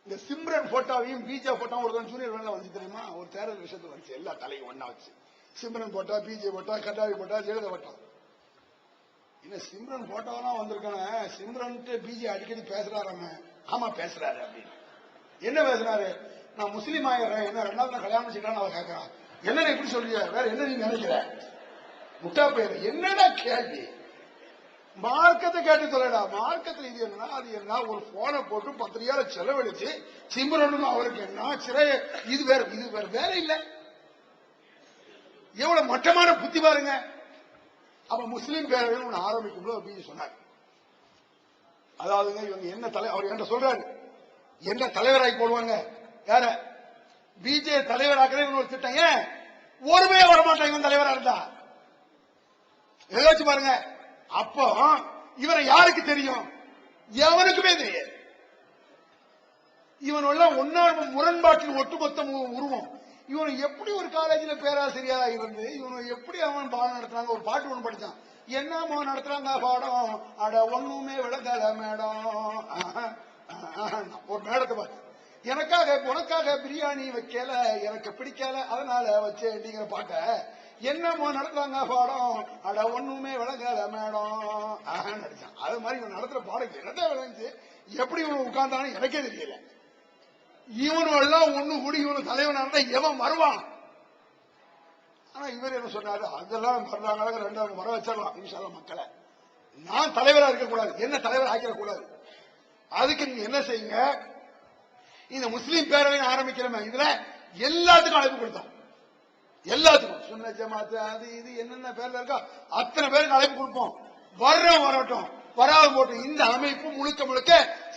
இந்த சிம்ரன் போட்டோவையும் பிஜே போட்டோவும் ஒரு ஜூனியர் வேலை வந்து தெரியுமா, ஒரு தேர்தல் விஷயத்துல வந்துச்சு. எல்லா தலையும் ஒன்னா வச்சு சிம்ரன் போட்டா, பிஜே போட்டா, கட்டாவி போட்டா, ஜெயலலிதா போட்டா. இன்னும் சிம்ரன் போட்டோவெல்லாம் வந்திருக்கானே, சிம்ரன் பிஜே அடிக்கடி பேசுறாராம. ஆமா பேசுறாரு அப்படின்னு. என்ன பேசுறாரு, நான் முஸ்லீம் ஆயிடுறேன், என்ன 2வது நான் கல்யாணம் செய்யறான்னு அவ கேட்கறான். என்ன இப்படி சொல்றிய, வேற என்ன நீ நினைக்கிற முட்டா பேரு? என்னடா கேள்வி? மார்க்கத்தை கேட்டு சொல்லடா. மார்க்கத்தில் இது என்ன, அது என்ன, ஒரு போனை போட்டு 10,000 செலவழிச்சு சிம்ரனும் அவருக்கு என்ன சிறை, இது வேற இல்ல. எவ்வளவு மட்டமான புத்தி பாருங்க. அப்ப முஸ்லீம் பேரவை ஒண்ணு ஆரம்பிக்கும் போது பிஜே சொன்னார், அதாவதுங்க இவங்க என்ன அவர் என்ன சொல்றாரு, என்ன தலைவராகி போடுவாங்க யார, பிஜே தலைவராக்குறது ஒரு திட்டம். ஏன் ஒருமையா வர மாட்டாங்க இவன் தலைவரா இருந்தா? யோசிச்சு பாருங்க. அப்போ இவரை யாருக்கு தெரியும்? எவனுக்குமே தெரியாது. இவன் எல்லாம் ஒன்னா முரண்பாட்டில் ஒட்டுமொத்த உருவம். இவன் எப்படி ஒரு காலேஜில் பேராசிரியரா இருந்து இவன் எப்படி அவன் பாடம் நடத்துறாங்க. ஒரு பாட்டு ஒண்ணு படிச்சான், என்னமோ நடத்துறாங்க பாடம், அட ஒண்ணுமே விளக்கல மேடம். ஒரு மேடத்தை பார்த்து, எனக்காக உனக்காக பிரியாணி வைக்கல, எனக்கு பிடிக்கல, அதனால வச்சேன்டிங்கிற பாட்ட என்னமோ நடத்துறாங்க பாடம், அட ஒண்ணுமே விளக்கல மேடம் நடிச்சான். அது மாதிரி இவன் நடத்துற பாடம் என்னதான் விளைஞ்சு எப்படி இவன் உட்கார்ந்தானு எனக்கே தெரியல. இவனெல்லாம் ஒண்ணு கூடி இவனு தலைவனாக எவன் வருவான்? ஆனா இவர் என்ன சொன்னாரு, அதெல்லாம் வர்றாங்க 2வது வர வச்சிடலாம் இன்ஷா மக்களை. நான் தலைவரா இருக்கக்கூடாது, என்ன தலைவர் ஆக்கிடக்கூடாது. அதுக்கு நீங்க என்ன செய்யுங்க, இந்த முஸ்லீம் பேரவை ஆரம்பிக்கிறோமே, இதுல எல்லாத்துக்கும் அழைப்பு கொடுத்தோம். எல்லாத்துக்கும் சுன்ன ஜமாத்து அது இது என்னென்ன பேர்ல இருக்கா அத்தனை பேருக்கு அழைப்பு கொடுப்போம். வரட்டும், வராது போட்டு இந்த அமைப்பு முழுக்க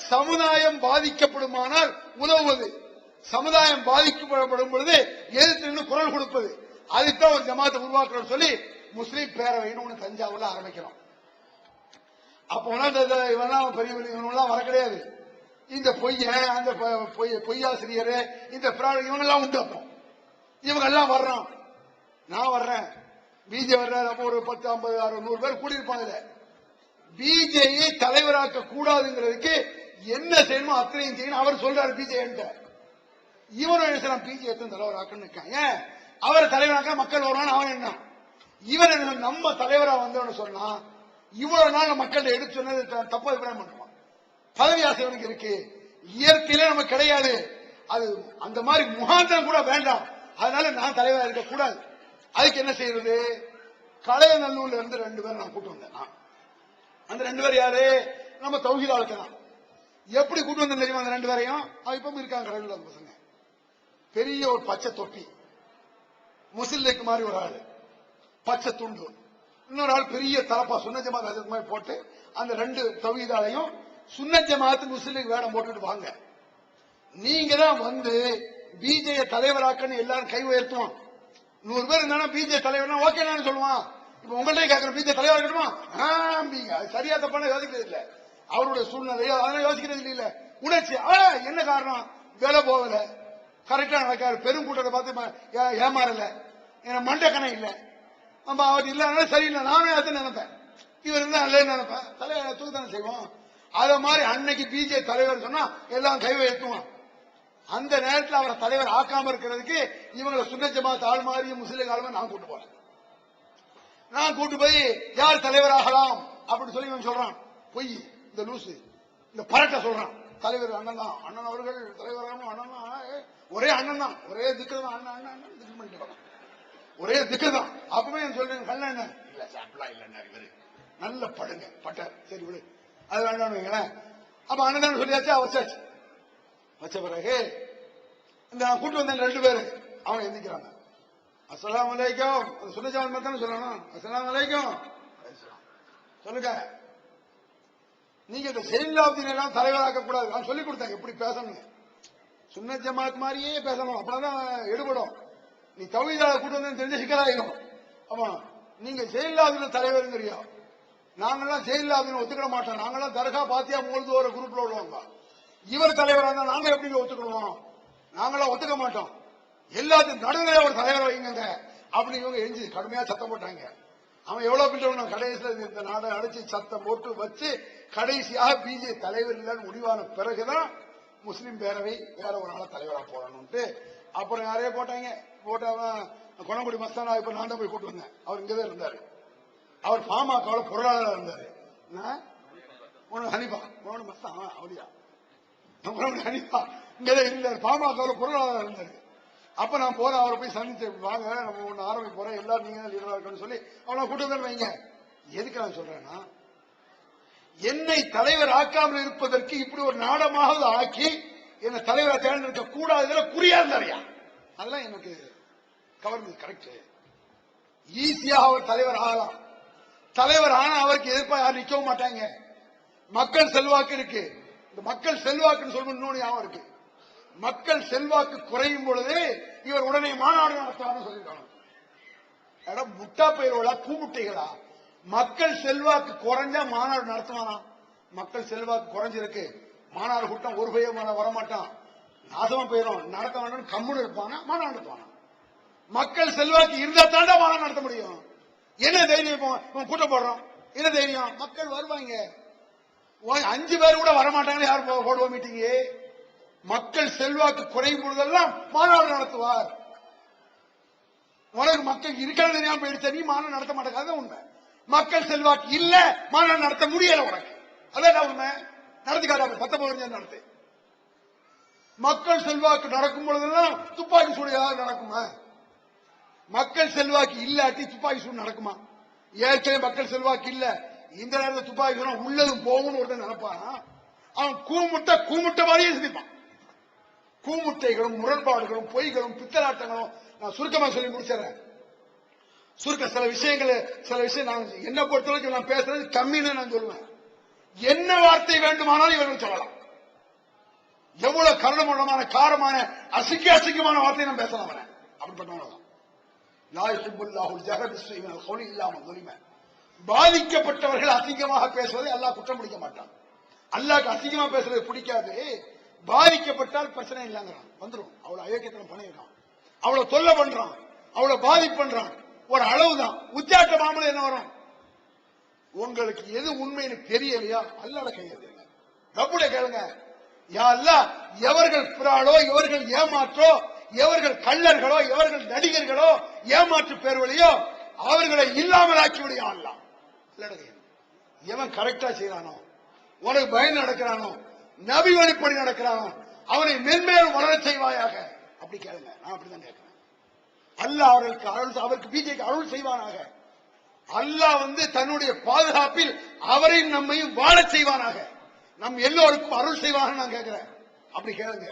சமுதாயம் பாதிக்கப்படுமானால் உதவுவது, சமுதாயம் பாதிக்கப்படும் பொழுது எதிர்த்து குரல் கொடுப்பது, அதுதான் ஒரு ஜமாத்தை உருவாக்குறோம் சொல்லி முஸ்லீம் பேரவைன்னு ஒண்ணு தஞ்சாவூர்ல ஆரம்பிக்கிறோம். அப்போ இவெல்லாம் பெரிய இவனெல்லாம் வர கிடையாது. இந்த பொய்யன், அந்த பொய்யாசிரியர், இந்த இவங்கெல்லாம் உண்டு. அப்போ இவங்க எல்லாம் வர்றோம், நான் வர்றேன், பிஜே வர்றாரு. அப்போ ஒரு 10, 50, 60, 100 பேர் கூடியிருப்பாங்க. பிஜேயை தலைவராக்க கூடாதுங்கிறதுக்கு என்ன செய்யணுமோ அத்தனையும் செய்யணும் அவர் சொல்றாரு பிஜே. இவரும் என்ன செய்யலாம், பிஜே எத்தனை தலைவராக்கன்னு இருக்கான். ஏன் அவரை தலைவராக்க மக்கள் வருவான்னு அவன் என்ன, இவர் நம்ம தலைவரா வந்தோன்னு சொன்னா இவ்வளவு நாள் மக்கள் எடுத்து சொன்னது தப்பு அபிப்பிராயம் பண்ணுவான். பதவி ஆசைவனுக்கு இருக்கு, இயற்கையிலே நமக்கு கிடையாது. அது அந்த மாதிரி முகாந்திரம் கூட வேண்டாம். அதனால நான் தலைவராக இருக்க கூடாது. அதுக்கு என்ன செய்யறது, கலையநல்லூர்ல இருந்து 2 பேர் நான் கூட்டு வந்தேன். அந்த 2 பேர் யாரு, நம்ம தௌஹீத் ஆளுக்கு தான். எப்படி கூட்டு வந்தேன் தெரியுமா? அந்த 2 பேரையும் இப்பவும் இருக்காங்க கடவுள் பசங்க. பெரிய ஒரு பச்சை தொப்பி, முஸ்லிம் லீக் மாதிரி ஒரு ஆளு பச்சை துண்டு, இன்னொரு ஆள் பெரிய தலப்பா சுன்னத் ஜமாத் அதுக்கு மாதிரி போட்டு அந்த 2 தௌஹீதாலையும் சுன்னத் ஜமாத் முஸ்லிம் லீக் வேடம் போட்டுட்டு வாங்க. நீங்க தான் வந்து பிஜே தலைவராக்கன்னு எல்லாரும் கை உயர்த்துவோம். 100 பேர் இருந்தாலும் பிஜே தலைவர்னா ஓகே நான் சொல்லுவான். இப்ப உங்கள்கிட்ட கேட்கிற பிஜே தலைவர் இருக்கணுமா? சரியா தப்பான யோசிக்கிறது இல்ல. அவருடைய சூழ்நிலையோ அதெல்லாம் யோசிக்கிறது இல்ல. உணர்ச்சி என்ன காரணம்? வேலை போகல, கரெக்டா நடக்காரு, பெருங்கூட்டத்தை பார்த்து ஏமாறல, மண்டக்கணை இல்ல, நம்ம அவர் இல்ல சரியில்லை, நானே அதை நினைப்பேன். இவர் இருந்தா நல்ல நினைப்பேன். தலைவர் தூக்கத்தானே செய்வோம். அத மாதிரி அன்னைக்கு பிஜே தலைவர் சொன்னா எல்லாம் கை வைத்துவான். அந்த நேரத்தில் அவரை தலைவர் ஆக்காம இருக்கிறதுக்கு இவங்களை சுன்னத் ஜமாத் ஆள் மாதிரி முஸ்லிம் ஆள் மாதிரி நான் கூட்டு போறேன். நான் கூட்டு போய் யார் தலைவராகலாம் அப்படின்னு சொல்லி இவன் சொல்றான். பொய், இந்த லூசு, இந்த பரட்ட சொல்றான். தலைவர் அண்ணன் தான், அண்ணன் அவர்கள் தலைவராக அண்ணன் தான், ஒரே அண்ணன் தான், ஒரே திக்கு தான், அண்ணன் அண்ணன் திக்கு பண்ணிட்டு ஒரே திக்கு தான். அப்பவே சொல்றேன் கண்ண என்ன இல்ல சாப்பிடலாம் இல்ல இவரு நல்ல படுங்க பட்டார், சரி விடு அது வேண்டாம்னு வைங்களேன். அப்ப அண்ணன் சொல்லியாச்சு, வச்சாச்சு. வச்ச பிறகு இந்த கூட்டு வந்த 2 பேரு அவங்க எந்திக்கிறாங்க. அஸ்ஸலாமு அலைக்கும், சுன்னத் ஜமாத் மட்டும் சொல்லணும். அஸ்ஸலாமு அலைக்கும் சொல்லுங்க. நீங்க இந்த ஜெயிலாப்தீன் எல்லாம் தலைவராக்க கூடாது. நான் சொல்லிக் கொடுத்தேன் எப்படி பேசணும். சுன்னத் ஜமாத் மாதிரியே பேசணும், அப்பதான் எடுபடும். நீ தௌஹீதால கூட்டு வந்து தெரிஞ்ச சிக்கலாயிடும். ஆமா, நீங்க ஜெயிலாப்தீன் தலைவருங்கிறியா? நாங்கெல்லாம் ஜெயிலாப்தீன் ஒத்துக்கிட மாட்டோம். நாங்கெல்லாம் தர்கா பாத்தியா மூழ்கு ஒரு குரூப்ல உள்ளவங்க. இவர் தலைவராக இருந்தா நாங்க எப்படி ஒத்துக்கணும்? நாங்களாம் ஒத்துக்க மாட்டோம். எல்லாத்தையும் நடுநிலை ஒரு தலைவரை வைங்க அப்படி இவங்க எஞ்சி கடுமையா சத்தம் போட்டாங்க. அவன் எவ்வளவு பிள்ளை கடைசியில் இந்த நாடை அடிச்சு சத்தம் போட்டு வச்சு கடைசியாக பிஜே தலைவர் இல்லைன்னு முடிவான பிறகுதான் முஸ்லிம் பேரவை வேற ஒரு ஆள தலைவரா போடணும்ட்டு அப்புறம் யாரையே போட்டாங்க. போட்டவன் கொணங்குடி மஸ்தானா இப்ப நான் தான் போய் கூட்டு வந்தேன். அவர் இங்கதான் இருந்தாரு. அவர் பாமக பொருளாளராக இருந்தாரு. ஹனிபா மஸ்தான் அவரியா ஹனிபா இங்கதான் இருந்தாரு. பாமக பொருளாளராக இருந்தாரு. அப்ப நான் போறேன், அவரை போய் சந்திச்சு வாங்க நம்ம ஒண்ணு ஆரம்பிக்க போறேன், எல்லாரும் நீங்க லீடரா இருக்கணும்னு சொல்லி அவனை கூட்டு வந்து வைங்க. எதுக்கு நான் சொல்றேன்னா, என்னை தலைவர் ஆக்காமல் இருப்பதற்கு இப்படி ஒரு நாடமாவது ஆக்கி என்ன தலைவரை தேர்ந்தெடுக்க கூடாதுல குறியா இருந்தாரியா, அதெல்லாம் எனக்கு கவர்ந்தது. கரெக்ட், ஈஸியாக அவர் தலைவர் ஆகலாம். தலைவர் ஆனா அவருக்கு எதிர்ப்பா யாரும் நிக்கவும் மாட்டாங்க. மக்கள் செல்வாக்கு இருக்கு. இந்த மக்கள் செல்வாக்குன்னு சொல்ல இன்னொன்னு ஞாபகம் இருக்கு. மக்கள் செல்வாக்கு குறையும் பொழுது இவர் உடனே மாநாடு நடத்துவார்னு சொல்லிருக்காங்க. முட்டா பயிர்களா கூமுட்டைகளா? மக்கள் செல்வாக்கு குறைஞ்சா மாநாடு நடத்துவானா? மக்கள் செல்வாக்கு குறைஞ்சிருக்கு, மாநாடு கூட்டம் ஒரு பைய வரமாட்டான், நாசமா போயிடும், நடத்த வேண்டாம் கம்முன்னு இருப்பானா? மாநாடு நடத்துவானா? மக்கள் செல்வாக்கு இருந்தா தாண்டா மாநாடு நடத்த முடியும். என்ன தைரியம் கூட்டம் போடுறோம்? என்ன தைரியம்? மக்கள் வருவாங்க. 5 பேர் கூட வரமாட்டாங்கன்னு யார் போடுவோம் மீட்டிங்கு? மக்கள் செல்வாக்கு குறையும் பொழுதெல்லாம் மாநாடு நடத்துவார். உனக்கு மக்கள் இருக்கிறது தெரியாம போயிடுச்ச, நீ மாநாடு நடத்த மாட்டேங்க. உண்மை. மக்கள் செல்வாக்கு இல்ல, மாநாடு நடத்த முடியல உனக்கு. அதான் உண்மை. நடத்தி காட்டாங்க, 19 நடத்து. மக்கள் செல்வாக்கு நடக்கும் பொழுதெல்லாம் துப்பாக்கி சூடு ஏதாவது நடக்குமா? மக்கள் செல்வாக்கு இல்லாட்டி துப்பாக்கி சூடு நடக்குமா? ஏற்கனவே மக்கள் செல்வாக்கு இல்ல, இந்த நேரத்தில் துப்பாக்கி சூடு உள்ளதும் போகும்னு ஒருத்தன் நினைப்பான். அவன் கூமுட்ட மாதிரியே சிந்திப்பான். கூமுட்டைகளும் முரண்பாடுகளும் பொய்களும் பித்தலாட்டங்களும். நான் சுருக்கமா சொல்லி முடிச்சிடறேன். சில விஷயம் நான் என்ன பொறுத்தவரைக்கும் நான் பேசுறது கம்மின்னு நான் சொல்லுவேன். என்ன வார்த்தை வேண்டுமானாலும் இவர்கள் சொல்லலாம். எவ்வளவு கருணமான காரமான அசிங்கமான வார்த்தை நான் பேசலாம். அப்படிப்பட்டவங்க பாதிக்கப்பட்டவர்கள் அசிங்கமாக பேசுவதை அல்லாஹ் குற்றம் பிடிக்க மாட்டான். அல்லாஹ்க்கு அசிங்கமா பேசுறது பிடிக்காது. பாதிக்கப்பட்டால் பிரச்சனை இல்லைங்கிறான். வந்துடும். அவ்வளவு அயோக்கியத்தனம் பண்ணிருக்கான், அவ்வளவு தொல்லை பண்றான், அவ்வளவு பாதிப்பு பண்றான். ஒரு அளவுதான் உச்சாட்ட மாமலை என்ன வரும்? உங்களுக்கு எது உண்மைன்னு தெரியலையா? அல்லாஹ்ல கையெழுத்து ரப்புடைய கேளுங்க. யா அல்லாஹ், எவர்கள் பிராடோ, எவர்கள் ஏமாற்றோ, எவர்கள் கள்ளர்களோ, எவர்கள் நடிகர்களோ, ஏமாற்று பேர்வழியோ அவர்களை இல்லாமல் ஆக்கி விடுயா அல்லாஹ். எவன் கரெக்டா செய்யறானோ, உனக்கு பயன் நடக்கிறானோ, நபி வழிப்படி நடக்கிறானோ, அவனை மென்மேலும் வளர செய்வாயாக. அப்படி கேளுங்க. நான் அப்படிதான் கேட்கிறேன். அல்லாஹ் அவர்களுக்கு அருள், அவருக்கு பிஜேக்கு அருள் செய்வானாக. அல்லாஹ் தன்னுடைய பாதுகாப்பில் அவரையும் நம்மையும் வாழ செய்வானாக. நம் எல்லோருக்கும் அருள் செய்வாங்க. நான் கேட்கிறேன். அப்படி கேளுங்க.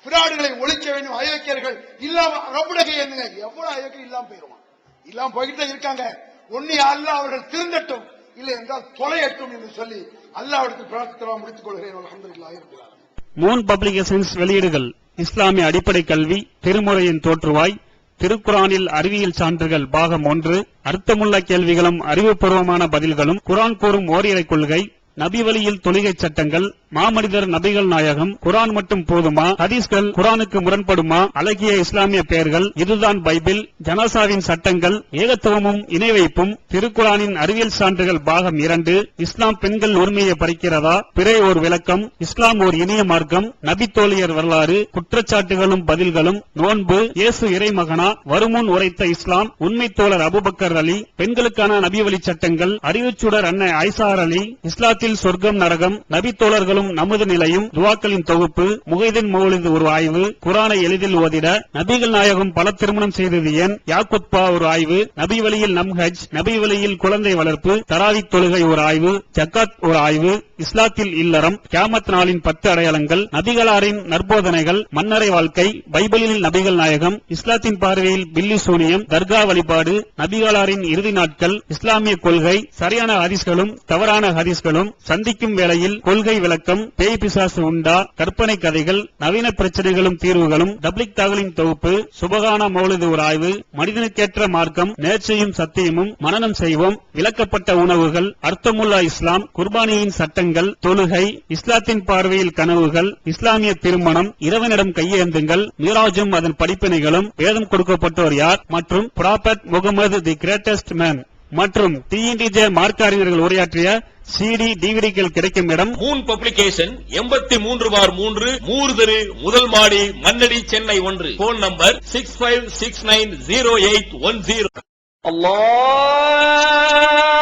பிராடுகளை ஒழிக்க வேண்டும், அயோக்கியர்கள் இல்லாம ரப்புடகை என்னங்க எவ்வளவு அயோக்கியம் இல்லாம போயிருவான், இல்லாம போய்கிட்டே இருக்காங்க. ஒன்னி அல்லாஹ் அவர்கள் திருந்தட்டும், இல்லை என்றால் தொலையட்டும் என்று சொல்லி அல்லாஹ்விடத்தில் பிரார்த்தனை முடித்துக் கொள்கிறேன். அல்ஹம்துலில்லாஹி ரப்பில் ஆலமீன். மூன் பப்ளிகேஷன்ஸ் வெளியீடுகள் இஸ்லாமிய அடிப்படை கல்வி, திருமுறையின் தோற்றுவாய், திருக்குரானில் அறிவியல் சான்றுகள் பாகம் 1, அர்த்தமுள்ள கேள்விகளும் அறிவுபூர்வமான பதில்களும், குரான் கூறும் ஓரிரை கொள்கை, நபி வழியில் தொழுகை சட்டங்கள், மாமனிதர் நபிகள் நாயகம், குரான் மட்டும் போதுமா, ஹதீஸ்கள் குரானுக்கு முரண்படுமா, அழகிய இஸ்லாமிய பெயர்கள், இதுதான் பைபிள், ஜனாசாவின் சட்டங்கள், ஏகத்துவமும் இணை வைப்பும், திருக்குரானின் அறிவியல் சான்றுகள் பாகம் 2, இஸ்லாம் பெண்கள் உரிமையை பறிக்கிறதா, பிறை ஓர் விளக்கம், இஸ்லாம் ஓர் இனிய மார்க்கம், நபி தோழியர் வரலாறு, குற்றச்சாட்டுகளும் பதில்களும், நோன்பு, இயேசு இறைமகனா, வருமுன் உரைத்த இஸ்லாம், உண்மை தோழர் அபுபக்கர் அலி, பெண்களுக்கான நபி வழி சட்டங்கள், அறிவுச்சுடர் அன்னை ஐசார் அலி, இஸ்லாத்தில் சொர்க்கம் நரகம், நபி தோழர்களும் நமது நிலையும், துவாக்களின் தொகுப்பு, முகைதீன் மௌலிது ஒரு ஆய்வு, குரானை எளிதில் ஓதிட, நபிகள் நாயகம் பல திருமணம் செய்தது ஏன், யாக்குத்பா ஒரு ஆய்வு, நபி வழியில் நம்ஹஜ், நபி வழியில் குழந்தை வளர்ப்பு, தராவித் தொழுகை ஒரு ஆய்வு, ஜக்காத் ஒரு ஆய்வு, இஸ்லாத்தில் இல்லறம், கியாமத் நாளின் 10 அடையாளங்கள், நபிகளாரின் நற்போதனைகள், மன்னரை வாழ்க்கை, பைபிளில் நபிகள் நாயகம், இஸ்லாத்தின் பார்வையில் பில்லி சூனியம், தர்கா வழிபாடு, நபிகளாரின் இறுதி நாட்கள், இஸ்லாமிய கொள்கை, சரியான ஹதீஸ்களும் தவறான ஹதீஸ்களும், சந்திக்கும் வேளையில் கொள்கை விளக்கம், பேய் பிசாசு உண்டா, கற்பனை கதைகள், நவீன பிரச்சனைகளும் தீர்வுகளும், தப்லிக் தகவலின் தொகுப்பு, சுபகான மௌலிது ஒரு ஆய்வு, மனிதனுக்கேற்ற மார்க்கம், நேர்ச்சையும் சத்தியமும், மனனம் செய்வோம், விளக்கப்பட்ட உணவுகள், அர்த்தமுல்லா இஸ்லாம், குர்பானியின் சட்டங்கள், தொழுகை, இஸ்லாத்தின் பார்வையில் கனவுகள், இஸ்லாமிய திருமணம், இறைவனிடம் கையேந்துங்கள், மீராஜும் அதன் படிப்பினைகளும், வேதம் கொடுக்கப்பட்டோர் யார், மற்றும் prophet Mohammed the greatest man மற்றும் TNTJ மார்க்க அறிஞர்கள் உரையாற்றிய CD டிவிடிகள் கிடைக்கும் இடம் மூன் பப்ளிகேஷன் 83/3 மூர்தரு முதல் மாடி Mannady Chennai 1. Phone number 65690810. Allah